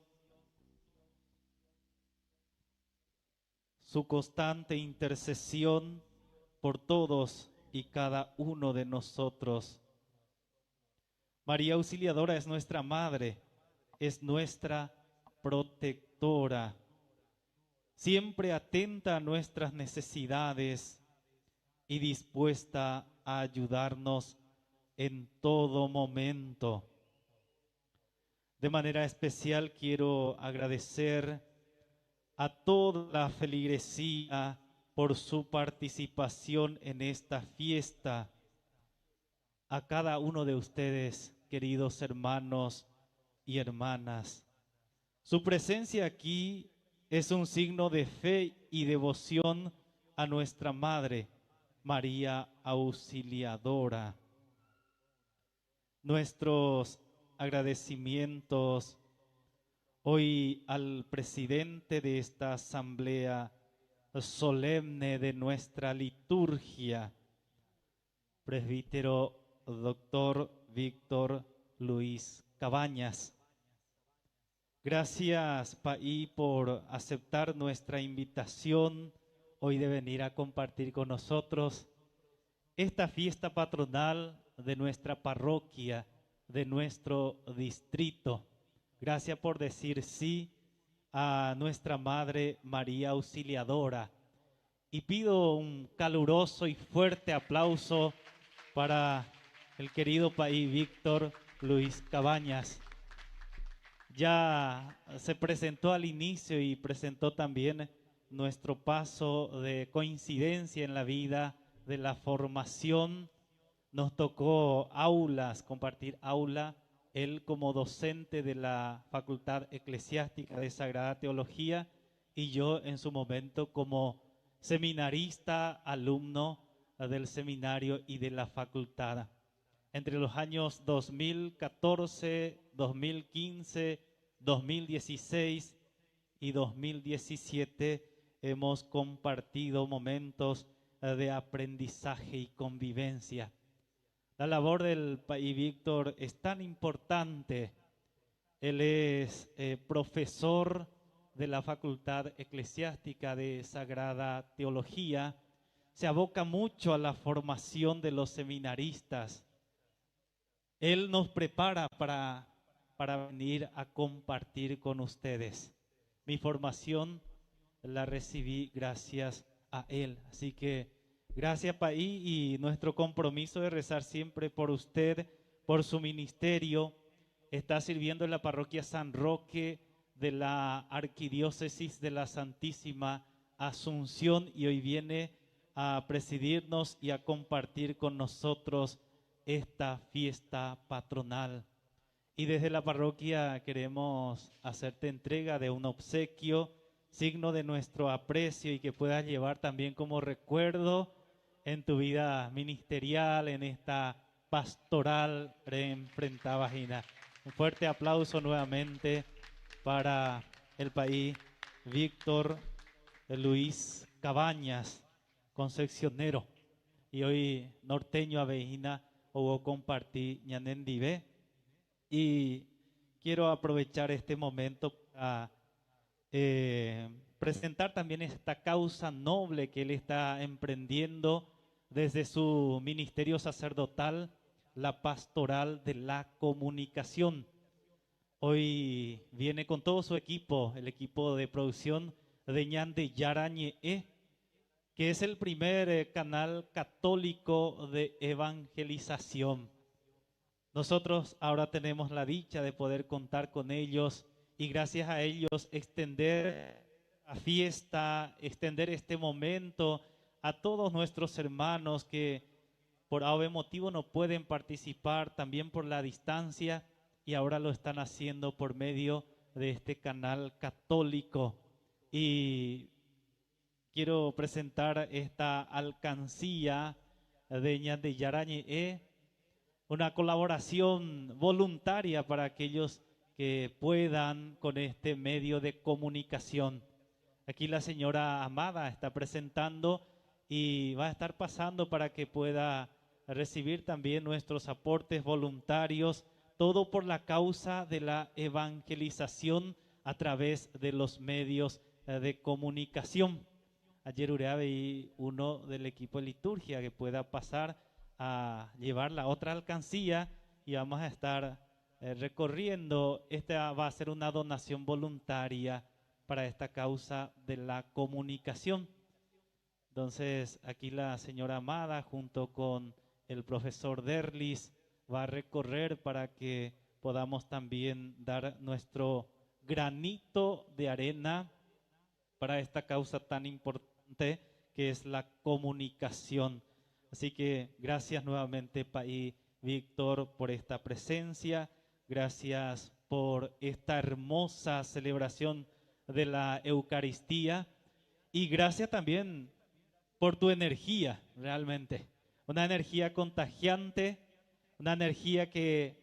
Su constante intercesión por todos y cada uno de nosotros. María Auxiliadora es nuestra madre, es nuestra protectora, siempre atenta a nuestras necesidades y dispuesta a ayudarnos en todo momento. De manera especial quiero agradecer a toda la feligresía por su participación en esta fiesta. A cada uno de ustedes, queridos hermanos y hermanas. Su presencia aquí es un signo de fe y devoción a nuestra Madre, María Auxiliadora. Nuestros agradecimientos hoy al presidente de esta asamblea solemne de nuestra liturgia, presbítero doctor Víctor Luis Cabañas. Gracias, Paí, por aceptar nuestra invitación hoy de venir a compartir con nosotros esta fiesta patronal de nuestra parroquia, de nuestro distrito. Gracias por decir sí a nuestra Madre María Auxiliadora. Y pido un caluroso y fuerte aplauso para el querido Paí Víctor Luis Cabañas. Ya se presentó al inicio y presentó también nuestro paso de coincidencia en la vida de la formación. Nos tocó aulas, compartir aula, él como docente de la Facultad Eclesiástica de Sagrada Teología y yo en su momento como seminarista, alumno del seminario y de la facultad. Entre los años 2014, 2015, 2016 y 2017 hemos compartido momentos de aprendizaje y convivencia. La labor del Paí Víctor es tan importante. Él es profesor de la Facultad Eclesiástica de Sagrada Teología. Se aboca mucho a la formación de los seminaristas. Él nos prepara para venir a compartir con ustedes. Mi formación la recibí gracias a él. Así que gracias, Paí, y nuestro compromiso de rezar siempre por usted, por su ministerio. Está sirviendo en la parroquia San Roque de la Arquidiócesis de la Santísima Asunción y hoy viene a presidirnos y a compartir con nosotros esta fiesta patronal. Y desde la parroquia queremos hacerte entrega de un obsequio, signo de nuestro aprecio y que puedas llevar también como recuerdo en tu vida ministerial, en esta pastoral enfrentada vagina. Un fuerte aplauso nuevamente para el Paí Víctor Luis Cabañas, concepcionero, y hoy norteño avejina o compartí ñanendive. Y quiero aprovechar este momento para presentar también esta causa noble que él está emprendiendo desde su ministerio sacerdotal, la pastoral de la comunicación. Hoy viene con todo su equipo, el equipo de producción de Ñande Yarañe, que es el primer canal católico de evangelización. Nosotros ahora tenemos la dicha de poder contar con ellos y gracias a ellos extender la fiesta, extender este momento a todos nuestros hermanos que por algún motivo no pueden participar, también por la distancia, y ahora lo están haciendo por medio de este canal católico. Y quiero presentar esta alcancía de Ñande Yarañe, una colaboración voluntaria para aquellos que puedan con este medio de comunicación. Aquí la señora Amada está presentando y va a estar pasando para que pueda recibir también nuestros aportes voluntarios, todo por la causa de la evangelización a través de los medios de comunicación. Ayer Ureabe y uno del equipo de liturgia que pueda pasar a llevar la otra alcancía y vamos a estar recorriendo. Esta va a ser una donación voluntaria para esta causa de la comunicación. Entonces aquí la señora Amada junto con el profesor Derlis va a recorrer para que podamos también dar nuestro granito de arena para esta causa tan importante que es la comunicación. Así que gracias nuevamente, Paí Víctor, por esta presencia. Gracias por esta hermosa celebración de la Eucaristía. Y gracias también por tu energía, realmente. Una energía contagiante, una energía que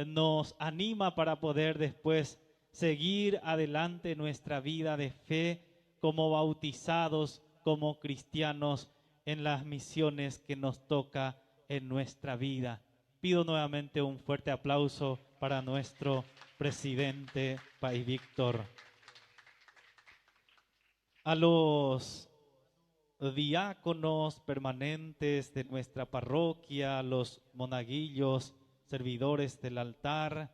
nos anima para poder después seguir adelante nuestra vida de fe como bautizados, como cristianos en las misiones que nos toca en nuestra vida. Pido nuevamente un fuerte aplauso para nuestro presidente, Paí Víctor. A los diáconos permanentes de nuestra parroquia, los monaguillos, servidores del altar,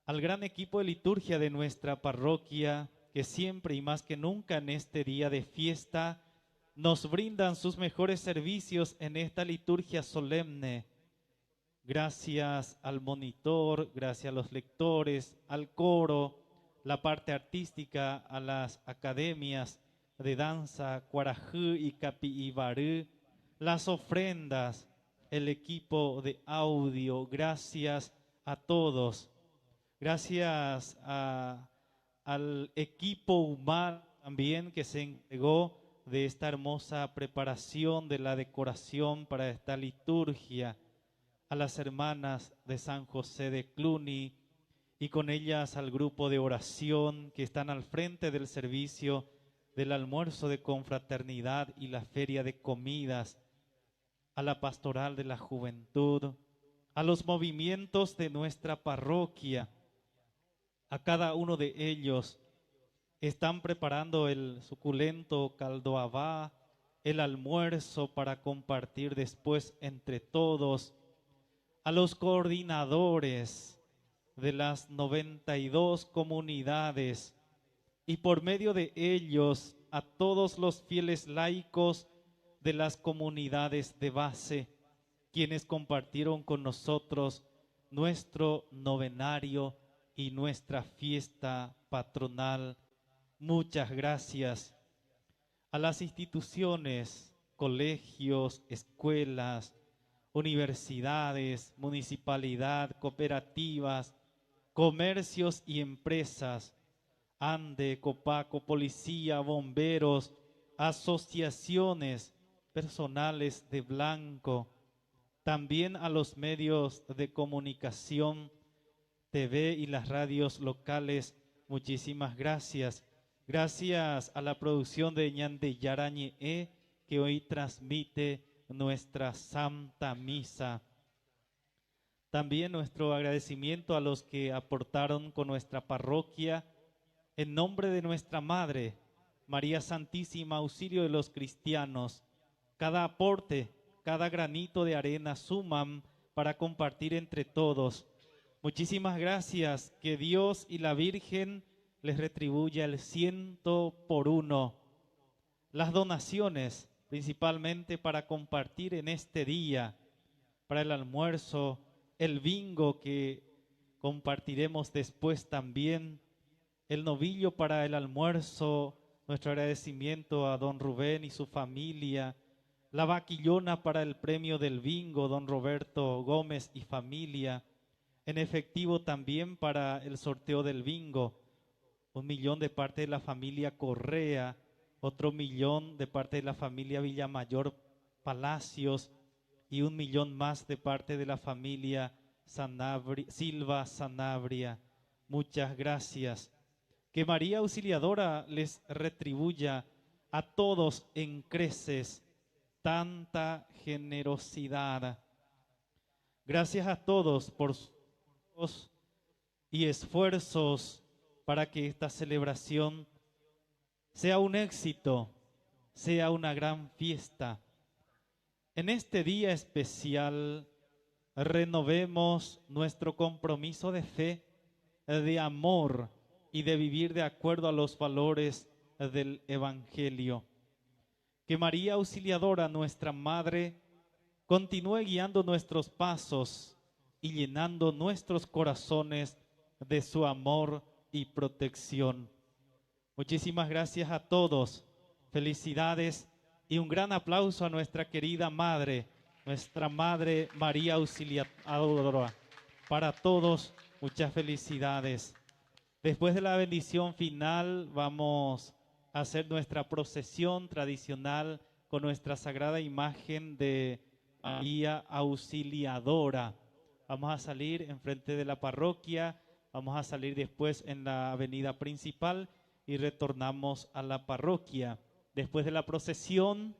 al gran equipo de liturgia de nuestra parroquia, que siempre y más que nunca en este día de fiesta nos brindan sus mejores servicios en esta liturgia solemne. Gracias al monitor, gracias a los lectores, al coro, la parte artística, a las academias de danza, Cuarajú y Capibarú, las ofrendas, el equipo de audio, gracias a todos. Gracias al equipo humano también que se encargó de esta hermosa preparación de la decoración para esta liturgia, a las hermanas de San José de Cluny y con ellas al grupo de oración que están al frente del servicio del almuerzo de confraternidad y la feria de comidas, a la pastoral de la juventud, a los movimientos de nuestra parroquia. A cada uno de ellos están preparando el suculento caldoabá, el almuerzo para compartir después entre todos. A los coordinadores de las 92 comunidades y por medio de ellos a todos los fieles laicos de las comunidades de base, quienes compartieron con nosotros nuestro novenario y nuestra fiesta patronal. Muchas gracias. A las instituciones, colegios, escuelas, universidades, municipalidad, cooperativas, comercios y empresas, ANDE, Copaco, policía, bomberos, asociaciones personales de blanco, también a los medios de comunicación, TV y las radios locales, muchísimas gracias. Gracias a la producción de Ñande Yarañe, que hoy transmite nuestra Santa Misa. También nuestro agradecimiento a los que aportaron con nuestra parroquia en nombre de nuestra Madre, María Santísima, auxilio de los cristianos. Cada aporte, cada granito de arena suman para compartir entre todos. Muchísimas gracias. Que Dios y la Virgen les retribuya el 100 por 1. Las donaciones, principalmente para compartir en este día, para el almuerzo, el bingo que compartiremos después también, el novillo para el almuerzo, nuestro agradecimiento a don Rubén y su familia, la vaquillona para el premio del bingo, don Roberto Gómez y familia, en efectivo también para el sorteo del bingo, 1 millón de parte de la familia Correa, otro 1 millón de parte de la familia Villamayor Palacios y 1 millón más de parte de la familia Silva Sanabria. Muchas gracias. Que María Auxiliadora les retribuya a todos en creces tanta generosidad. Gracias a todos por sus y esfuerzos para que esta celebración sea un éxito, sea una gran fiesta. En este día especial renovemos nuestro compromiso de fe, de amor y de vivir de acuerdo a los valores del Evangelio. Que María Auxiliadora, nuestra Madre, continúe guiando nuestros pasos y llenando nuestros corazones de su amor y protección. Muchísimas gracias a todos. Felicidades y un gran aplauso a nuestra querida Madre, nuestra Madre María Auxiliadora. Para todos, muchas felicidades. Después de la bendición final, vamos a hacer nuestra procesión tradicional con nuestra sagrada imagen de María Auxiliadora. Vamos a salir enfrente de la parroquia, vamos a salir después en la avenida principal y retornamos a la parroquia. Después de la procesión,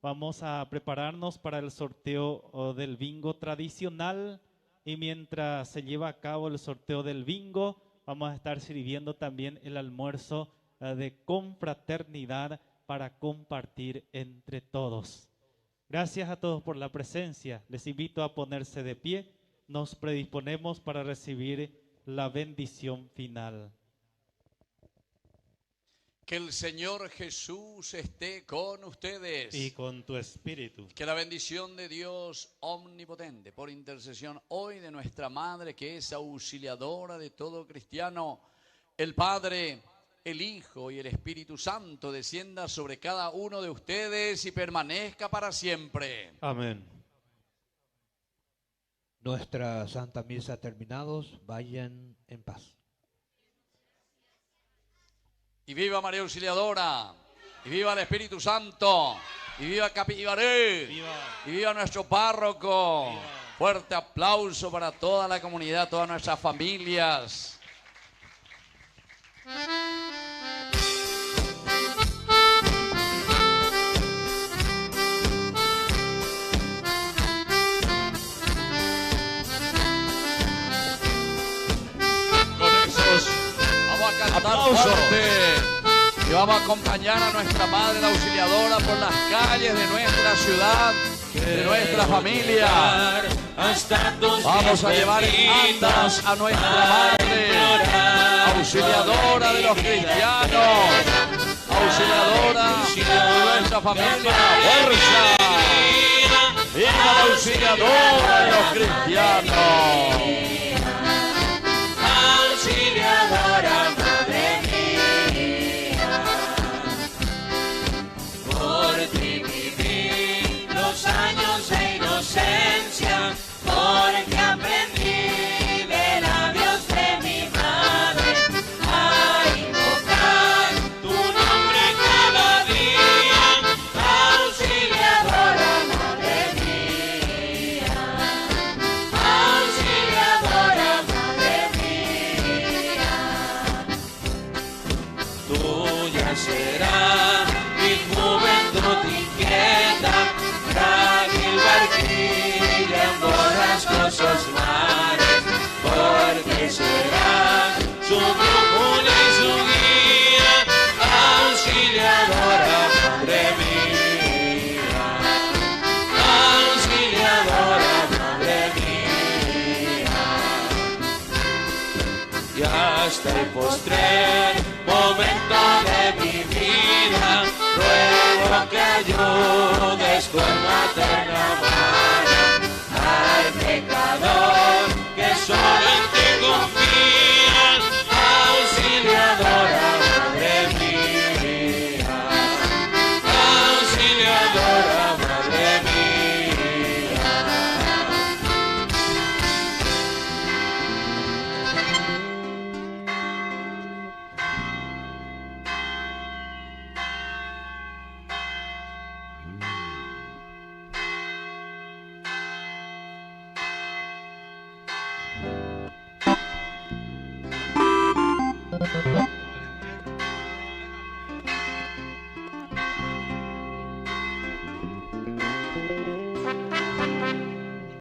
vamos a prepararnos para el sorteo del bingo tradicional y mientras se lleva a cabo el sorteo del bingo, vamos a estar sirviendo también el almuerzo de confraternidad para compartir entre todos. Gracias a todos por la presencia. Les invito a ponerse de pie. Nos predisponemos para recibir la bendición final. Que el Señor Jesús esté con ustedes. Y con tu espíritu. Que la bendición de Dios omnipotente, por intercesión hoy de nuestra Madre, que es auxiliadora de todo cristiano, el Padre, el Hijo y el Espíritu Santo, descienda sobre cada uno de ustedes y permanezca para siempre. Amén. Nuestra Santa Misa terminados, vayan en paz. Y viva María Auxiliadora, y viva el Espíritu Santo, y viva Capibaré, y viva nuestro párroco. Fuerte aplauso para toda la comunidad, todas nuestras familias. Con esos Vamos a cantar aplausos. fuerte y vamos a acompañar a nuestra Madre la Auxiliadora por las calles de nuestra ciudad, de nuestra familia. Vamos a llevar en andas a nuestra Madre, Auxiliadora de los cristianos, Auxiliadora de nuestra familia. ¡Fuerza! ¡Viva la Auxiliadora de los cristianos! Auxiliadora, Madre mía, por ti viví los años de inocencia, porque aprendí de labios de mi madre a invocar tu nombre cada día. Auxiliadora, Madre mía, hasta el postrer momento de mi vida. Ruego que ayudes con materna mano al pecador que solo en ti confía, auxiliadora, madre mía, auxiliadora, madre mía.